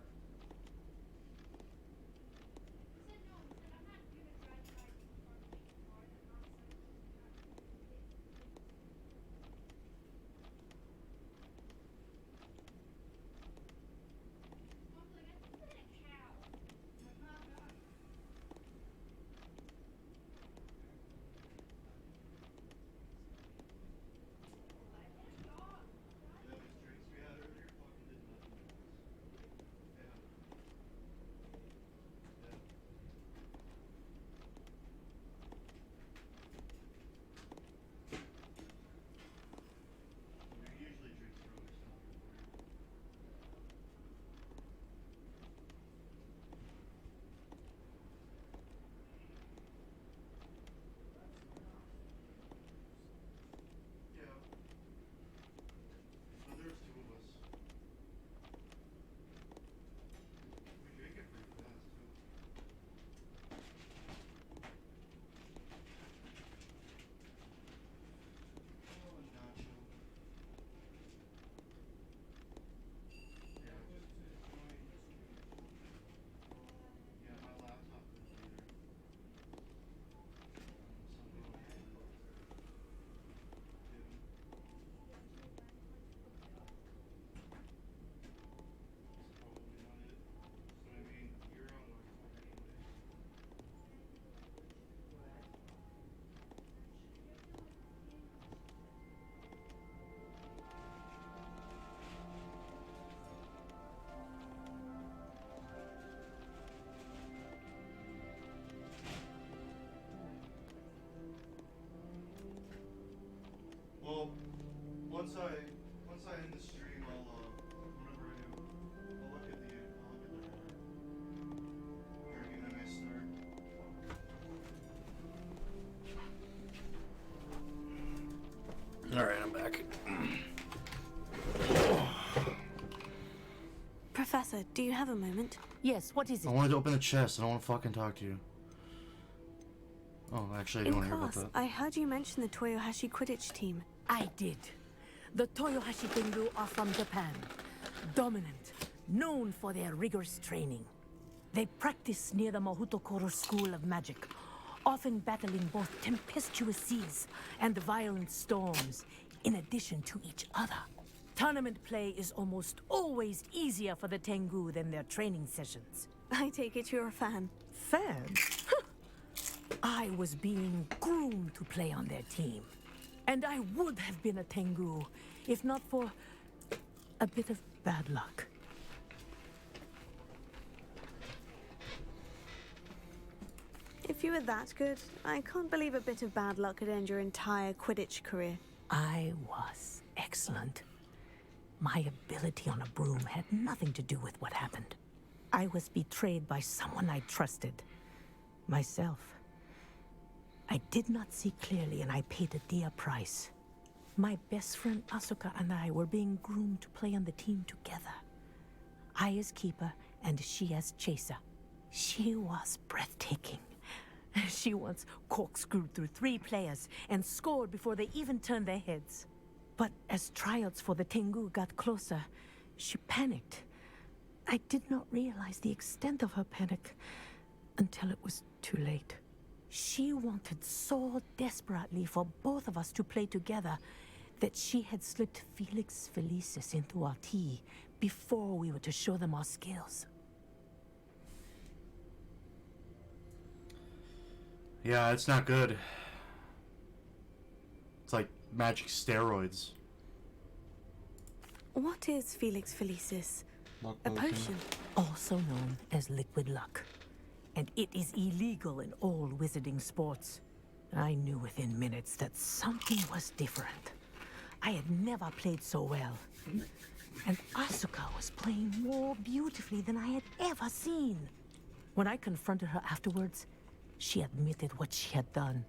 Well, once I end the stream, I'll whenever I do, I'll look at the Here, give it a nice start. All right, I'm back. Professor, do you have a moment? Yes, what is I it? wanted to open the chest. I don't want to fucking talk to you. Oh, actually, I In don't hear about class, that. I heard you mention the Toyohashi Quidditch team. I did. The Toyohashi Tengu are from Japan. Dominant, known for their rigorous training. They practice near the Mahutokoro School of Magic, often battling both tempestuous seas and violent storms, in addition to each other. Tournament play is almost always easier for the Tengu than their training sessions. I take it you're a fan. Fan? I was being groomed to play on their team. And I would have been a Tengu, if not for a bit of bad luck. If you were that good, I can't believe a bit of bad luck could end your entire Quidditch career. I was excellent. My ability on a broom had nothing to do with what happened. I was betrayed by someone I trusted. Myself. I did not see clearly and I paid a dear price. My best friend Asuka and I were being groomed to play on the team together. I as keeper and she as chaser. She was breathtaking. She once corkscrewed through 3 players and scored before they even turned their heads. But as tryouts for the Tengu got closer, she panicked. I did not realize the extent of her panic until it was too late. She wanted so desperately for both of us to play together that she had slipped Felix Felicis into our tea before we were to show them our skills. Yeah, it's not good. It's like magic steroids. What is Felix Felicis? Luck A potion? Also known as liquid luck. And it is illegal in all wizarding sports. I knew within minutes that something was different. I had never played so well. And Asuka was playing more beautifully than I had ever seen. When I confronted her afterwards, she admitted what she had done.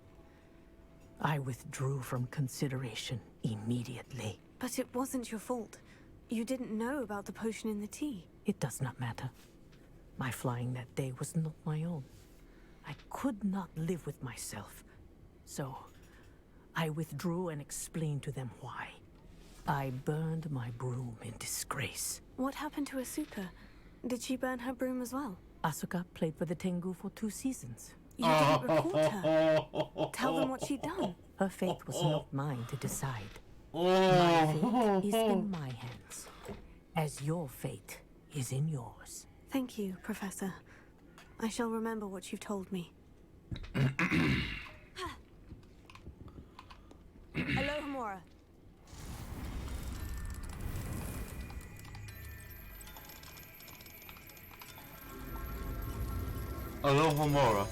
I withdrew from consideration immediately. But it wasn't your fault. You didn't know about the potion in the tea. It does not matter. My flying that day was not my own. I could not live with myself. So, I withdrew and explained to them why. I burned my broom in disgrace. What happened to Asuka? Did she burn her broom as well? Asuka played for the Tengu for 2 seasons. You didn't report her. Tell them what she'd done. Her fate was not mine to decide. Oh. My fate is in my hands, as your fate is in yours. Thank you, Professor. I shall remember what you've told me. Alohomora. Alohomora.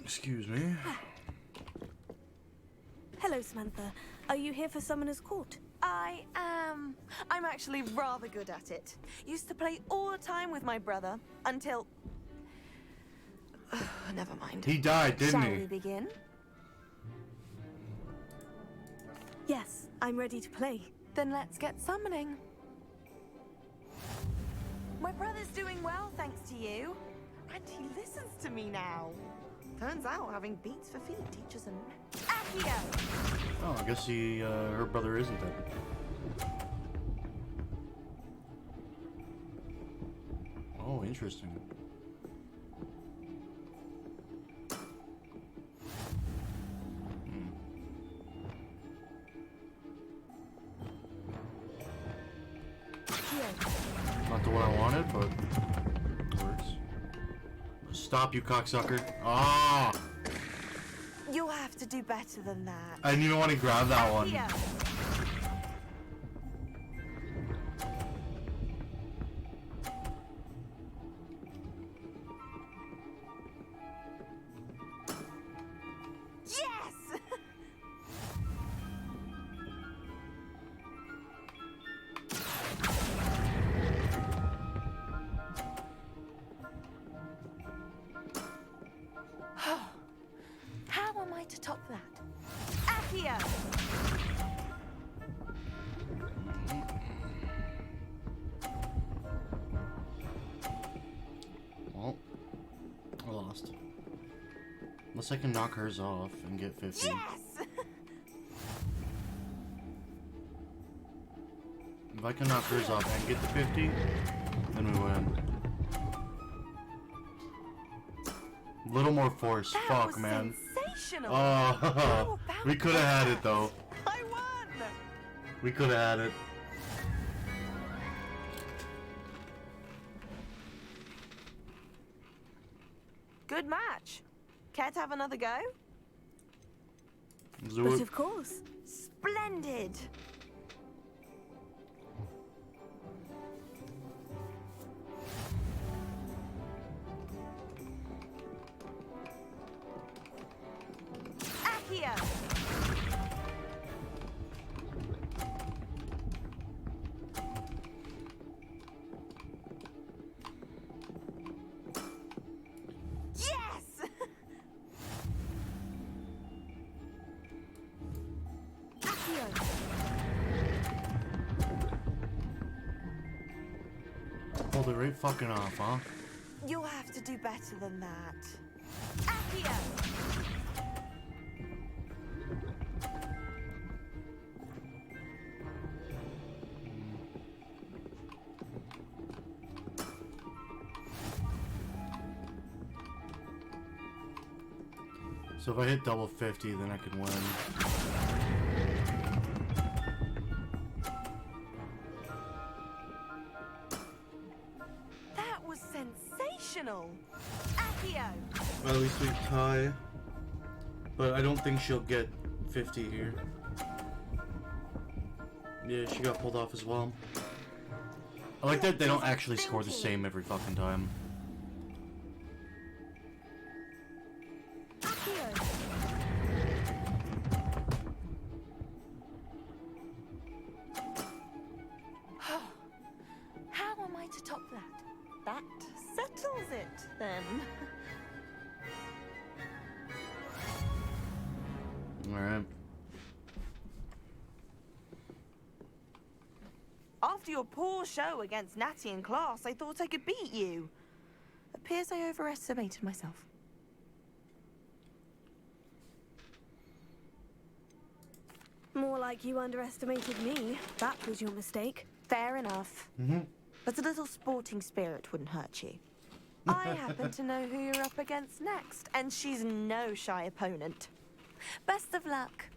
Excuse me. Hello, Samantha. Are you here for Summoner's Court? I am. I'm actually rather good at it. Used to play all the time with my brother until. Never mind. He died, didn't Shall he? we begin? Yes, I'm ready to play. Then let's get summoning. My brother's doing well, thanks to you. And he listens to me now. Turns out having beats for feet teaches him. Accio! Oh, I guess her brother isn't dead. Oh, interesting. Not the one I wanted, but it works. Stop, you cocksucker. Ah! You'll have to do better than that. I didn't even want to grab that one. Accio! Yes! How am I to top that? Accio! fast. Unless I can knock hers off and get 50. Yes! If I can knock hers off and get the 50, then we win. Little more force. That Fuck, was man. sensational. Oh, we could have had it though. I won! We could have had it. Good match. Care to have another go? Do it. Of course. Splendid. Accio. Yes! Accio. Pulled it right fucking off, huh? You'll have to do better than that. Accio. So if I hit double 50, then I can win. That was sensational. Accio. Well, at least we tie. But I don't think she'll get 50 here. Yeah, she got pulled off as well. I like that they don't actually score the same every fucking time. How am I to top that? That settles it, then. Alright. After your poor show against Natty in class, I thought I could beat you. Appears I overestimated myself. More like you underestimated me. That was your mistake. Fair enough. But a little sporting spirit wouldn't hurt you. I happen to know who you're up against next, and she's no shy opponent. Best of luck.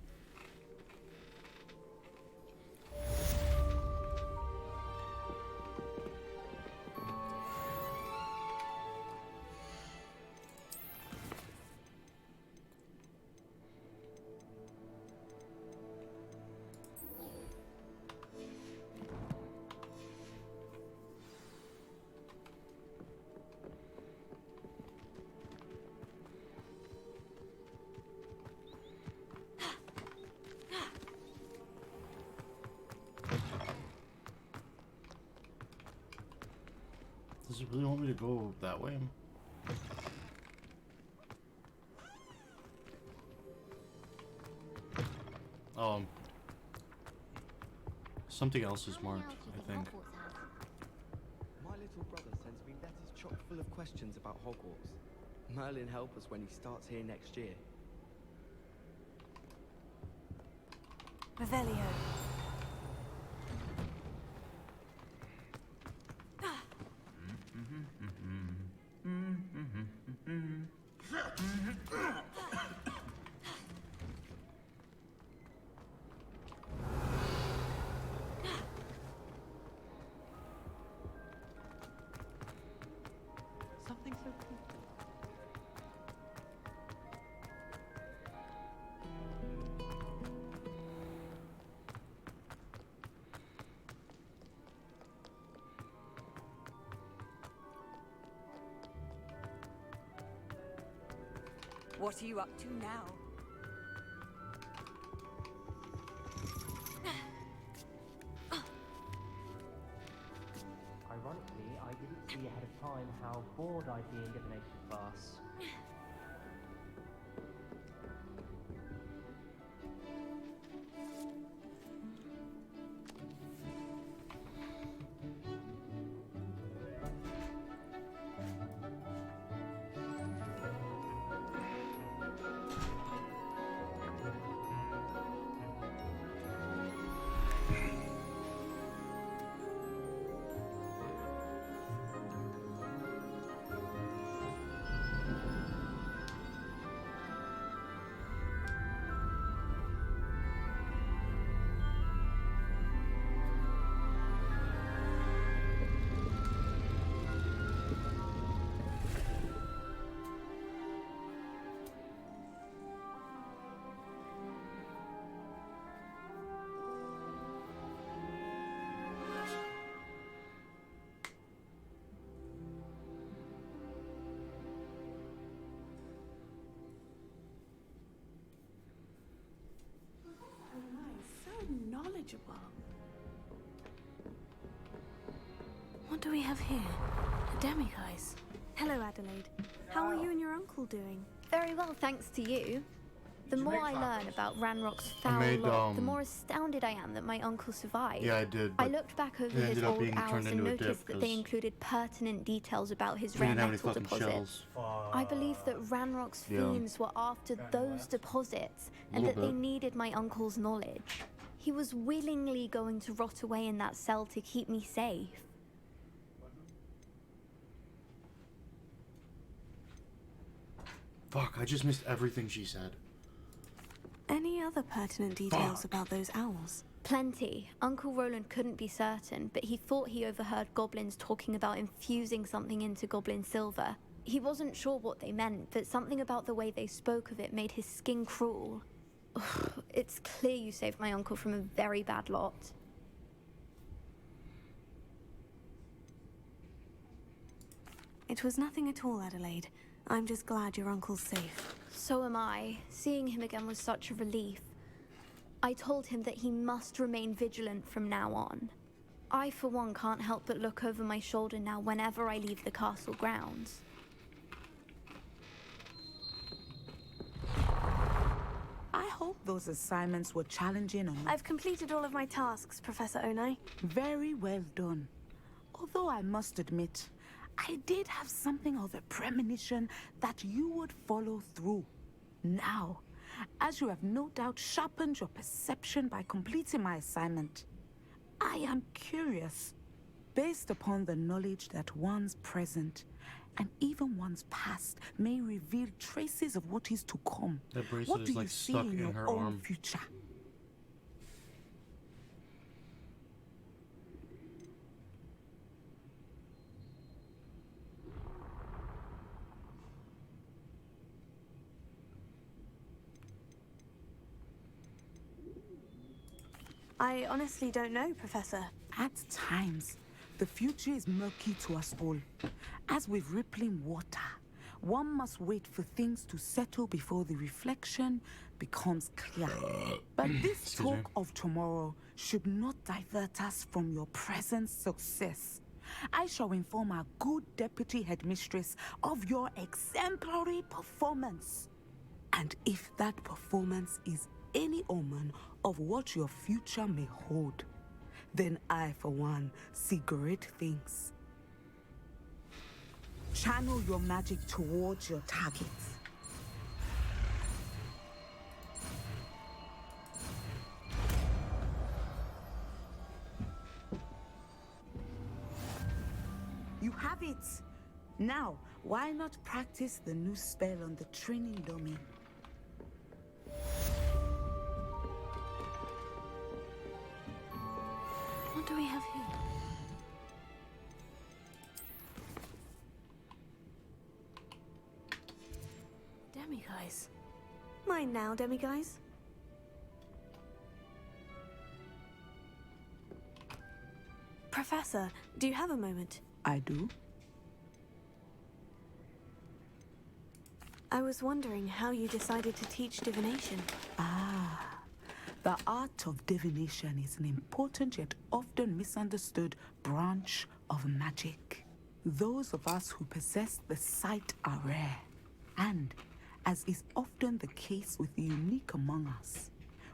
Does it really want me to go that way? Something else is marked, I think. My little brother sends me letters chock full of questions about Hogwarts. Merlin help us when he starts here next year. Revelio. Something so cool. What are you up to now? Ironically, I didn't see ahead of time how bored I'd be in divination class. manageable. What do we have here? A demiguise. Hello, Adelaide. How are you and your uncle doing? Very well, thanks to you. The more I learn about Ranrock's foul made, lot, the more astounded I am that my uncle survived. Yeah, I did. I looked back over it his ended up old being owls turned and into a dip noticed that they 'cause included pertinent details about his we rare didn't have any metal fucking deposits. shells. I believe that Ranrock's Yeah. fiends were after those deposits and Little that they bit. needed my uncle's knowledge. He was willingly going to rot away in that cell to keep me safe. Fuck, I just missed everything she said. Any other pertinent details about those owls? Plenty. Uncle Roland couldn't be certain, but he thought he overheard goblins talking about infusing something into goblin silver. He wasn't sure what they meant, but something about the way they spoke of it made his skin crawl. Ugh, it's clear you saved my uncle from a very bad lot. It was nothing at all, Adelaide. I'm just glad your uncle's safe. So am I. Seeing him again was such a relief. I told him that he must remain vigilant from now on. I, for one, can't help but look over my shoulder now whenever I leave the castle grounds. I hope those assignments were challenging enough. I've completed all of my tasks, Professor Onai. Very well done. Although I must admit, I did have something of a premonition that you would follow through. Now, as you have no doubt sharpened your perception by completing my assignment, I am curious, based upon the knowledge that one's present and even one's past may reveal traces of what is to come. That bracelet What is, do you like, see stuck in in your her own arm. future? I honestly don't know, Professor. At times, the future is murky to us all. As with rippling water, one must wait for things to settle before the reflection becomes clear. But this talk of tomorrow should not divert us from your present success. I shall inform our good deputy headmistress of your exemplary performance. And if that performance is any omen of what your future may hold, then I, for one, see great things. Channel your magic towards your targets. You have it! Now, why not practice the new spell on the training dummy? What do we have here? Demiguise. Mine now, Demiguise. Professor, do you have a moment? I do. I was wondering how you decided to teach divination. The art of divination is an important yet often misunderstood branch of magic. Those of us who possess the sight are rare, and, as is often the case with the unique among us,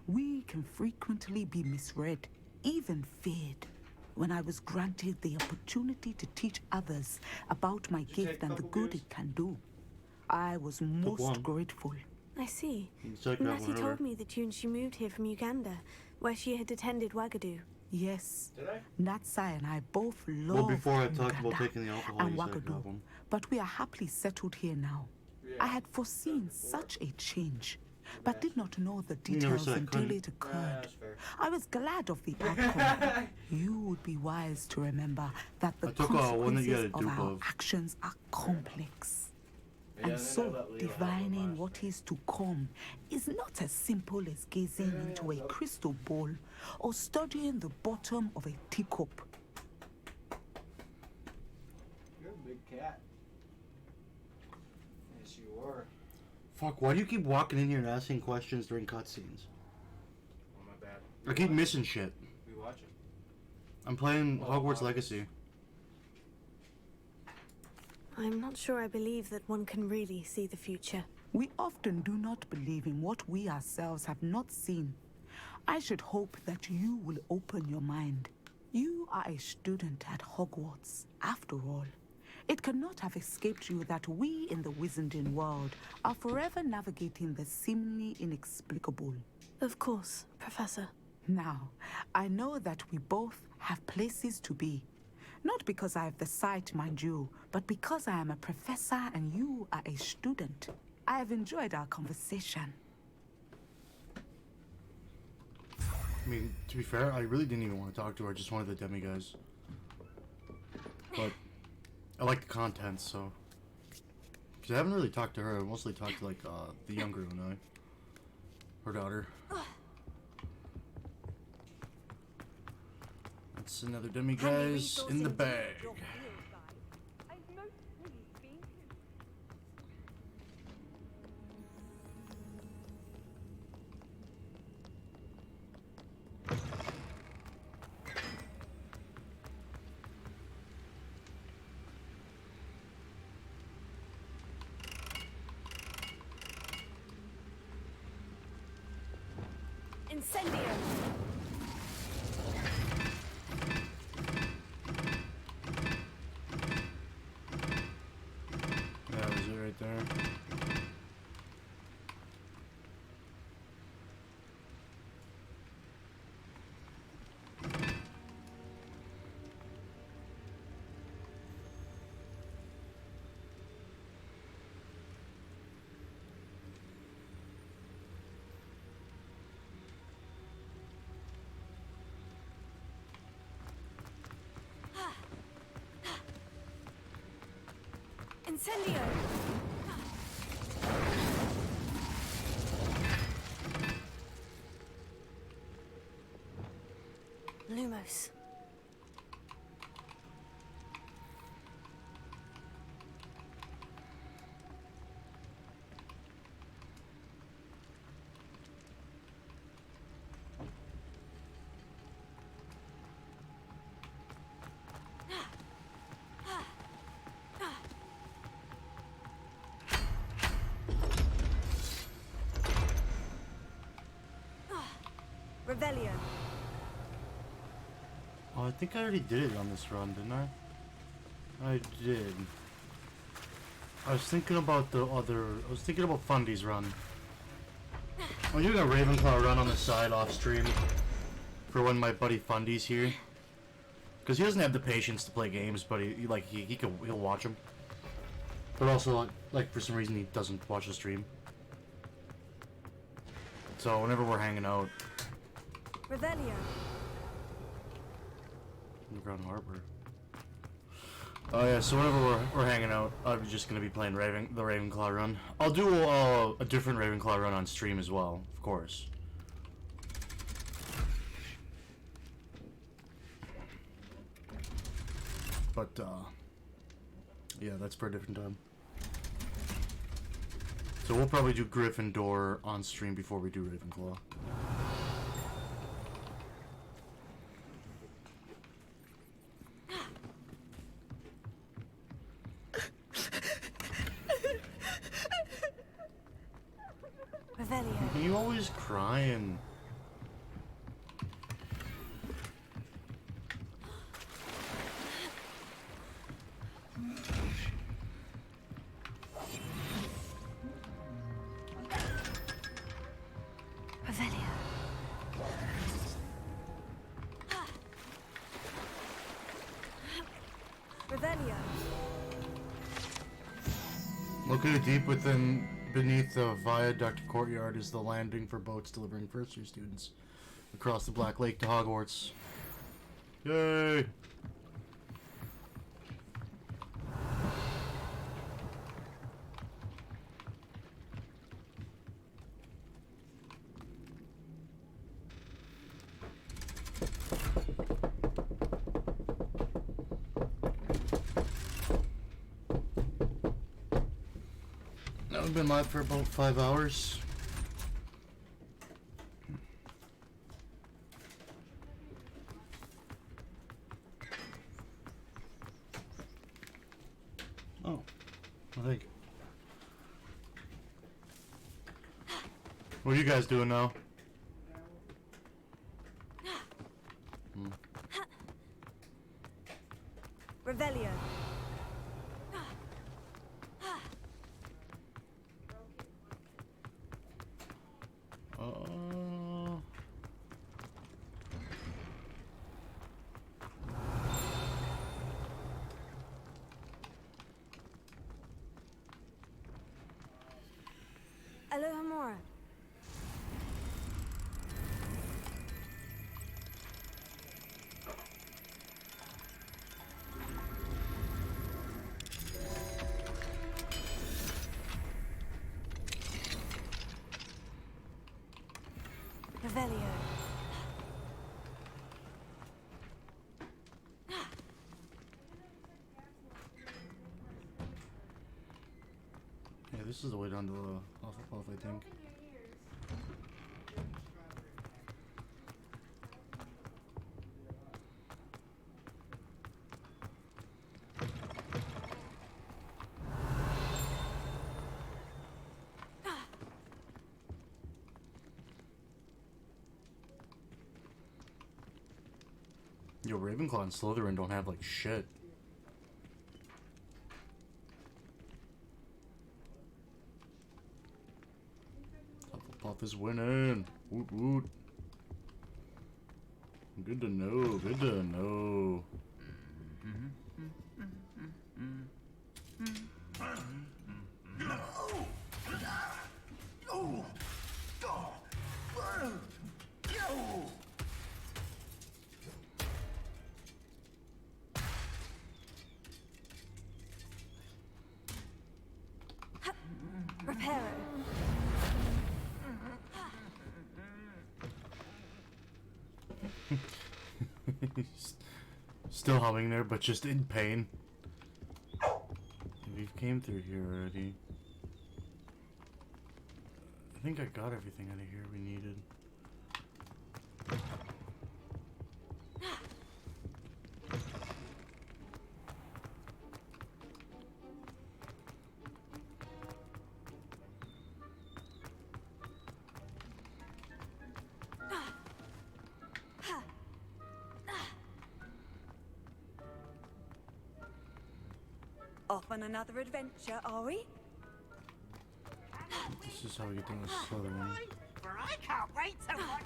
we can frequently be misread, even feared. When I was granted the opportunity to teach others about my gift and the good it can do, I was most grateful. I see. Check that Natty one told over. me that you and she moved here from Uganda, where she had attended Wagadu. Yes. Did I? Natsai and I both love Well, before I talked Uganda about taking the alcohol, and you said that Wagadu, one. but we are happily settled here now. I had foreseen such a change, but did not know the You never details said I until couldn't. it occurred. I was glad of the outcome. You would be wise to remember that the I took one that you had consequences a of dupe our of. actions are complex. And so, divining what is to come is not as simple as gazing into a crystal ball or studying the bottom of a teacup. You're a big cat. Yes, you are. Fuck, why do you keep walking in here and asking questions during cutscenes? Oh, my bad. I keep missing shit. watching? I'm playing Hogwarts Legacy. I'm not sure I believe that one can really see the future. We often do not believe in what we ourselves have not seen. I should hope that you will open your mind. You are a student at Hogwarts, after all. It cannot have escaped you that we in the Wizarding world are forever navigating the seemingly inexplicable. Of course, Professor. Now, I know that we both have places to be. Not because I have the sight, mind you, but because I am a professor and you are a student. I have enjoyed our conversation. I mean, to be fair, I really didn't even want to talk to her. I just wanted the demi-guys. But I like the content, so... Because I haven't really talked to her. I mostly talked to, like, the younger Unai. Her daughter. That's another demi-guys in the bag. Incendio! That was it right there. Incendio! Lumos. Revelio. Oh, I think I already did it on this run, didn't I? I did. I was thinking about the other... I was thinking about Fundy's run. I'm doing a Ravenclaw run on the side off stream for when my buddy Fundy's here. Because he doesn't have the patience to play games, but he'll watch them. But also, like for some reason, he doesn't watch the stream. So whenever we're hanging out... Revelio. Underground Harbor. Oh yeah, so whenever we're hanging out, I'm just gonna be playing the Ravenclaw run. I'll do a different Ravenclaw run on stream as well, of course. But yeah, that's for a different time. So we'll probably do Gryffindor on stream before we do Ravenclaw. You always crying. Located deep beneath the viaduct courtyard is the landing for boats delivering first-year students across the Black Lake to Hogwarts. Yay! I've been live for about 5 hours. Oh, I think. What are you guys doing now? Revelio. Alohomora. Revelio. Yeah, this is the way down to Hufflepuff, I think. Yo, Ravenclaw and Slytherin don't have like shit. Hufflepuff is winning. Woot woot. Good to know. Good to know. Reparo. Still humming there, but just in pain. We came through here already. I think I got everything out of here we needed. Off on another adventure, are we? This is how we get down to Slytherin. For I can't wait to watch.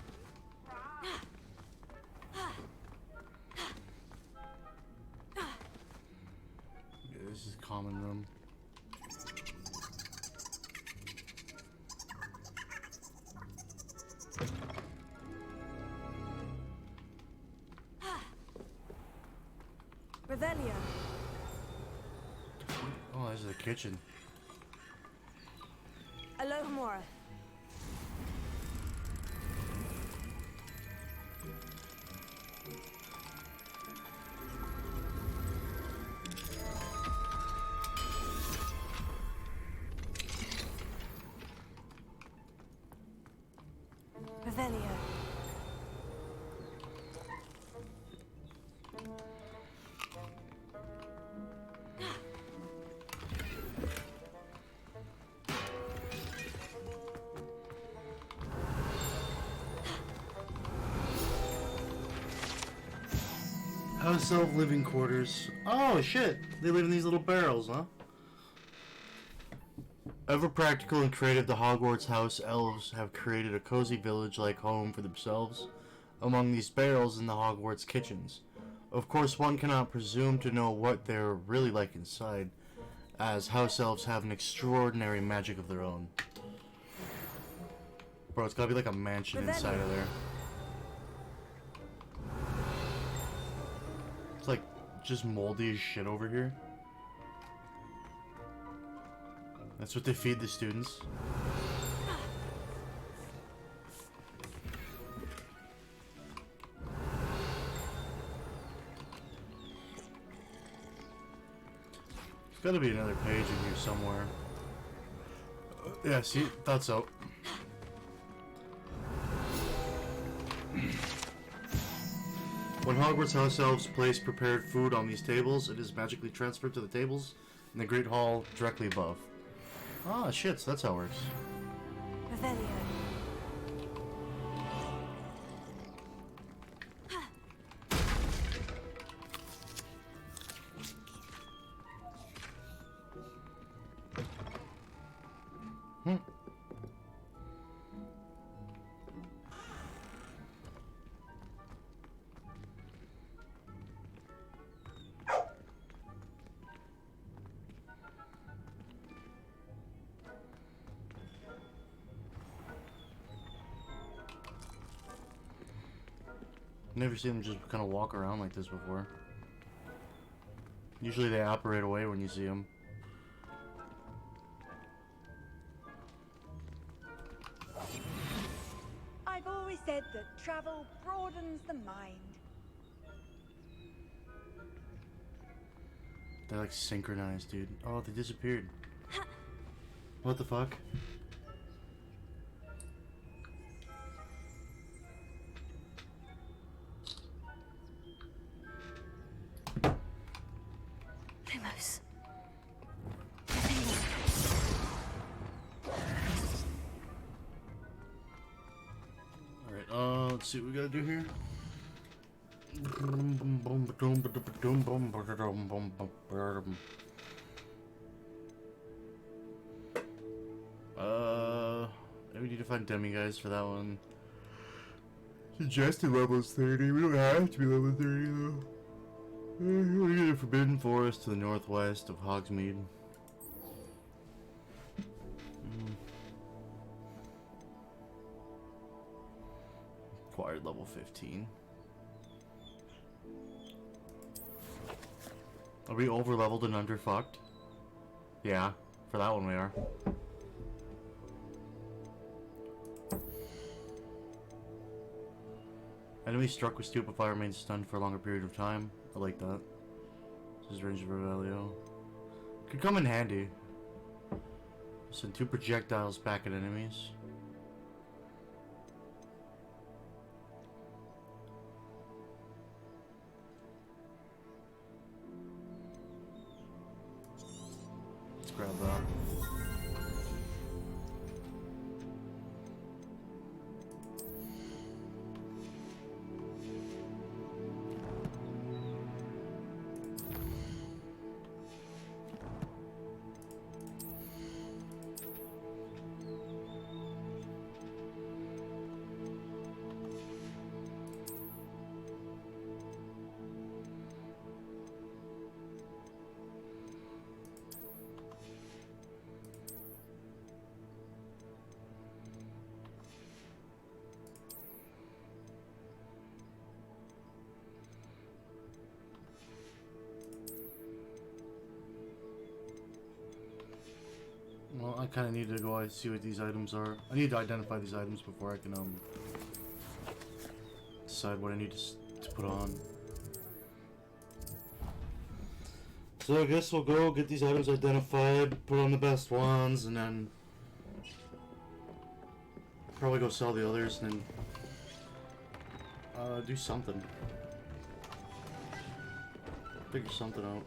Yeah, this is a common room. Revelio. Oh, this is the kitchen. Alohomora. Revelio. House elf living quarters. Oh shit! They live in these little barrels, huh? Ever practical and creative, the Hogwarts house elves have created a cozy village-like home for themselves among these barrels in the Hogwarts kitchens. Of course, one cannot presume to know what they're really like inside, as house elves have an extraordinary magic of their own. Bro, it's gotta be like a mansion inside of there. It's like just moldy as shit over here. That's what they feed the students. There's gotta be another page in here somewhere. Yeah, see? Thought so. When Hogwarts house elves place prepared food on these tables, it is magically transferred to the tables in the Great Hall directly above. Ah, shit, so that's how it works. Revelio. Never seen them just kind of walk around like this before. Usually they operate away when you see them. I've always said that travel broadens the mind. They're like synchronized, dude. Oh, they disappeared. What the fuck? Lumos. Alright, let's see what we gotta do here. We need to find demi-guys for that one. Suggested level's 30. We don't have to be level 30 though. We're in the Forbidden Forest to the northwest of Hogsmeade. Acquired level 15. Are we over leveled and underfucked? Yeah, for that one we are. Enemy struck with stupefy remains stunned for a longer period of time. I like that. This is range of Revelio. Could come in handy. Send 2 projectiles back at enemies. Let's grab that. Well, I kind of need to go and see what these items are. I need to identify these items before I can decide what I need to put on. So I guess we'll go get these items identified, put on the best ones, and then probably go sell the others, and then do something. Figure something out.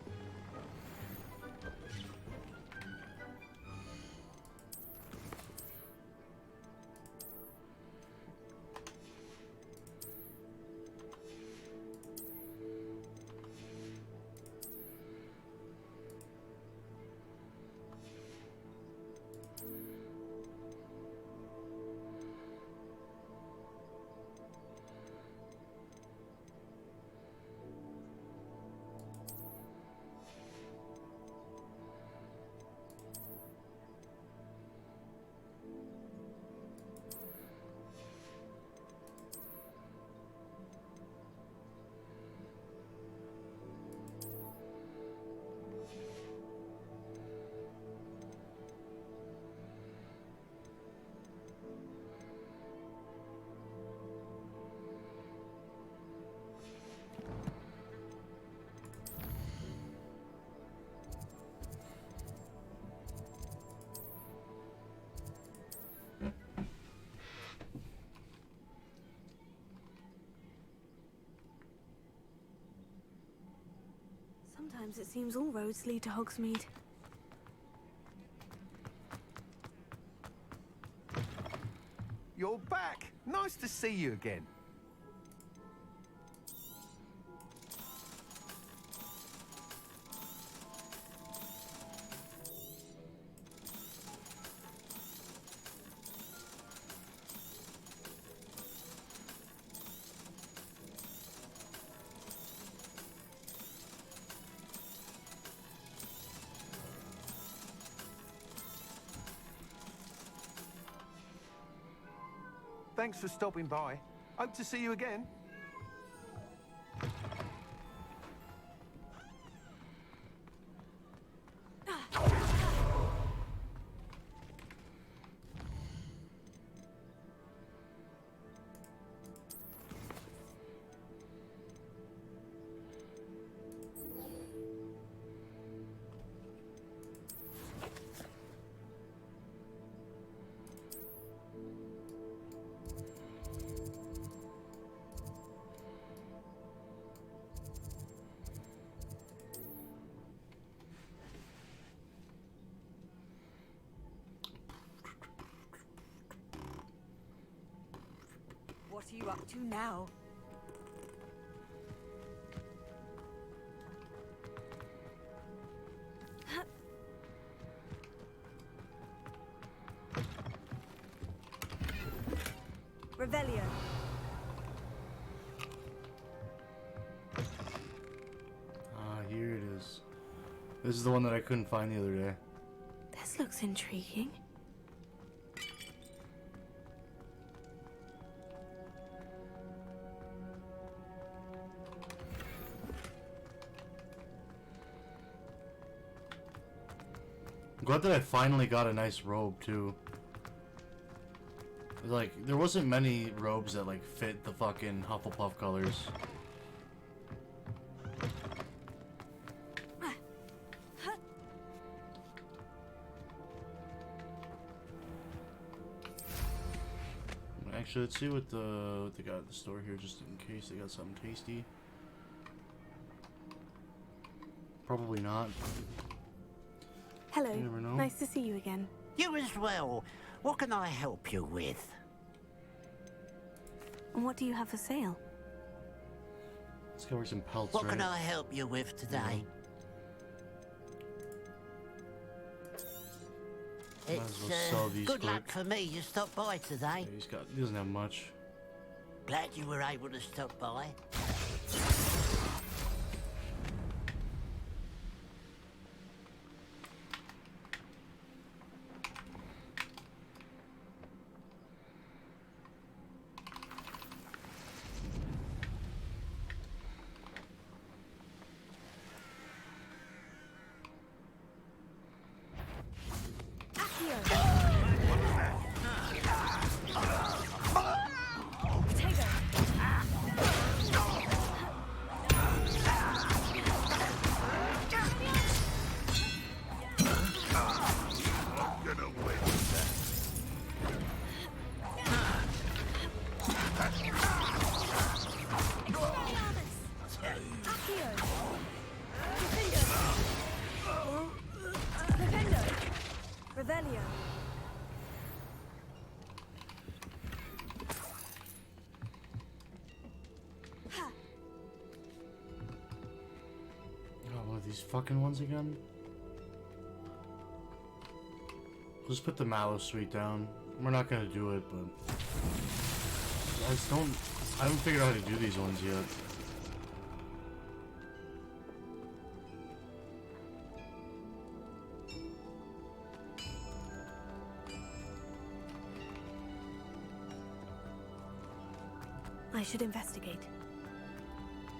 Sometimes it seems all roads lead to Hogsmeade. you're back. Nice to see you again. Thanks for stopping by. Hope to see you again. What are you up to now? Revelio. Ah, here it is. This is the one that I couldn't find the other day. This looks intriguing. I'm glad that I finally got a nice robe too. Like, there wasn't many robes that like fit the fucking Hufflepuff colors. Actually, let's see what they got at the store here, just in case they got something tasty. Probably not. Hello. You never know. Nice to see you again. You as well. What can I help you with? And what do you have for sale? Let's go with some pelts, What right? can I help you with today? Might as well sell these Good quick. luck for me you stopped by today. Yeah, he doesn't have much. Glad you were able to stop by. Revelio. Oh, one of these fucking ones again? We'll just put the mallow sweet down. We're not gonna do it, but I haven't figured out how to do these ones yet. I should investigate.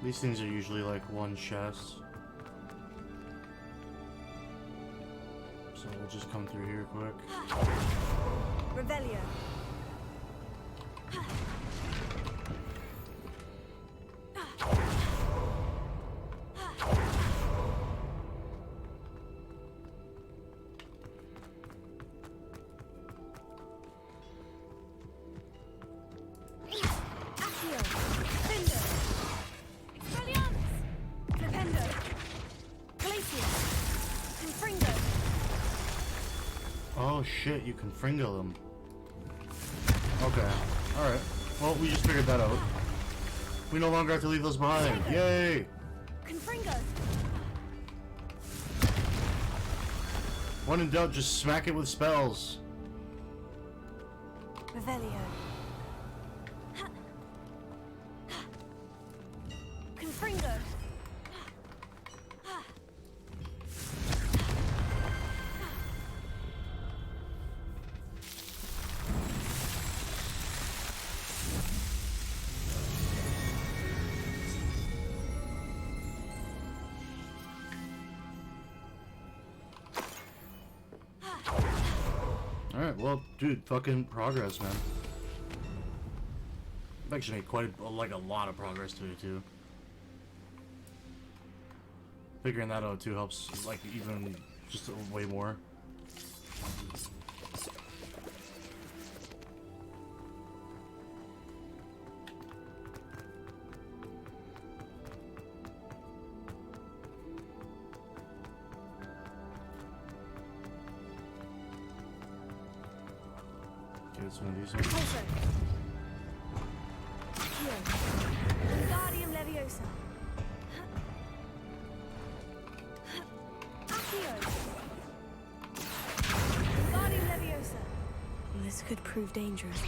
These things are usually like one chest. So we'll just come through here quick. Revelio. Oh shit, you can fringle them. Okay. Alright. Well, we just figured that out. We no longer have to leave those behind. Yay! Confringo! When in doubt, just smack it with spells. Revelio. Confringo! Alright, well, dude, fucking progress, man. I've actually made quite, like, a lot of progress today, too. Figuring that out, too, helps, like, even just way more. It's one of these ones. Wingardium Leviosa. Accio. Wingardium Leviosa. This could prove dangerous.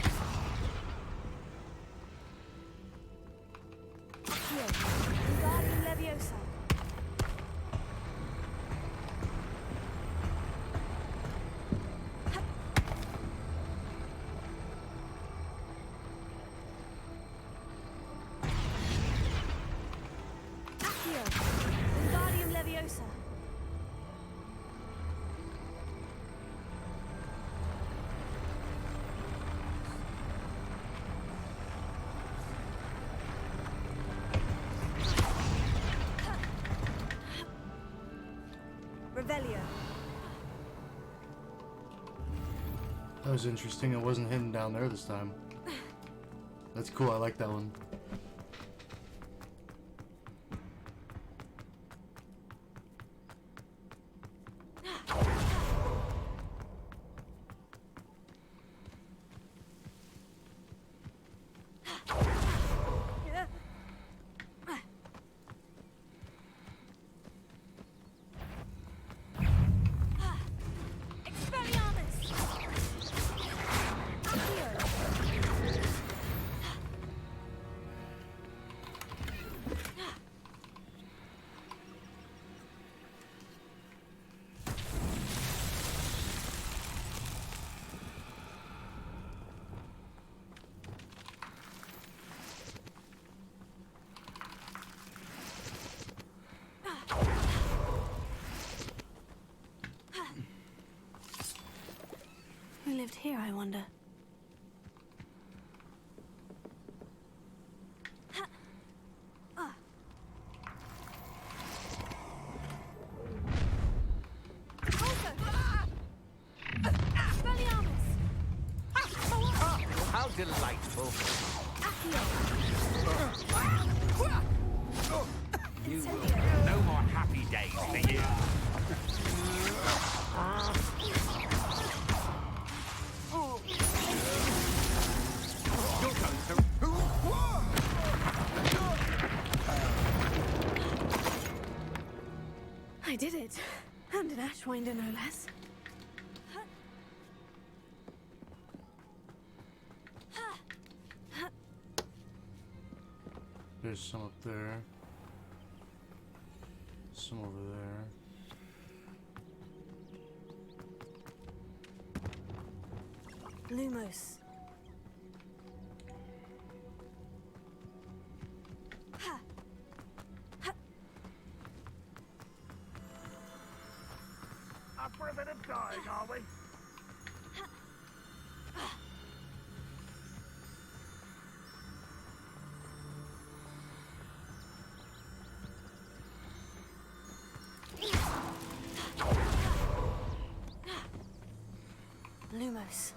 Accio. Wingardium Leviosa. Wingardium Leviosa. Revelio. That was interesting. It wasn't hidden down there this time. That's cool. I like that one. Who lived here, I wonder? How delightful. You will no more happy days for you. You're going to... I did it. And an Ashwinder, no less. There's some up there. Some over there. Lumos. Up for a bit of dying, are we? Lumos.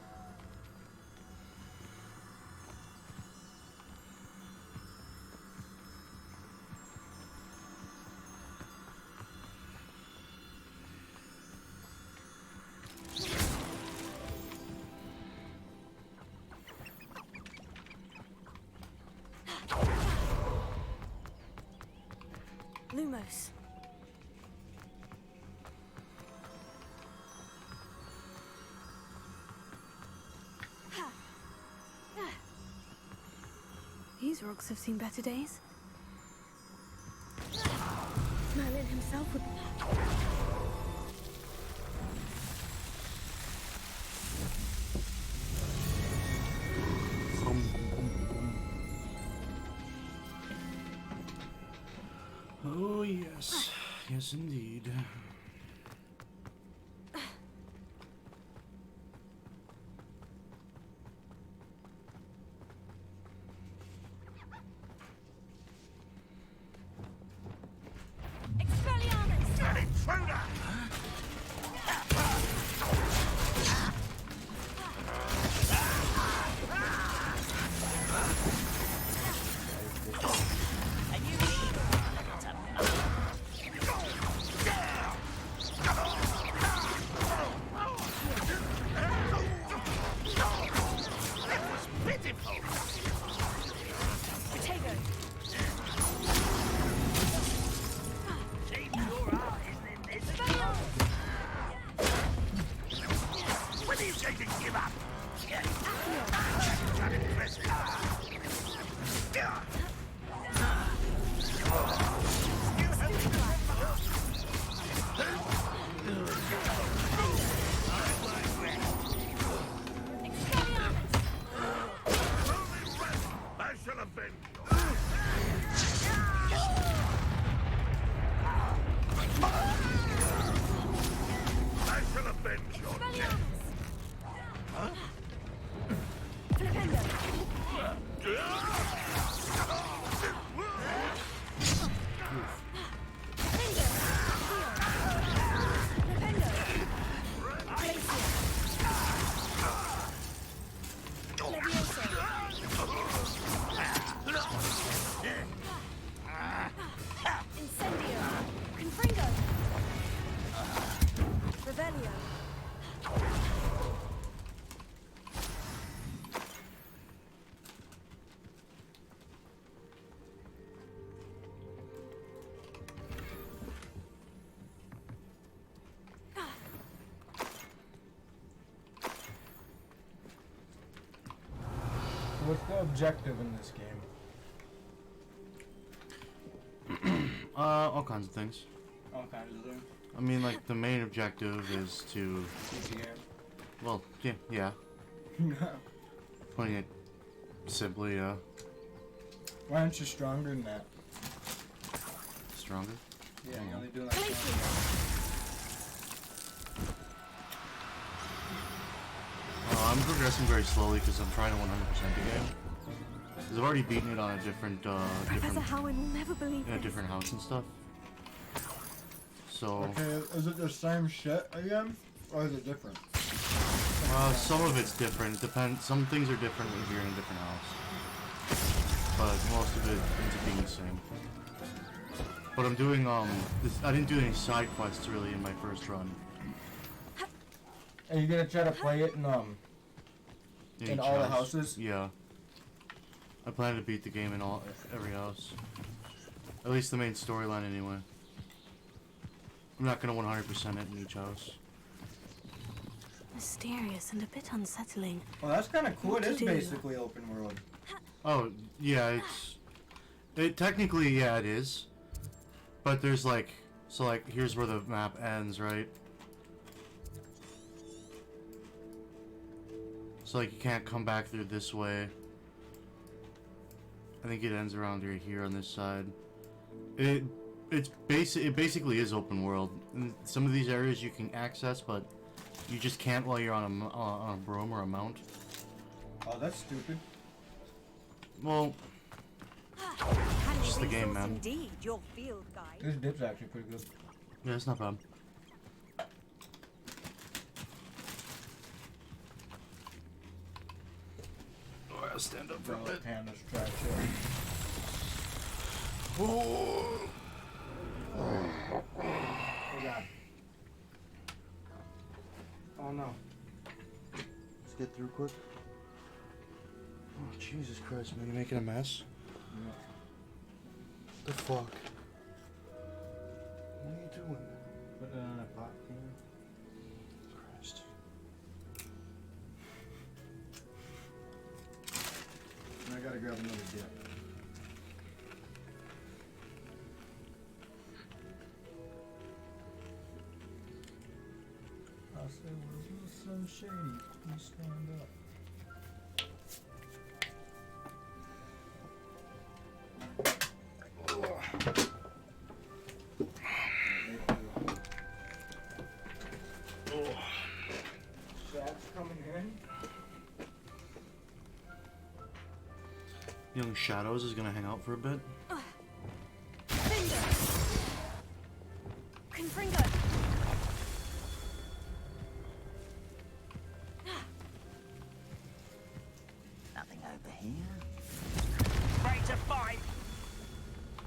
Almost. These rocks have seen better days. Merlin himself would... Oh, yes. Yes, indeed. What's the objective in this game? All kinds of things. All kinds of things. I mean, like, the main objective is to... Well, yeah. Putting it simply, Why aren't you stronger than that? Stronger? Yeah, you only do like I'm progressing very slowly because I'm trying to 100% the game. Because I've already beaten it on a different, Professor Howin will never believe in a this. different house and stuff. So... Okay, is it the same shit again? Or is it different? Some of it's different. It depends. Some things are different if you're in a different house. But most of it ends up being the same. But I'm doing, I didn't do any side quests really in my first run. Are you gonna try to play it in In all the house. houses? Yeah. I plan to beat the game in every house. At least the main storyline anyway. I'm not gonna 100% it in each house. Mysterious and a bit unsettling. Well, that's kind of cool. What It to is do? basically open world. Oh, yeah, technically, yeah, it is. But there's like, so like, here's where the map ends, right? So like, you can't come back through this way. I think it ends around here on this side. It basically is open world. In some of these areas you can access, but you just can't while you're on a broom or a mount. Oh, that's stupid. Well, it's just the game, man. Indeed, your field guide. This dip's actually pretty good. Yeah, it's not bad. Oh, I'll stand up for a bit. Panda's trash shit. Oh god. Oh no. Let's get through quick. Oh, Jesus Christ, man, you're making a mess? Yeah. The fuck? Christ. I gotta grab another dip. I said, well, some shady. You stand up. Shad's coming in. Young Shadows is gonna hang out for a bit. Confringo. Nothing over here. Ready to fight.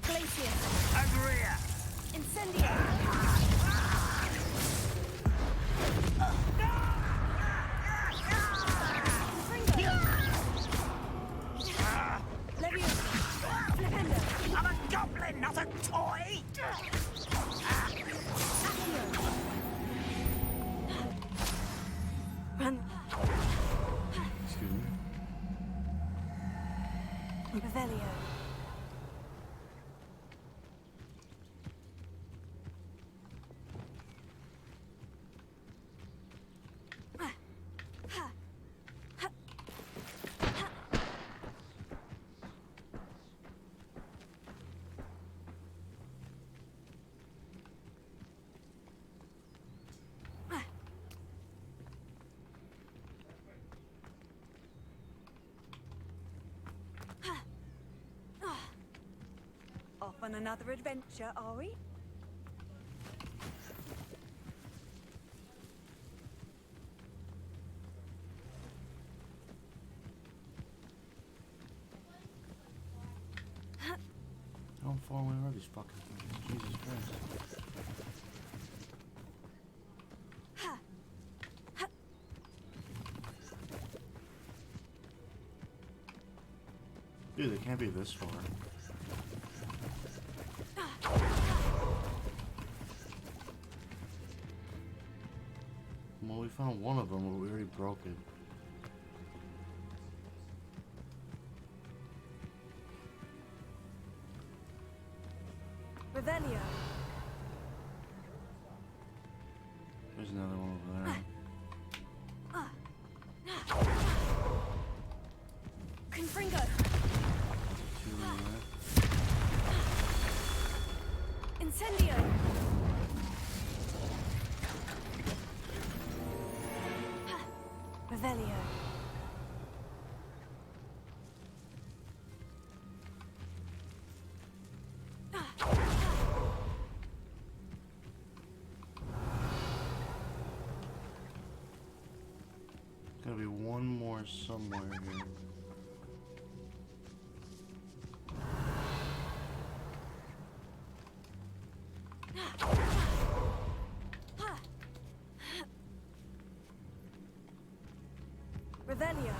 Glacius. Over here. Incendio. I'm a goblin, not a toy! Run. Excuse me. Revelio. Off on another adventure, are we? How far away are these fucking things? Jesus Christ. Dude, they can't be this far. Well, we found one of them, but we already broke it. Revelio. There's another one over there. Confringo. Two over there. Incendio. Revelio. Gotta be one more somewhere here. Revelio.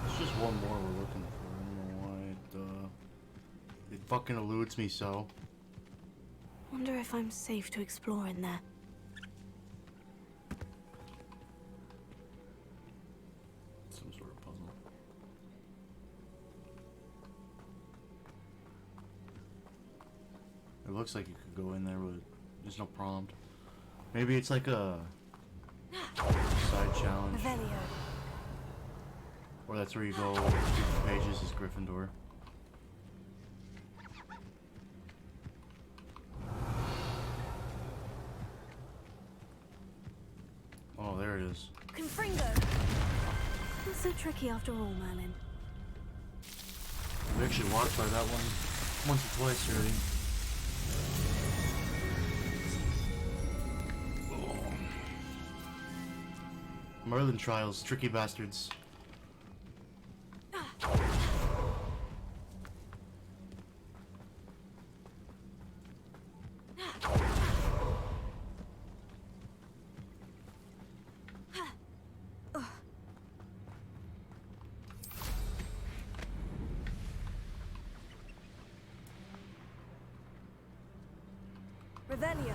It's just one more we're looking for. I don't know why it fucking eludes me so. Wonder if I'm safe to explore in there. Some sort of puzzle. It looks like you could go in there, but there's no prompt. Maybe it's like a side challenge. Revelio. Or that's where you go different pages as Gryffindor. Oh, there it is. Confringo. Not so tricky after all, Merlin. We actually walked by that one once or twice already. Merlin trials, tricky bastards. Revelio.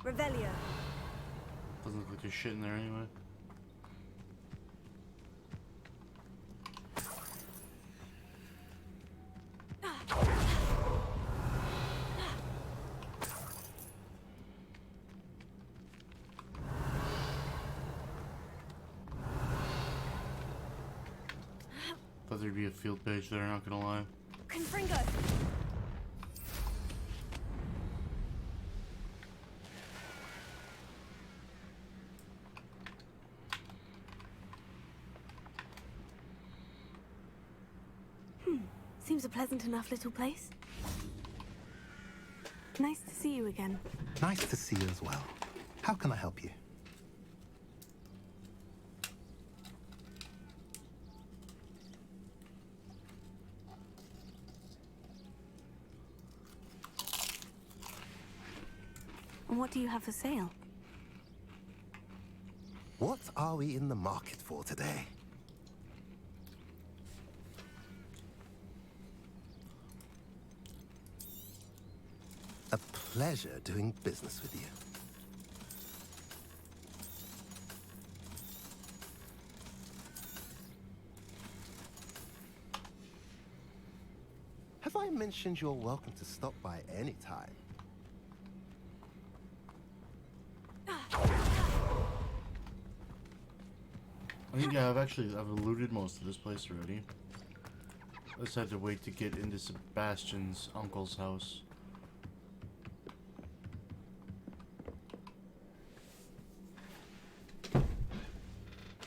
Revelio. Doesn't look like there's shit in there anyway. Thought there'd be a field page there, not gonna lie. Confringo. Seems a pleasant enough little place. Nice to see you again. Nice to see you as well. How can I help you? And what do you have for sale? What are we in the market for today? A pleasure doing business with you. Have I mentioned you're welcome to stop by any time? I think I've eluded most of this place already. I just had to wait to get into Sebastian's uncle's house.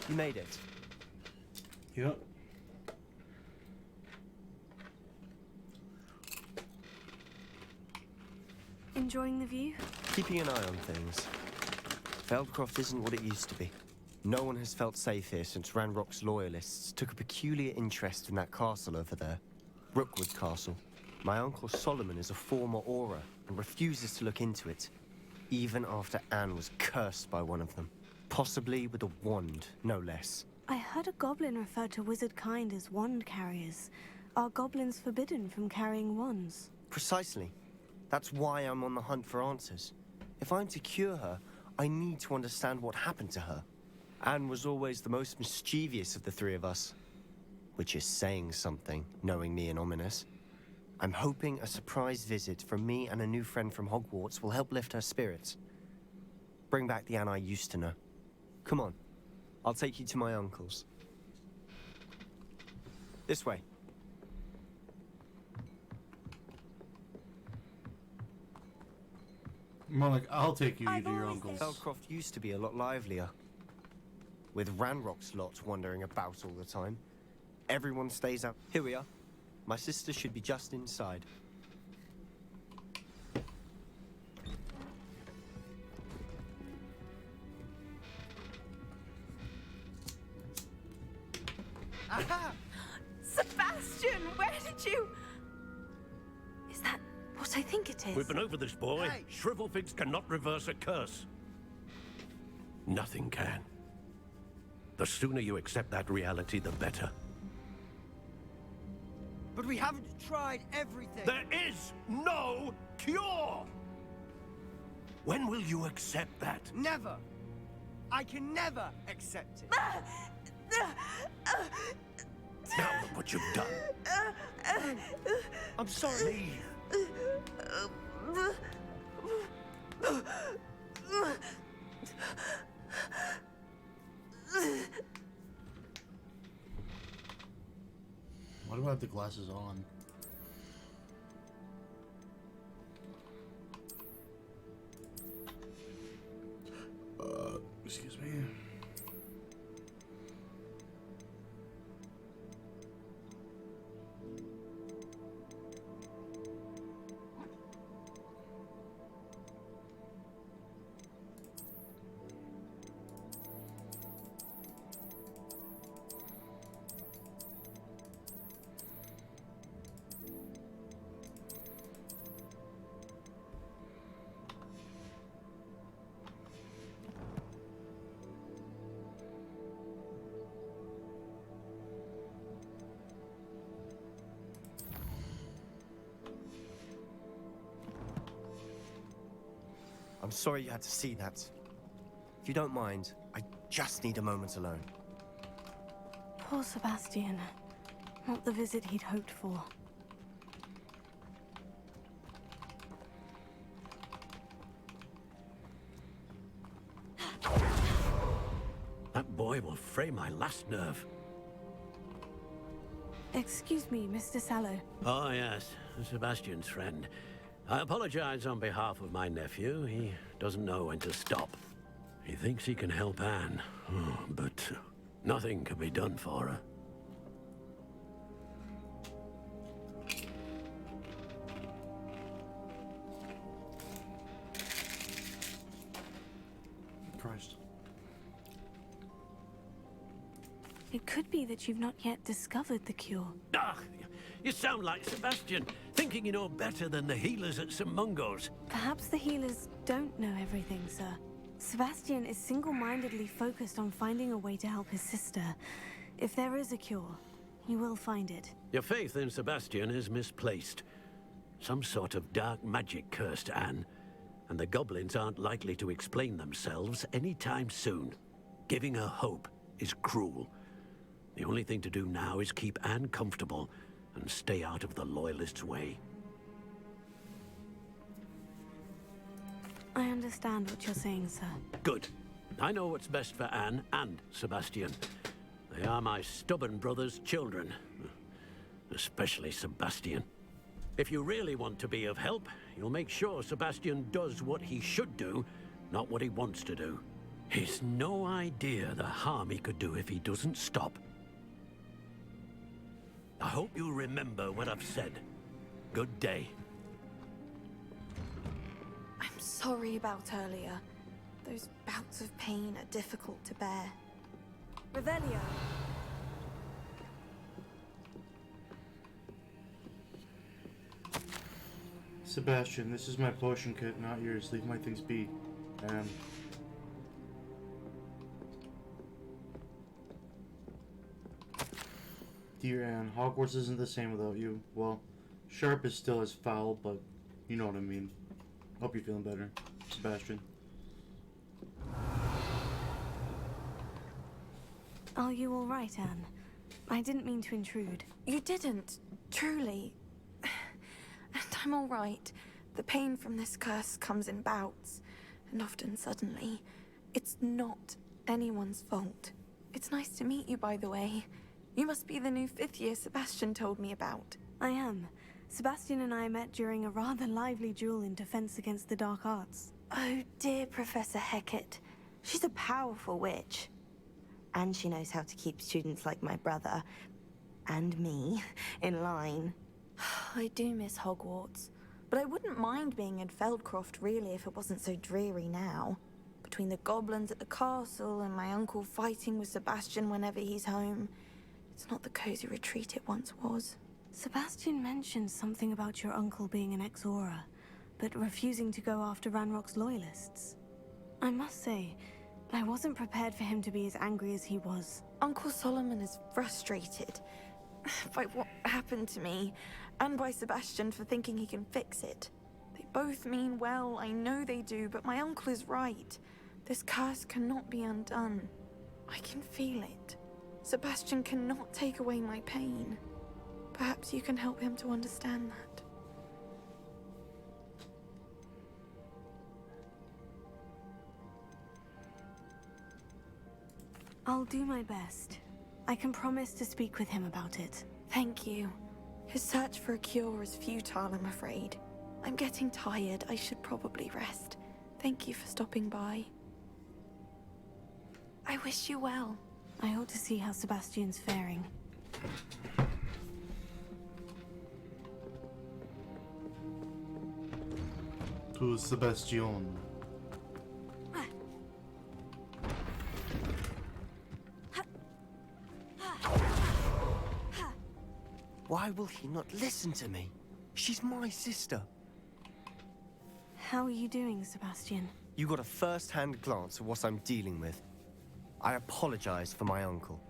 You made it. Yep. Enjoying the view? Keeping an eye on things. Feldcroft isn't what it used to be. No one has felt safe here since Ranrock's loyalists took a peculiar interest in that castle over there. Rookwood Castle. My uncle Solomon is a former Auror and refuses to look into it, even after Anne was cursed by one of them. Possibly with a wand, no less. I heard a goblin refer to wizard kind as wand carriers. Are goblins forbidden from carrying wands? Precisely. That's why I'm on the hunt for answers. If I'm to cure her, I need to understand what happened to her. Anne was always the most mischievous of the three of us. Which is saying something, knowing me and Ominous. I'm hoping a surprise visit from me and a new friend from Hogwarts will help lift her spirits. Bring back the Anne I used to know. Come on. I'll take you to my uncle's. This way. More like, I'll take you to your uncle's. Feldcroft used to be a lot livelier. With Ranrock's lot wandering about all the time. Everyone stays out. Here we are. My sister should be just inside. Aha! Sebastian, where did you... Is that what I think it is? We've been over this, boy. Hey. Shrivelfigs cannot reverse a curse. Nothing can. The sooner you accept that reality, the better. But we haven't tried everything. There is no cure! When will you accept that? Never. I can never accept it. Now look what you've done. I'm sorry. Why do I have the glasses on? Excuse me. I'm sorry you had to see that. If you don't mind, I just need a moment alone. Poor Sebastian. Not the visit he'd hoped for. That boy will fray my last nerve. Excuse me, Mr. Sallow. Oh, yes. Sebastian's friend. I apologize on behalf of my nephew. He doesn't know when to stop. He thinks he can help Anne, but nothing can be done for her. Christ. It could be that you've not yet discovered the cure. Ah, you sound like Sebastian, thinking you know better than the healers at St. Mungo's. Perhaps the healers don't know everything, sir. Sebastian is single-mindedly focused on finding a way to help his sister. If there is a cure, he will find it. Your faith in Sebastian is misplaced. Some sort of dark magic cursed Anne, and the goblins aren't likely to explain themselves anytime soon. Giving her hope is cruel. The only thing to do now is keep Anne comfortable and stay out of the Loyalists' way. I understand what you're saying, sir. Good. I know what's best for Anne and Sebastian. They are my stubborn brother's children. Especially Sebastian. If you really want to be of help, you'll make sure Sebastian does what he should do, not what he wants to do. He's no idea the harm he could do if he doesn't stop. I hope you'll remember what I've said. Good day. I'm sorry about earlier. Those bouts of pain are difficult to bear. Revelio. Sebastian, this is my potion kit, not yours. Leave my things be. Dear Anne, Hogwarts isn't the same without you. Well, Sharp is still as foul, but you know what I mean. Hope you're feeling better, Sebastian. Are you all right, Anne? I didn't mean to intrude. You didn't, truly. And I'm all right. The pain from this curse comes in bouts, and often suddenly. It's not anyone's fault. It's nice to meet you, by the way. You must be the new 5th year Sebastian told me about. I am. Sebastian and I met during a rather lively duel in defense against the dark arts. Oh, dear Professor Hecat. She's a powerful witch. And she knows how to keep students like my brother, and me, in line. I do miss Hogwarts, but I wouldn't mind being in Feldcroft, really, if it wasn't so dreary now. Between the goblins at the castle and my uncle fighting with Sebastian whenever he's home, it's not the cozy retreat it once was. Sebastian mentioned something about your uncle being an ex-Auror, but refusing to go after Ranrock's Loyalists. I must say, I wasn't prepared for him to be as angry as he was. Uncle Solomon is frustrated by what happened to me, and by Sebastian for thinking he can fix it. They both mean well, I know they do, but my uncle is right. This curse cannot be undone. I can feel it. Sebastian cannot take away my pain. Perhaps you can help him to understand that. I'll do my best. I can promise to speak with him about it. Thank you. His search for a cure is futile, I'm afraid. I'm getting tired. I should probably rest. Thank you for stopping by. I wish you well. I ought to see how Sebastian's faring. To Sebastian. Why will he not listen to me? She's my sister. How are you doing, Sebastian? You got a first-hand glance at what I'm dealing with. I apologize for my uncle.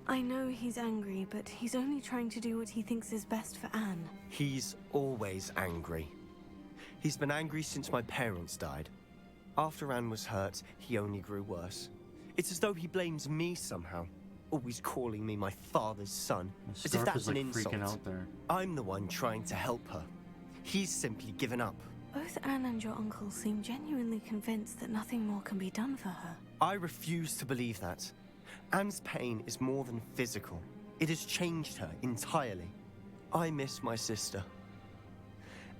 I know he's angry, but he's only trying to do what he thinks is best for Anne. He's always angry. He's been angry since my parents died. After Anne was hurt, he only grew worse. It's as though he blames me somehow, always calling me my father's son, as if that's an insult. Freaking out there. I'm the one trying to help her. He's simply given up. Both Anne and your uncle seem genuinely convinced that nothing more can be done for her. I refuse to believe that. Anne's pain is more than physical. It has changed her entirely. I miss my sister.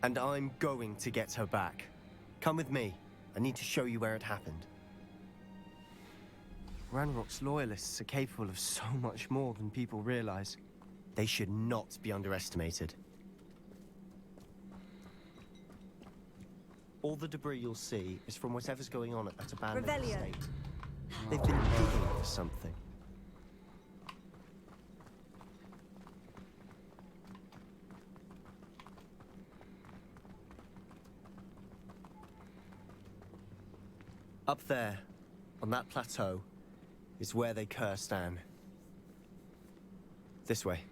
And I'm going to get her back. Come with me. I need to show you where it happened. Ranrock's loyalists are capable of so much more than people realize. They should not be underestimated. All the debris you'll see is from whatever's going on at that abandoned estate. They've been digging for something. Up there, on that plateau, is where they cursed Anne. This way.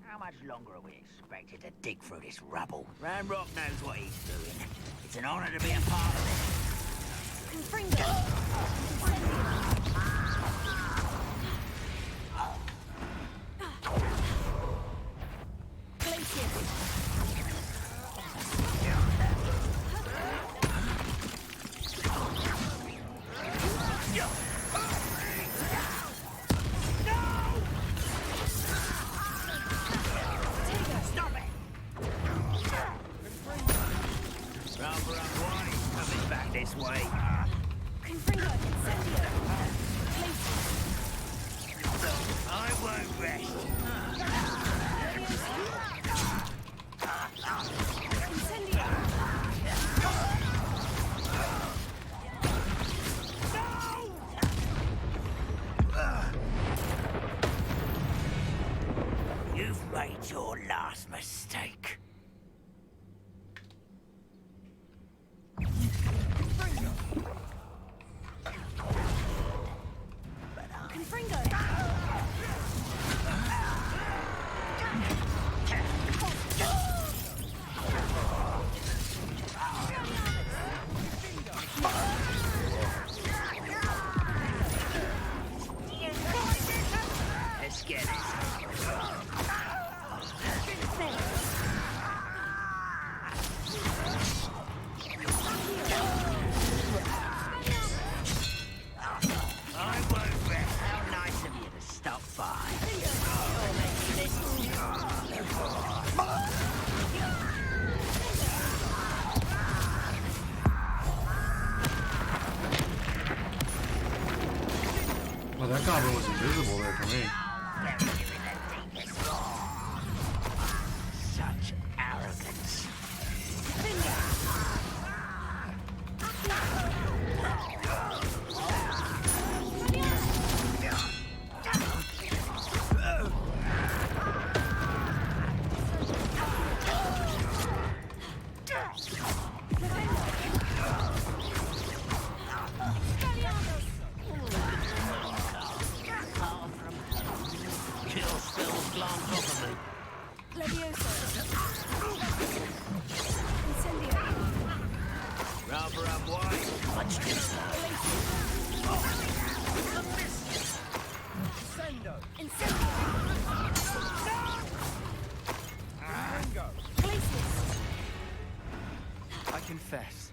How much longer are we expected to dig through this rubble? Ranrock knows what he's doing. It's an honor to be a part of it. Confringo! Your last mistake. Let's get it. Well, that goblin was invisible there to me. Such arrogance. I confess,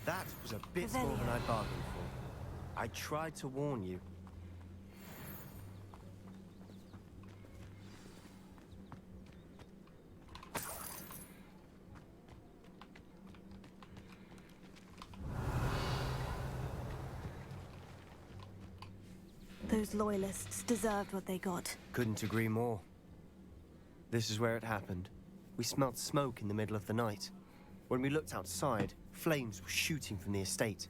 that was a bit more than I bargained for. I tried to warn you. Those loyalists deserved what they got. Couldn't agree more. This is where it happened. We smelled smoke in the middle of the night. When we looked outside, flames were shooting from the estate.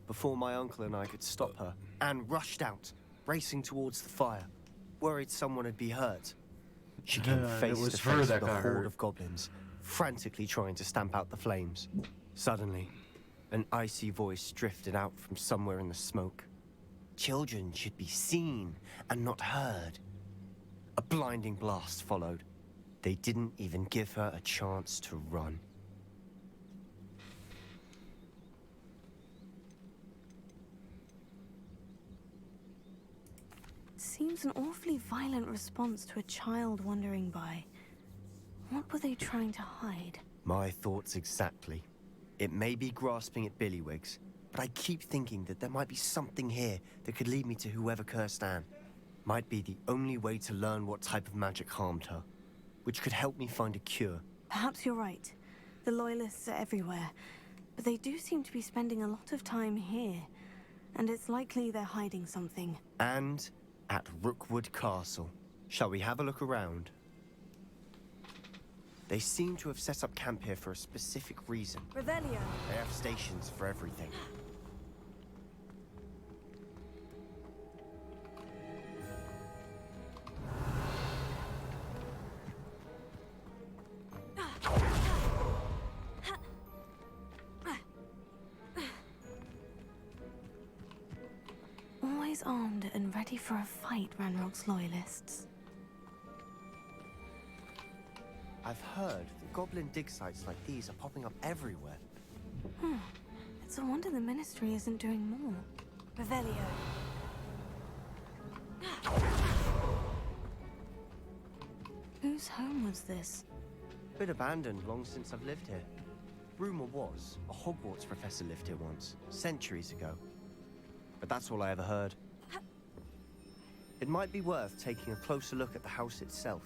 Before my uncle and I could stop her, Anne rushed out, racing towards the fire, worried someone would be hurt. She came face to face with a horde of goblins, frantically trying to stamp out the flames. Suddenly, An icy voice drifted out from somewhere in the smoke. Children should be seen and not heard. A blinding blast followed. They didn't even give her a chance to run. Seems an awfully violent response to a child wandering by. What were they trying to hide? My thoughts exactly. It may be grasping at Billywigs, but I keep thinking that there might be something here that could lead me to whoever cursed Anne. Might be the only way to learn what type of magic harmed her, which could help me find a cure. Perhaps you're right. The Loyalists are everywhere, but they do seem to be spending a lot of time here, and it's likely they're hiding something. And at Rookwood Castle. Shall we have a look around? They seem to have set up camp here for a specific reason. Revelio. They have stations for everything. Always armed and ready for a fight, Ranrock's Loyalists. I've heard that goblin dig sites like these are popping up everywhere. It's a wonder the Ministry isn't doing more. Revelio. Whose home was this? Been abandoned long since I've lived here. Rumor was a Hogwarts professor lived here once, centuries ago. But that's all I ever heard. It might be worth taking a closer look at the house itself.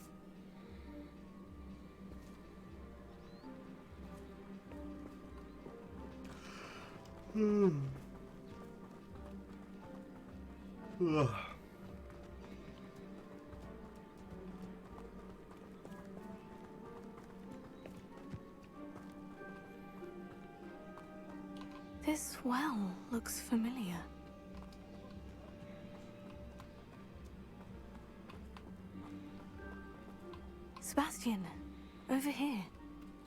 This well looks familiar. Sebastian, over here.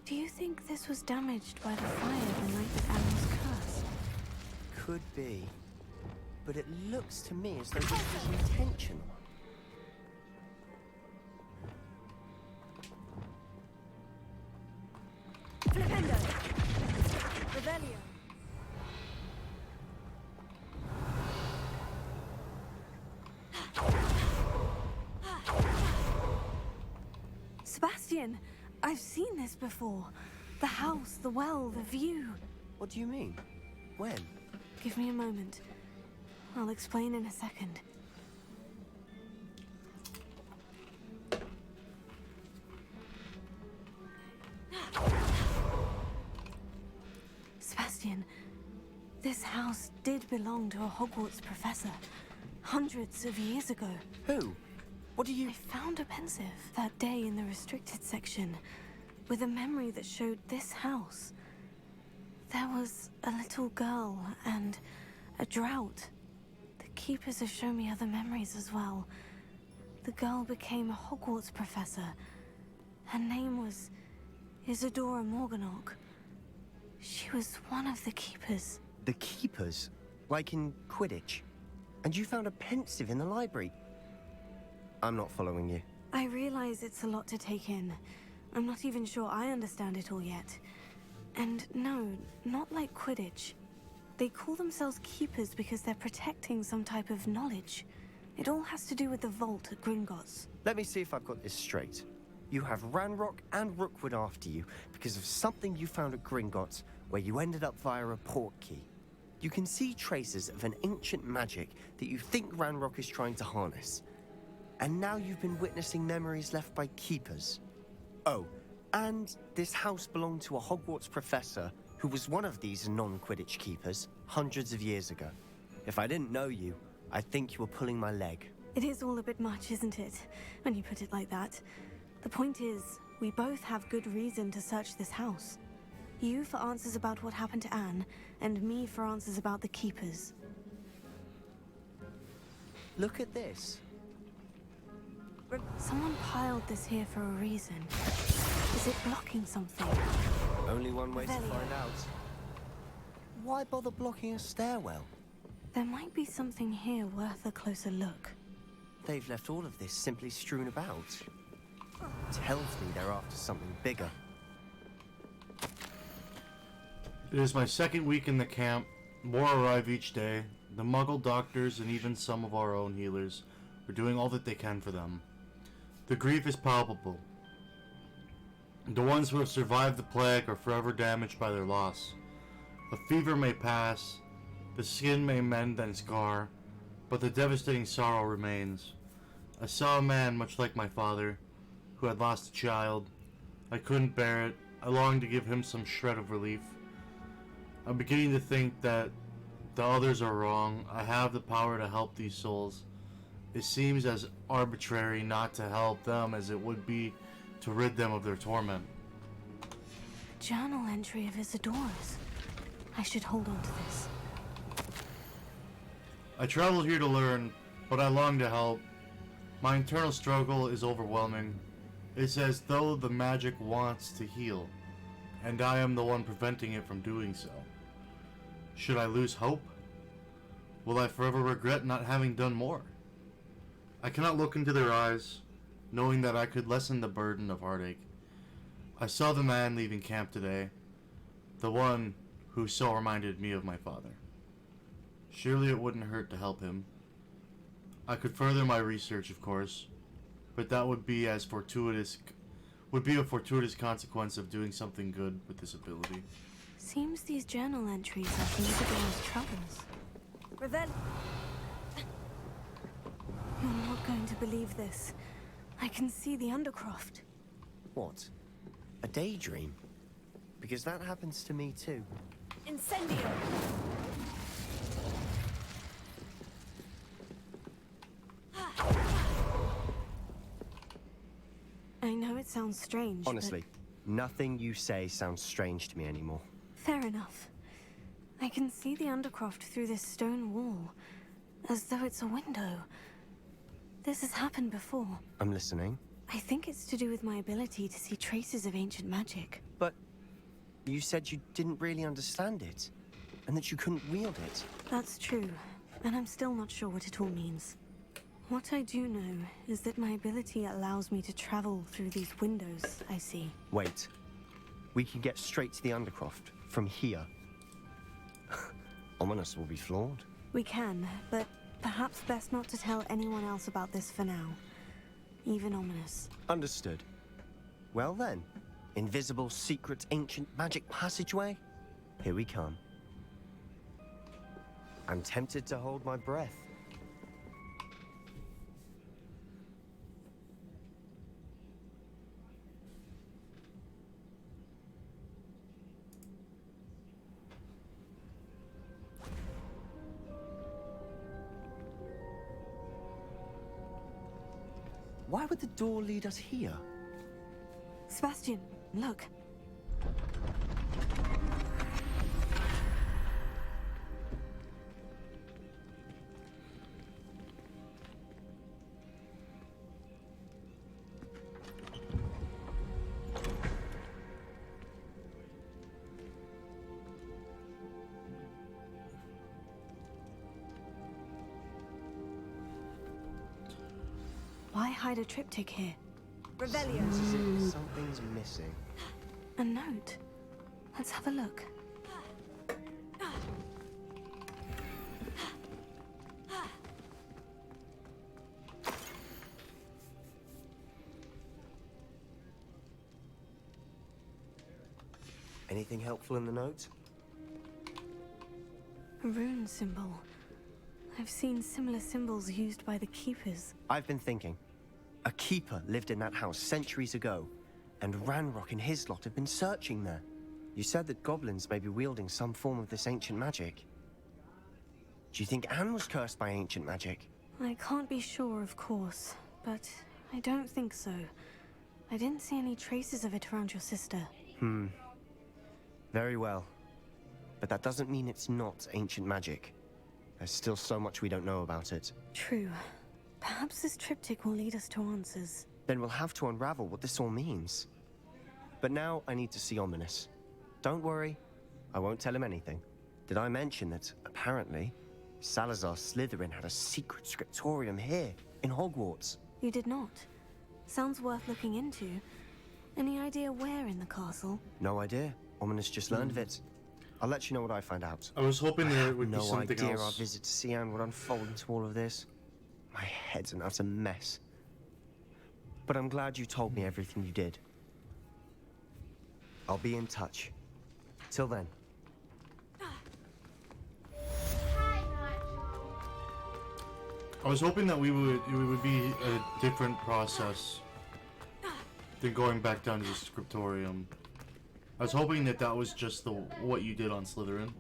Do you think this was damaged by the fire the night that Anne was cursed? Could be. But it looks to me as though this was intentional. Flipendo! Revelio! Sebastian, I've seen this before. The house, the well, the view. What do you mean? When? Give me a moment. I'll explain in a second. Sebastian, this house did belong to a Hogwarts professor. Hundreds of years ago. Who? What do you... I found a pensive that day in the restricted section with a memory that showed this house. There was a little girl and a drought. The keepers have shown me other memories as well. The girl became a Hogwarts professor. Her name was Isadora Morganach. She was one of the keepers. The keepers? Like in Quidditch? And you found a pensive in the library? I'm not following you. I realize it's a lot to take in. I'm not even sure I understand it all yet. And no, not like Quidditch. They call themselves keepers because they're protecting some type of knowledge. It all has to do with the vault at Gringotts. Let me see if I've got this straight. You have Ranrock and Rookwood after you because of something you found at Gringotts where you ended up via a port key. You can see traces of an ancient magic that you think Ranrock is trying to harness. And now you've been witnessing memories left by keepers. Oh, and this house belonged to a Hogwarts professor who was one of these non-Quidditch keepers hundreds of years ago. If I didn't know you, I'd think you were pulling my leg. It is all a bit much, isn't it? When you put it like that. The point is, we both have good reason to search this house. You for answers about what happened to Anne, and me for answers about the keepers. Look at this. Someone piled this here for a reason. Is it blocking something? Only one way to find out. why bother blocking a stairwell? There might be something here worth a closer look. They've left all of this simply strewn about. Tells me they're after something bigger. It is my second week in the camp. More arrive each day. The Muggle doctors and even some of our own healers are doing all that they can for them. The grief is palpable. The ones who have survived the plague are forever damaged by their loss. A fever may pass, the skin may mend and scar, but the devastating sorrow remains. I saw a man much like my father, who had lost a child. I couldn't bear it. I longed to give him some shred of relief. I'm beginning to think that the others are wrong. I have the power to help these souls. It seems as arbitrary not to help them as it would be to rid them of their torment. A journal entry of Isidora's. I should hold on to this. I traveled here to learn, but I long to help. My internal struggle is overwhelming. It's as though the magic wants to heal, and I am the one preventing it from doing so. Should I lose hope? Will I forever regret not having done more? I cannot look into their eyes, knowing that I could lessen the burden of heartache. I saw the man leaving camp today, the one who so reminded me of my father. Surely it wouldn't hurt to help him. I could further my research, of course, but that would be a fortuitous consequence of doing something good with this ability. Seems these journal entries are Isidora's troubles. Revel. You're not going to believe this. I can see the Undercroft. What? A daydream? Because that happens to me too. Incendio. I know it sounds strange, Honestly, nothing you say sounds strange to me anymore. Fair enough. I can see the Undercroft through this stone wall, as though it's a window. This has happened before. I'm listening. I think it's to do with my ability to see traces of ancient magic. But you said you didn't really understand it, and that you couldn't wield it. That's true, and I'm still not sure what it all means. What I do know is that my ability allows me to travel through these windows I see. Wait. We can get straight to the Undercroft from here. Ominous will be flawed. We can, but perhaps best not to tell anyone else about this for now. Even Ominous. Understood. Well then, invisible, secret, ancient magic passageway? Here we come. I'm tempted to hold my breath. Why would the door lead us here? Sebastian, look. Why hide a triptych here? Revelio. It's as if something's missing. A note. Let's have a look. Anything helpful in the note? A rune symbol. I've seen similar symbols used by the Keepers. I've been thinking. A keeper lived in that house centuries ago, and Ranrock and his lot have been searching there. You said that goblins may be wielding some form of this ancient magic. Do you think Anne was cursed by ancient magic? I can't be sure, of course, but I don't think so. I didn't see any traces of it around your sister. Very well. But that doesn't mean it's not ancient magic. There's still so much we don't know about it. True. Perhaps this triptych will lead us to answers. Then we'll have to unravel what this all means. But now I need to see Ominous. Don't worry, I won't tell him anything. Did I mention that, apparently, Salazar Slytherin had a secret scriptorium here, in Hogwarts? You did not. Sounds worth looking into. Any idea where in the castle? No idea. Ominous just learned of it. I'll let you know what I find out. I was hoping there would be no something idea else. our visit to Cian would unfold into all of this. My head's an utter mess. But I'm glad you told me everything you did. I'll be in touch. Till then. I was hoping that it would be a different process than going back down to the scriptorium. I was hoping that that was just what you did on Slytherin.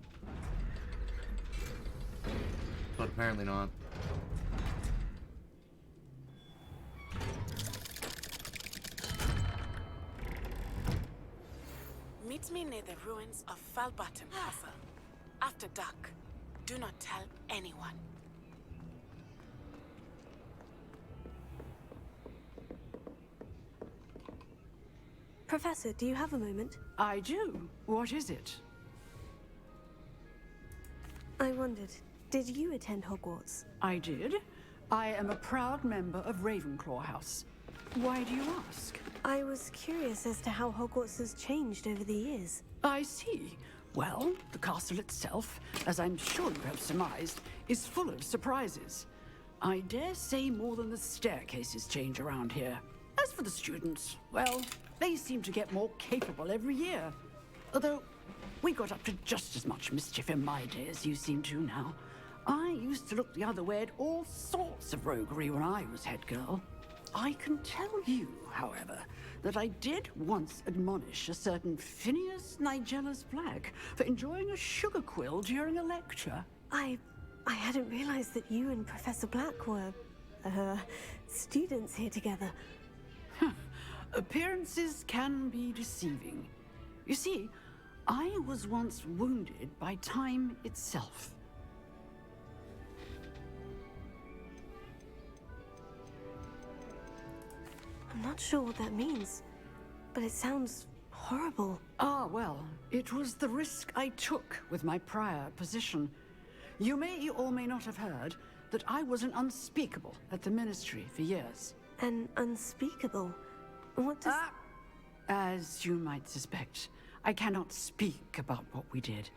But apparently not. Meet me near the ruins of Falbottom Castle. After dark. Do not tell anyone. Professor, do you have a moment? I do. What is it? I wondered, did you attend Hogwarts? I did. I am a proud member of Ravenclaw House. Why do you ask? I was curious as to how Hogwarts has changed over the years. I see. Well, the castle itself, as I'm sure you have surmised, is full of surprises. I dare say more than the staircases change around here. As for the students, well, they seem to get more capable every year. Although, we got up to just as much mischief in my day as you seem to now. I used to look the other way at all sorts of roguery when I was head girl. I can tell you, however, that I did once admonish a certain Phineas Nigellus Black for enjoying a sugar quill during a lecture. I hadn't realized that you and Professor Black were, students here together. Appearances can be deceiving. You see, I was once wounded by time itself. I'm not sure what that means, but it sounds horrible. Ah, well, it was the risk I took with my prior position. You may or may not have heard that I was an unspeakable at the Ministry for years. An unspeakable? What does... As you might suspect, I cannot speak about what we did.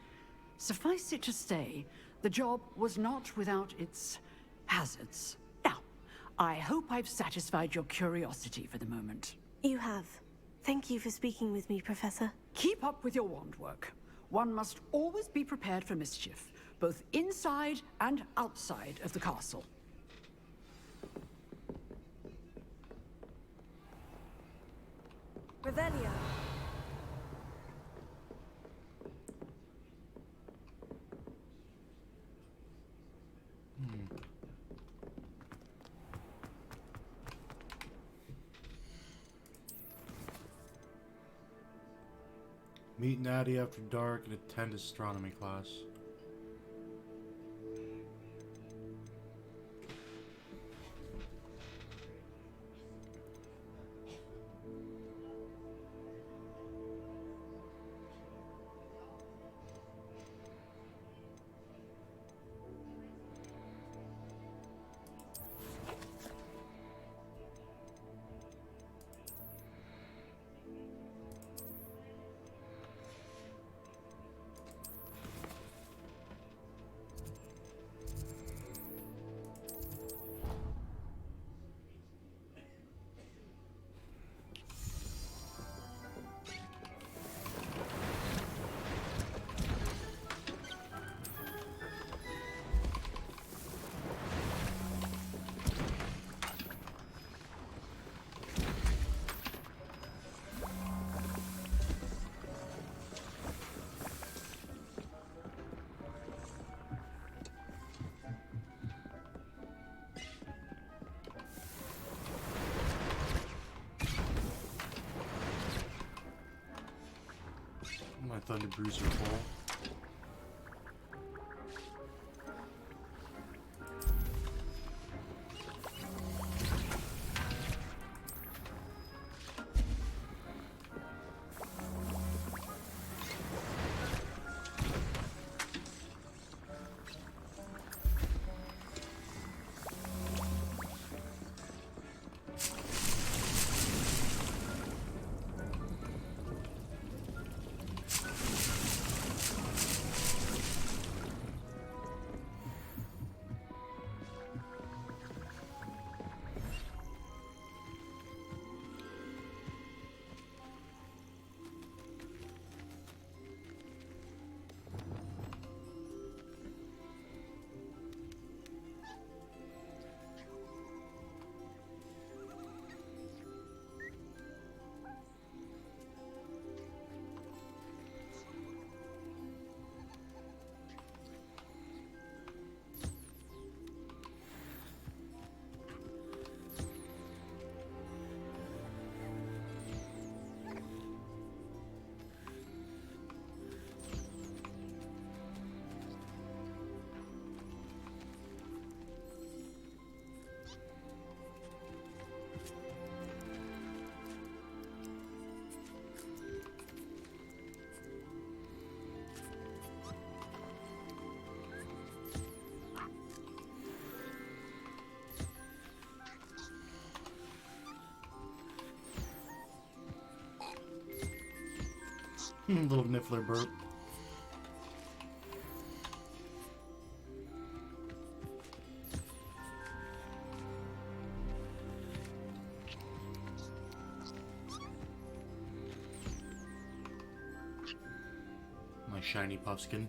Suffice it to say, the job was not without its hazards. Now, I hope I've satisfied your curiosity for the moment. You have. Thank you for speaking with me, Professor. Keep up with your wand work. One must always be prepared for mischief, both inside and outside of the castle. Revelio. Meet Natty after dark and attend astronomy class. My Thunder Bruiser full. Little Niffler burp. My shiny puffskin.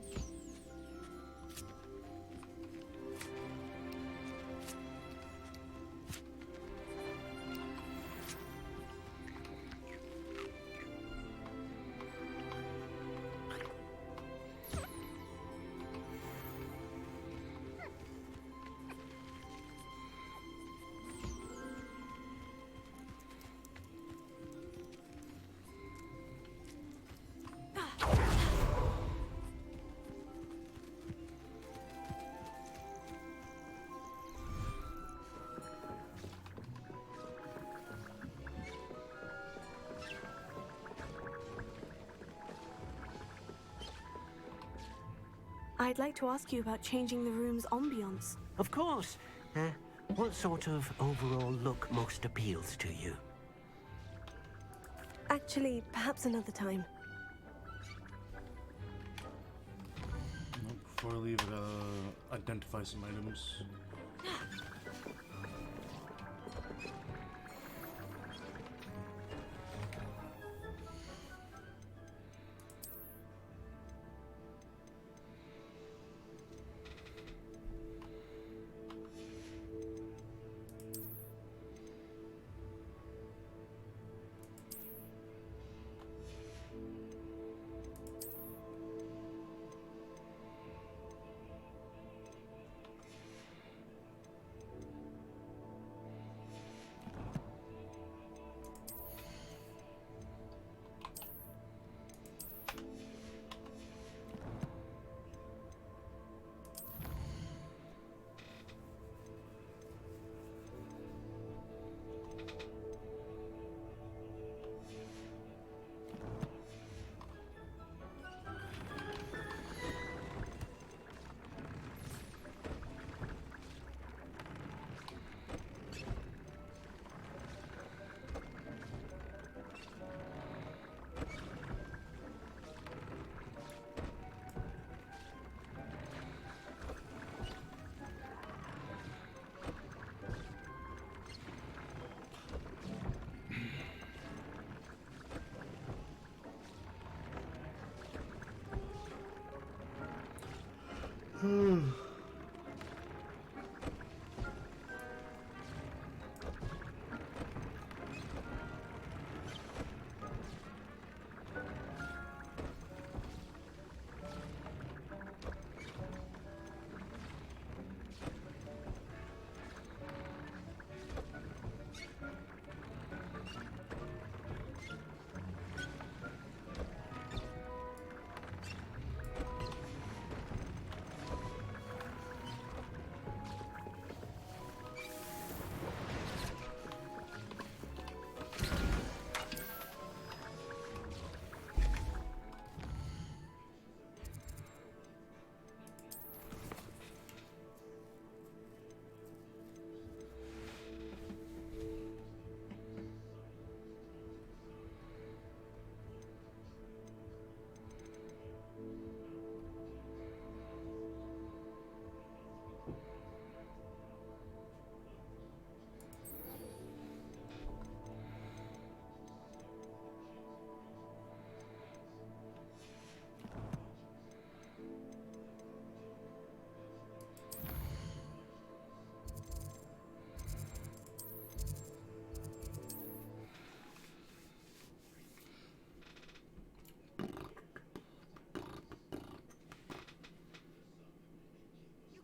I'd like to ask you about changing the room's ambiance. Of course. What sort of overall look most appeals to you? Actually, perhaps another time. Before I leave it, identify some items.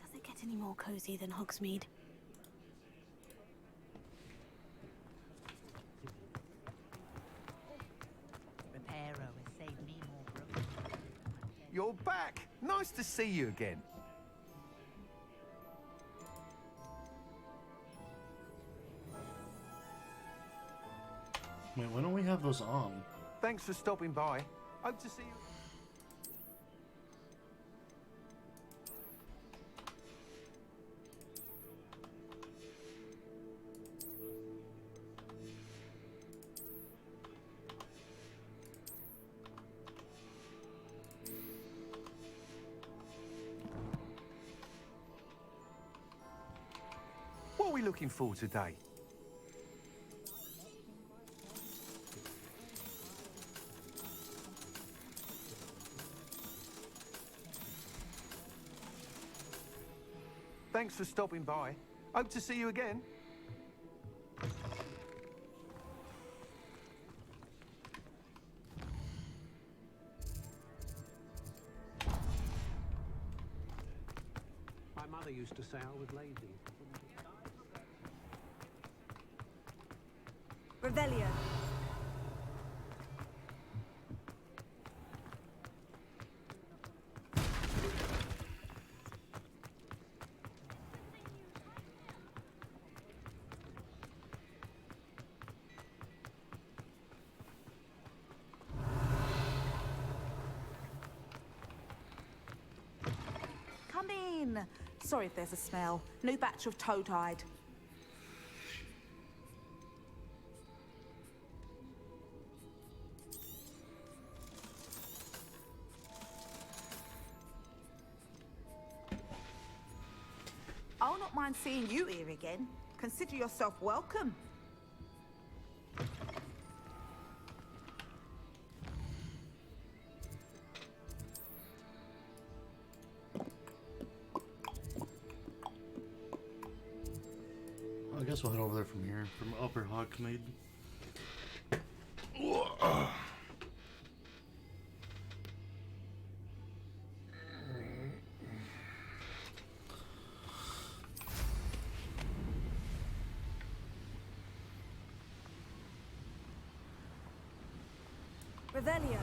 Doesn't get any more cozy than Hogsmeade. You're back! Nice to see you again. Wait, why don't we have those on? Thanks for stopping by. Hope to see you. looking for today? Thanks for stopping by. Hope to see you again. My mother used to say I was lazy. Revelio. Come in. Sorry if there's a smell. New batch of toad-hide. I'll not mind seeing you here again. Consider yourself welcome. I guess we'll head over there from here, from Upper Hogmead. Revelio.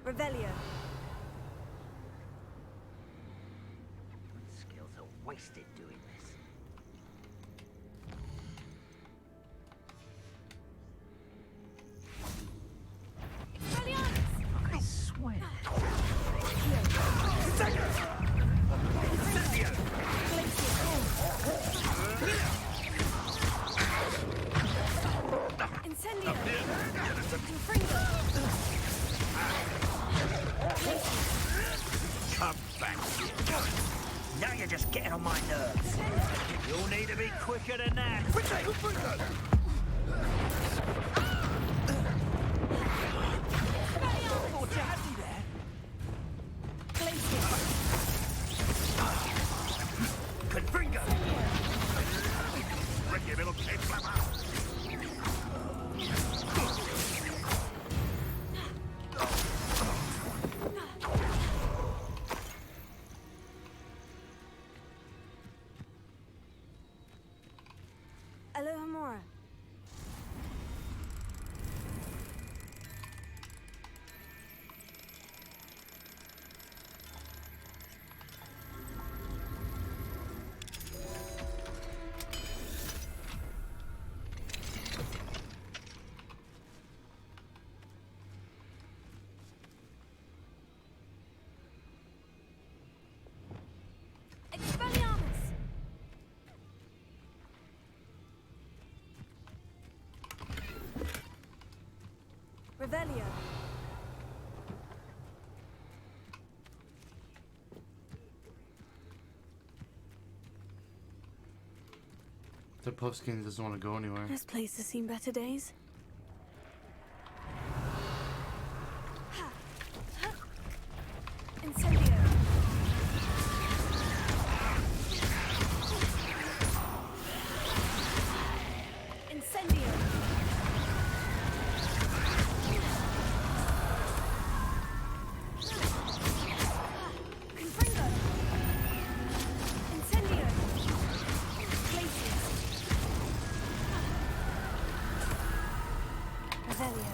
Revelio. Skills are wasted doing this. I swear. Incendio. Come back here. Now you're just getting on my nerves. You'll need to be quicker than that. Thought you had me there. Confringo! Ricky little kid flapper! Alohomora. Expelliarmus! Revelio. The Puffskin doesn't want to go anywhere. This place has seen better days. Incendio. Incendio. Confringo. Incendio. Places. Revelio.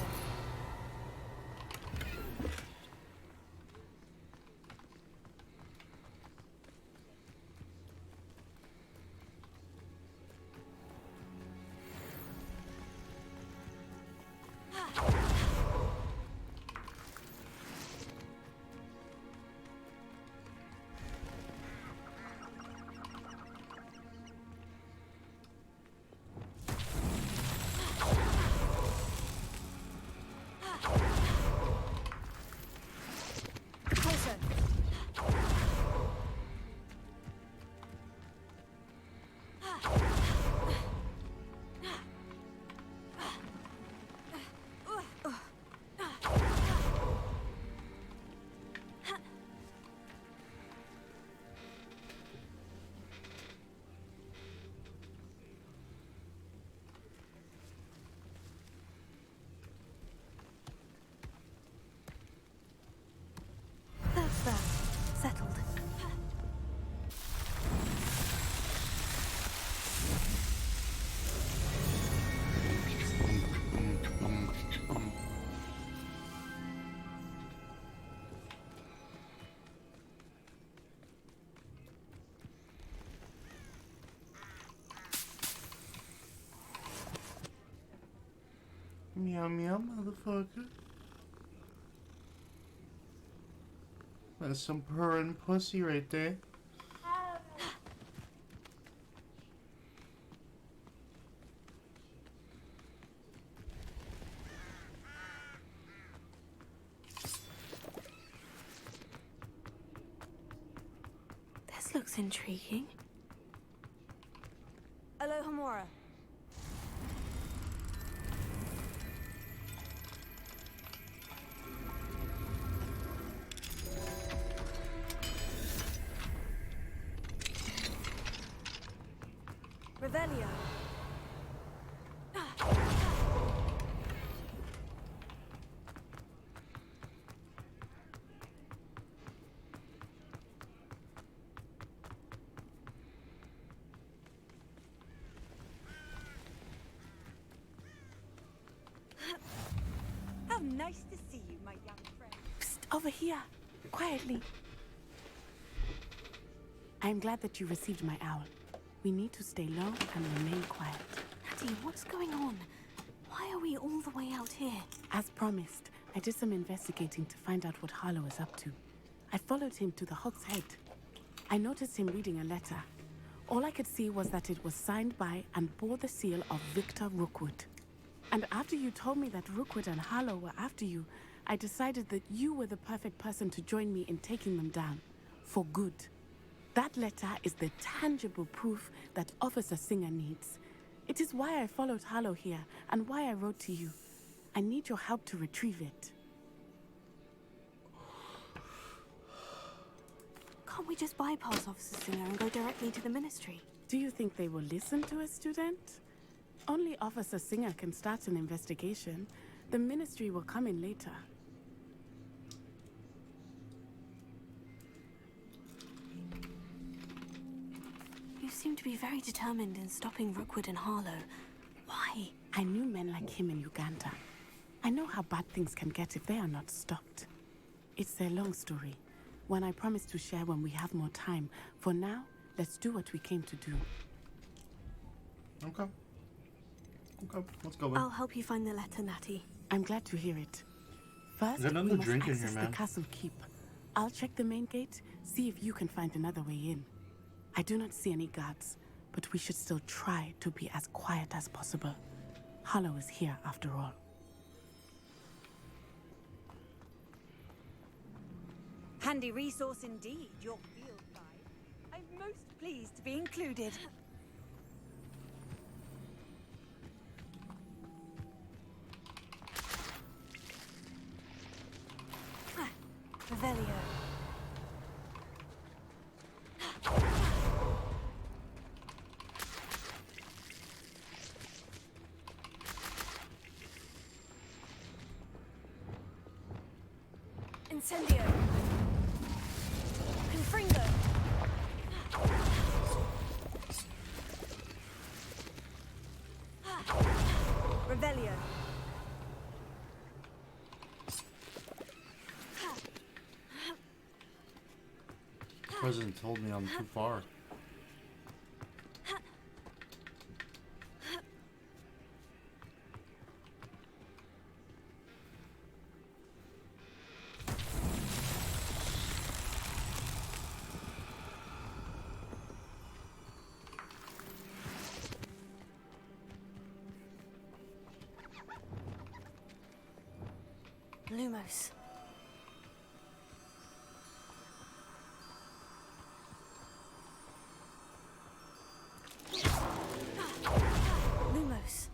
Meow meow, motherfucker. That's some purring pussy right there. This looks intriguing. Alohomora. Revelio. How nice to see you, my young friend. Psst, over here. Quietly. I am glad that you received my owl. We need to stay low and remain quiet. Natty, what's going on? Why are we all the way out here? As promised, I did some investigating to find out what Harlow is up to. I followed him to the Hog's Head. I noticed him reading a letter. All I could see was that it was signed by and bore the seal of Victor Rookwood. And after you told me that Rookwood and Harlow were after you, I decided that you were the perfect person to join me in taking them down. For good. That letter is the tangible proof that Officer Singer needs. It is why I followed Harlow here and why I wrote to you. I need your help to retrieve it. Can't we just bypass Officer Singer and go directly to the Ministry? Do you think they will listen to a student? Only Officer Singer can start an investigation. The Ministry will come in later. You seem to be very determined in stopping Rookwood and Harlow. Why? I knew men like him in Uganda. I know how bad things can get if they are not stopped. It's a long story, one I promise to share when we have more time. For now, let's do what we came to do. Okay. Okay, let's go in. I'll help you find the letter, Natty. I'm glad to hear it. First, There's we another must drink in access here, the man. castle keep. I'll check the main gate, see if you can find another way in. I do not see any guards, but we should still try to be as quiet as possible. Harlow is here, after all. Handy resource indeed, your field guide. I'm most pleased to be included. Revelio. Incendio. Confringo. Revelio. The president told me I'm too far. Lumos. Lumos.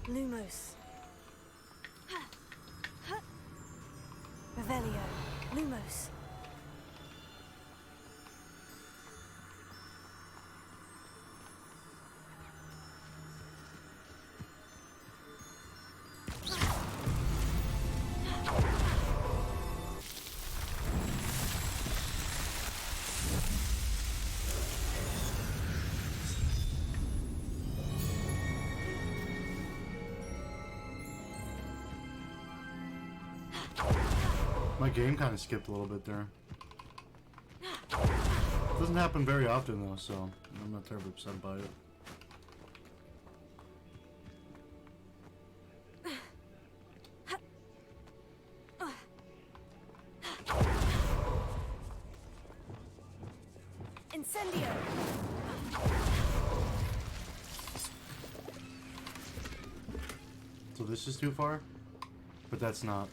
Lumos. Revelio. Lumos. My game kind of skipped a little bit there. Doesn't happen very often though, so I'm not terribly upset by it. Incendio! So this is too far? But that's not.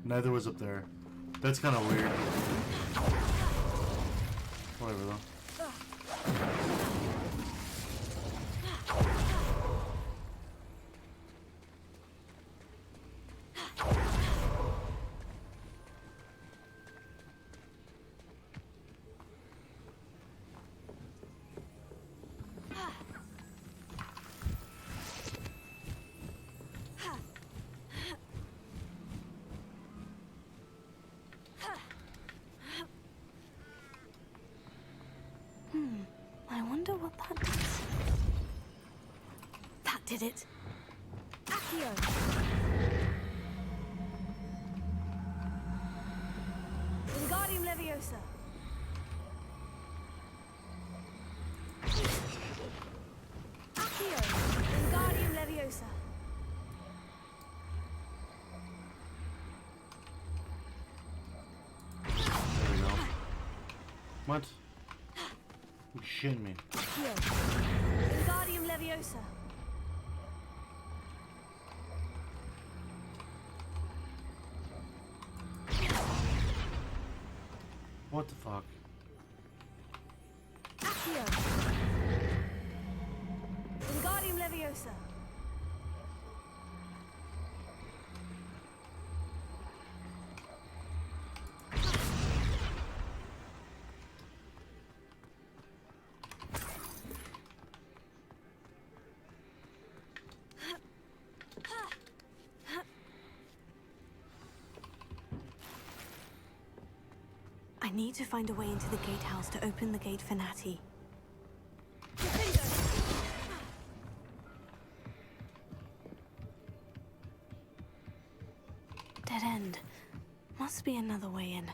Neither was up there. That's kind of weird. Whatever though. I wonder what that does. That did it. Accio! Wingardium Leviosa! Accio! Wingardium Leviosa! There we go. What? You shitting me. Accio! Wingardium Leviosa! What the fuck? Accio! Wingardium Leviosa! I need to find a way into the gatehouse to open the gate for Natty. Dead end. Must be another way in.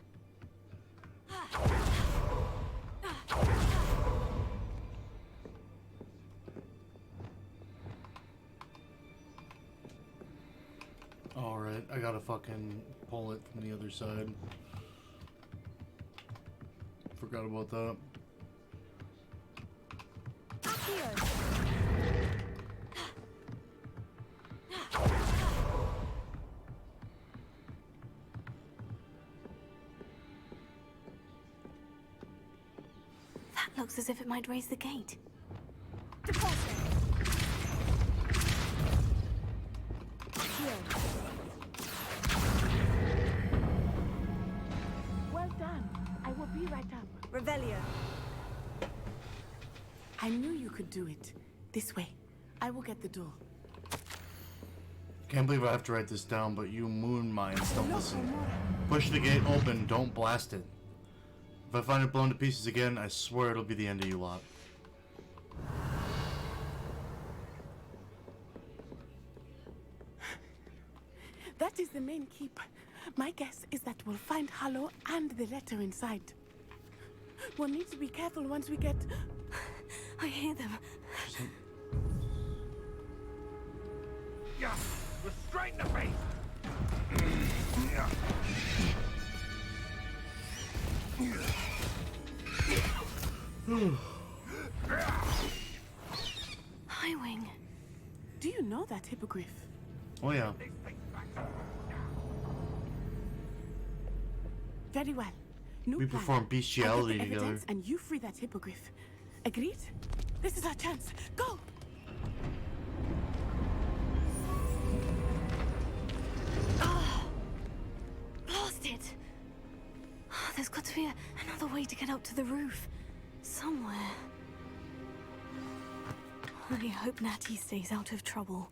Alright, I gotta fucking pull it from the other side. Forgot about that. That looks as if it might raise the gate. Well done. I will be right up. Revelio. I knew you could do it. This way. I will get the door. Can't believe I have to write this down, but you moon mines don't listen. Push the gate open, don't blast it. If I find it blown to pieces again, I swear it'll be the end of you lot. That is the main keep. My guess is that we'll find Hollow and the letter inside. We'll need to be careful once we get... I hear them. Yeah, we're straight in the face. Highwing. Do you know that hippogriff? Oh yeah. Very well. New We plan. perform I get bestiality the together. evidence and you free that hippogriff. Agreed? This is our chance. Go! Blast it! There's got to be another way to get up to the roof. Somewhere. I hope Natty stays out of trouble.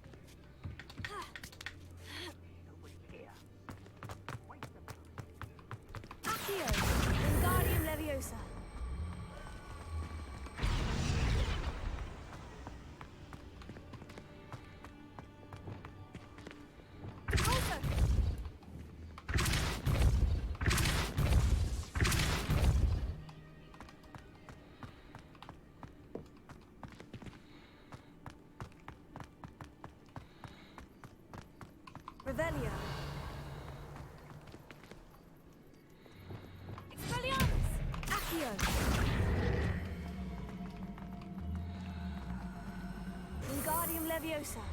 Accio! Wingardium Leviosa! Revelio. Expelliarmus! Accio! Wingardium Leviosa.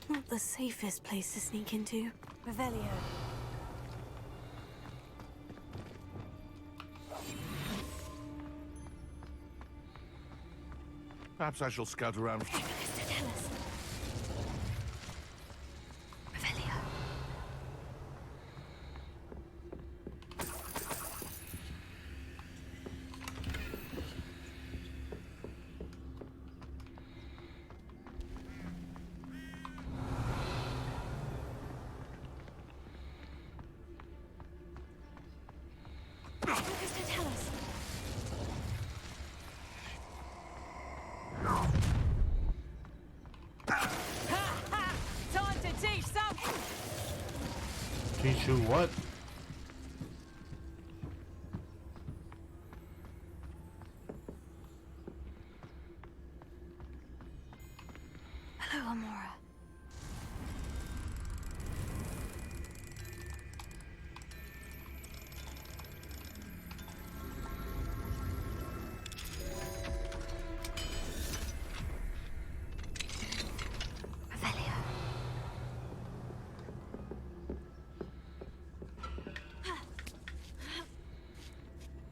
Not the safest place to sneak into. Revelio. Perhaps I shall scout around. Time to teach some. Teach you what? Hello, Amora.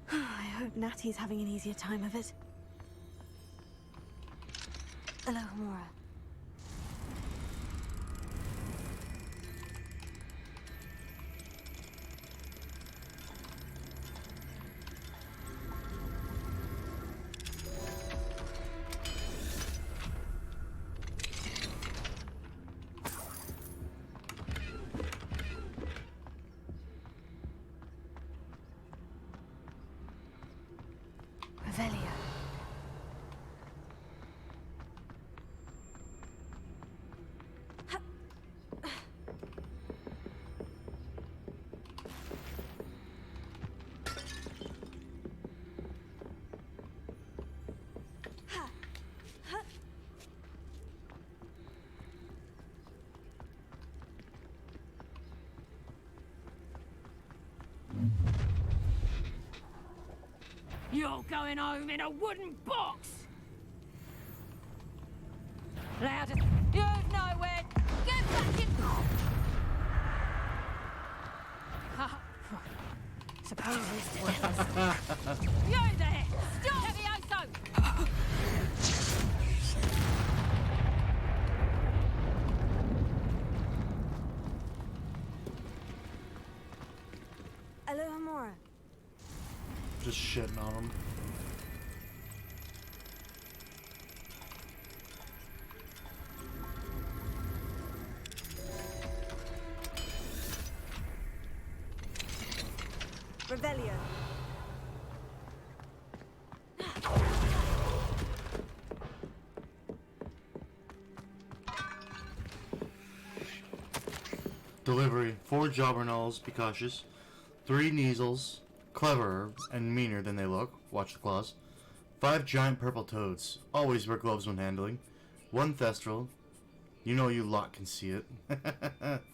I hope Natty's having an easier time of it. Hello, Amora. Revelio. You're going home in a wooden box. Loud as you know where. Get back in. Suppose it's worthless. You there! Stop! Levioso! Hello, Amora. Just shitting on him. Revelio. Delivery. 4 Jobbernals, be cautious. 3 Neasels, cleverer and meaner than they look. Watch the claws. 5 giant purple toads. Always wear gloves when handling. 1 Thestral. You know you lot can see it.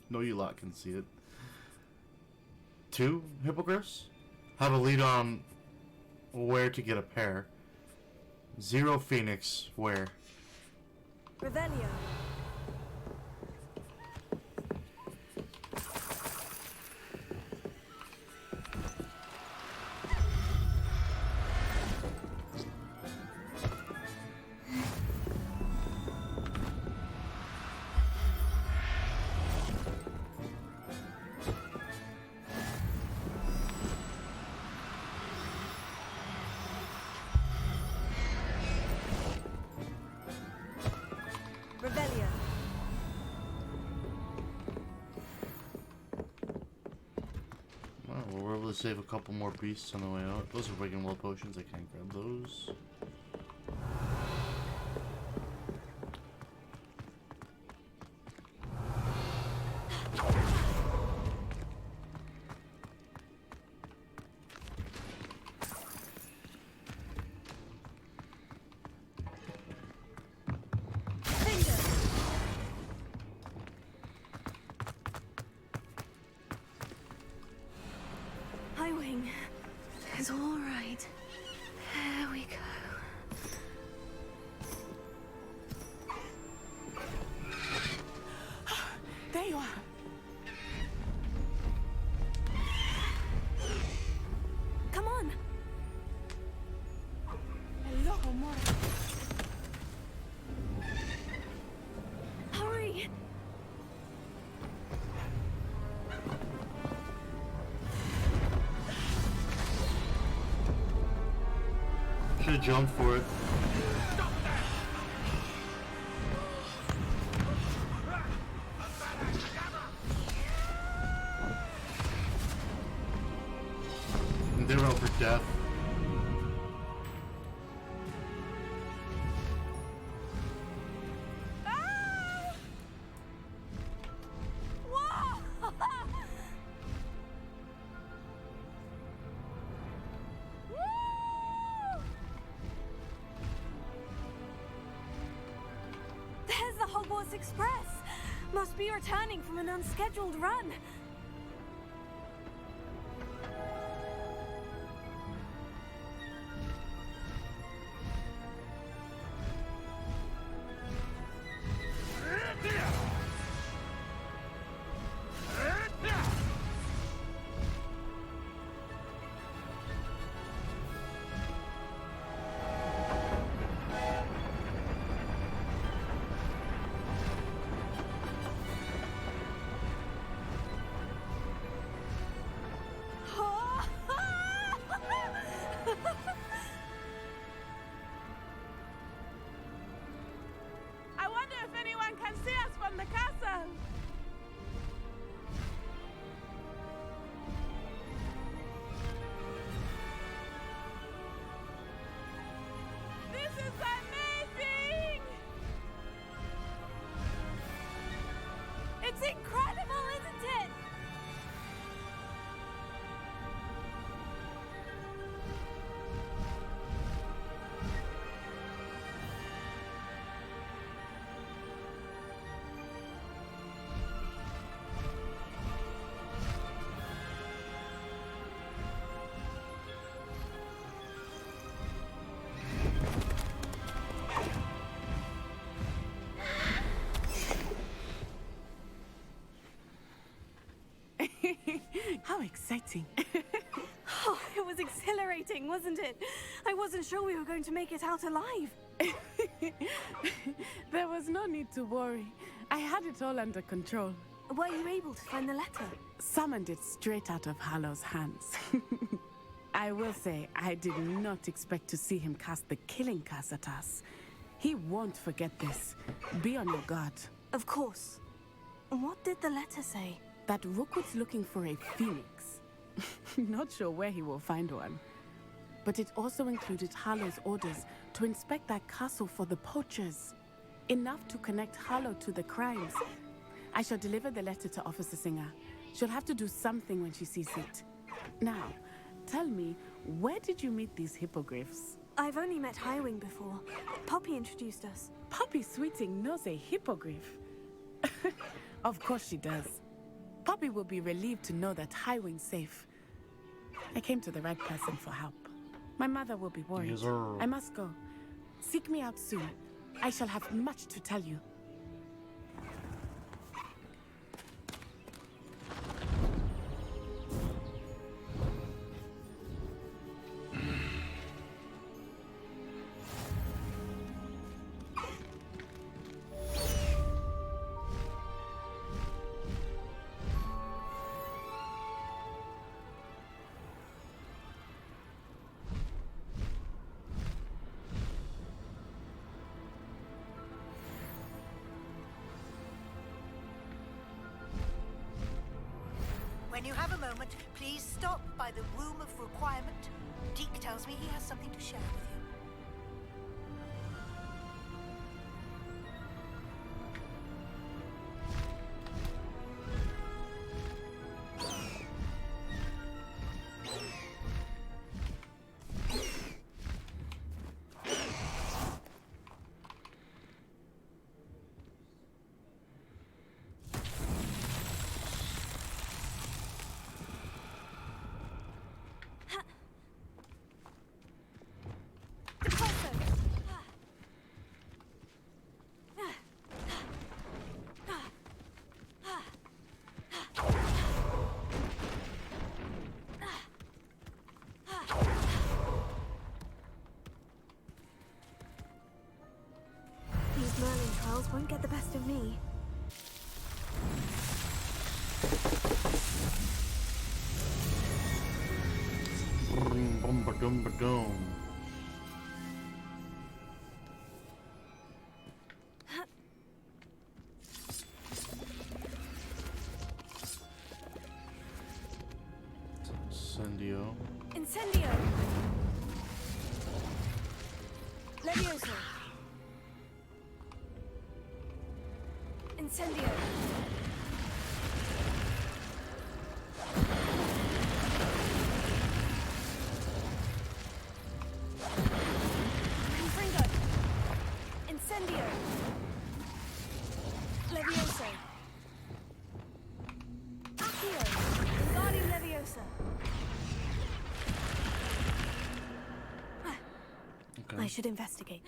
No, you lot can see it. 2 Hippogriffs. Have a lead on where to get a pair. 0 Phoenix. Where? Revelio. Revelio. Well, we're able to save a couple more beasts on the way out. Those are Wigan Well potions. I can't grab those. It's all right. There we go. There you are. Come on. Hello, amor. Hurry. Should have jumped for it. And they're out for death. There's the Hogwarts Express. Must be returning from an unscheduled run. I wonder if anyone can see us from the castle. This is amazing! It's incredible, isn't it? How exciting. Oh, it was exhilarating, wasn't it? I wasn't sure we were going to make it out alive. There was no need to worry. I had it all under control. Were you able to find the letter? Summoned it straight out of Hallow's hands. I will say, I did not expect to see him cast the killing curse at us. He won't forget this. Be on your guard. Of course. What did the letter say? That Rookwood's looking for a phoenix. Not sure where he will find one. But it also included Harlow's orders to inspect that castle for the poachers. Enough to connect Harlow to the crimes. I shall deliver the letter to Officer Singer. She'll have to do something when she sees it. Now, tell me, where did you meet these hippogriffs? I've only met Highwing before. Poppy introduced us. Poppy Sweeting knows a hippogriff. Of course she does. Poppy will be relieved to know that Highwing's safe. I came to the right person for help. My mother will be worried. Yes, sir. I must go. Seek me out soon. I shall have much to tell you. When you have a moment, please stop by the Room of Requirement. Deke tells me he has something to share with you. won't get the best of me. Boom, boom, ba-dum, ba-dum. Incendio. Incendio! Levioso! Incendio! Confringo! Incendio! Levioso! Accio! Guardian Leviosa! I should investigate.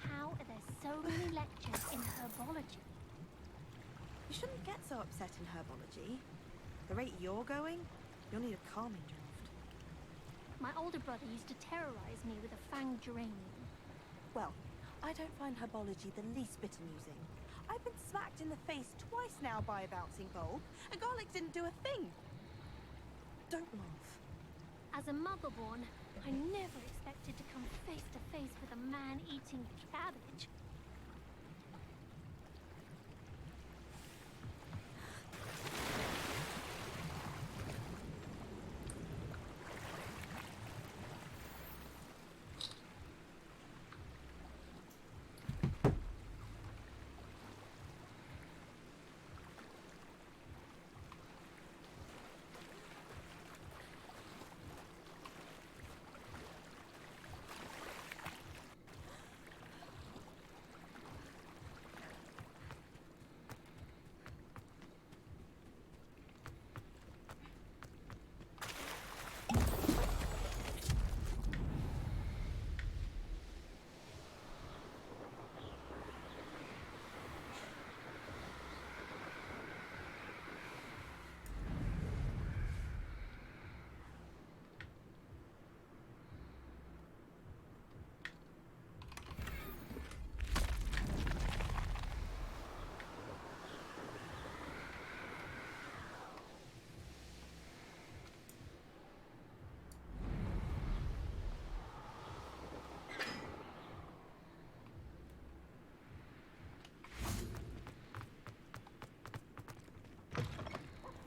How are there so many lectures in herbology? You shouldn't get so upset in herbology. The rate you're going, you'll need a calming draft. My older brother used to terrorize me with a fanged geranium. Well, I don't find herbology the least bit amusing. I've been smacked in the face twice now by a bouncing bulb, and garlic didn't do a thing. Don't laugh. As a motherborn, I never expected to come face to face with a man eating cabbage.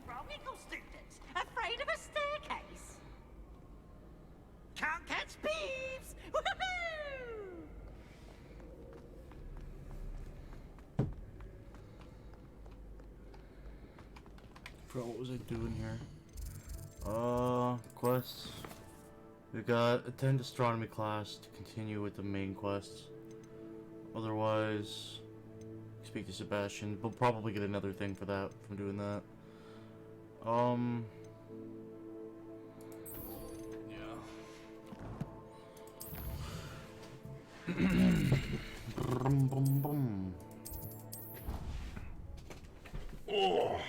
Romical students, afraid of a staircase? Can't catch Peeves! Woohoo! Bro, what was I doing here? Quests. We got attend astronomy class to continue with the main quests. Otherwise, speak to Sebastian. We'll probably get another thing for that from doing that. Brum, brum, brum. Oh.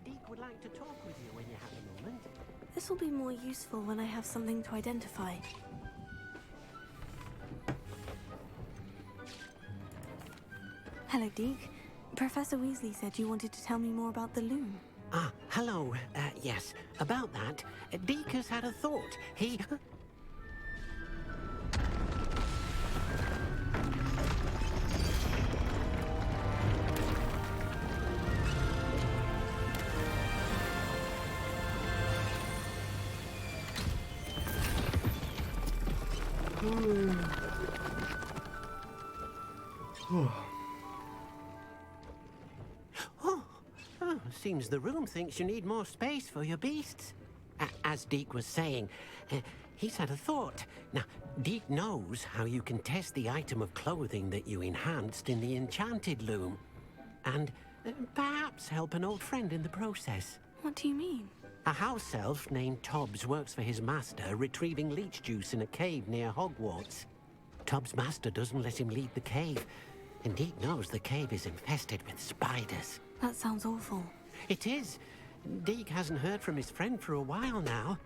Deke would like to talk with you when you have a moment. This will be more useful when I have something to identify. Hello, Deke. Professor Weasley said you wanted to tell me more about the loom. Ah, hello. Yes, about that. Deke has had a thought. He... Seems the room thinks you need more space for your beasts. As Deke was saying, he's had a thought. Now, Deke knows how you can test the item of clothing that you enhanced in the enchanted loom. And perhaps help an old friend in the process. What do you mean? A house elf named Tobbs works for his master, retrieving leech juice in a cave near Hogwarts. Tobbs' master doesn't let him leave the cave, and Deke knows the cave is infested with spiders. That sounds awful. It is. Deke hasn't heard from his friend for a while now.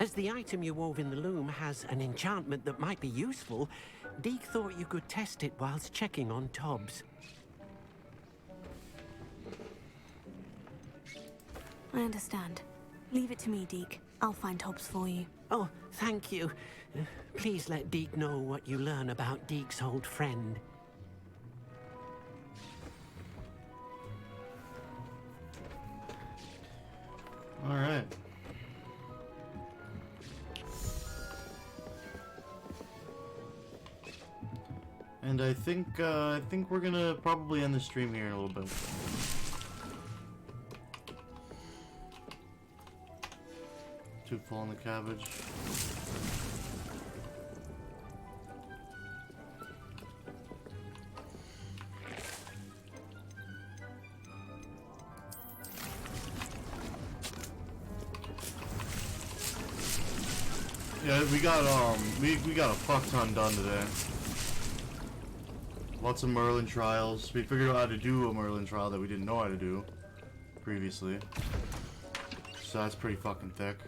As the item you wove in the loom has an enchantment that might be useful, Deke thought you could test it whilst checking on Tobbs. I understand. Leave it to me, Deke. I'll find Tobbs for you. Oh, thank you. Please let Deke know what you learn about Deke's old friend. All right. And I think we're gonna probably end the stream here in a little bit. Too full on the cabbage. Yeah, we got a fuck ton done today. Lots of Merlin trials. We figured out how to do a Merlin trial that we didn't know how to do previously. So that's pretty fucking thick.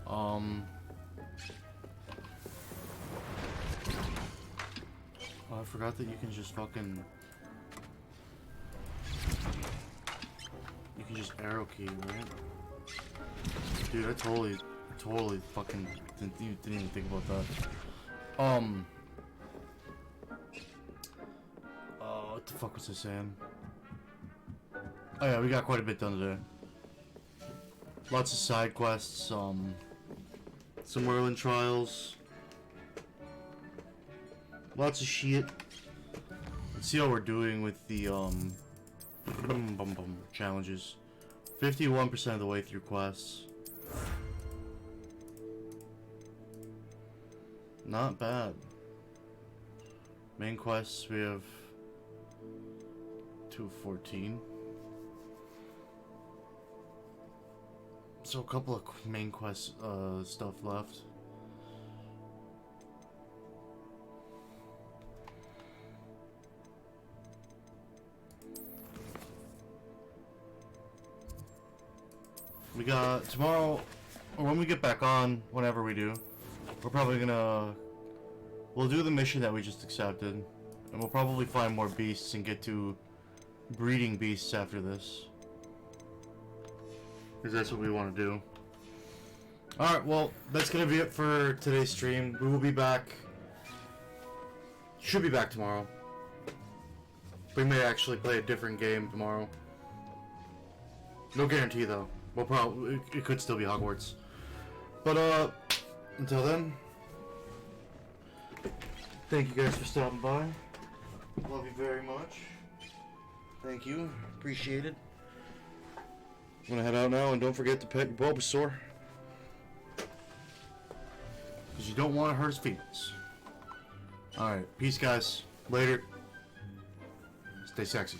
Oh, I forgot that you can just fucking... You can just arrow key, right? Dude, I totally fucking didn't even think about that. What the fuck was I saying? Oh yeah, we got quite a bit done today. Lots of side quests, some Merlin trials. Lots of shit. Let's see how we're doing with the challenges. 51% of the way through quests. Not bad. Main quests, we have 214. So a couple of main quest stuff left. We got tomorrow, or when we get back on, whenever we do, we're probably gonna, we'll do the mission that we just accepted, and we'll probably find more beasts and get to breeding beasts after this. Because that's what we want to do. Alright, well, that's gonna be it for today's stream. We will be back, should be back tomorrow. We may actually play a different game tomorrow. No guarantee though. Well, probably it could still be Hogwarts. But until then, thank you guys for stopping by. Love you very much. Thank you. Appreciate it. I'm gonna head out now, and don't forget to pet your Bulbasaur, because you don't want to hurt his feelings. All right, peace, guys. Later. Stay sexy.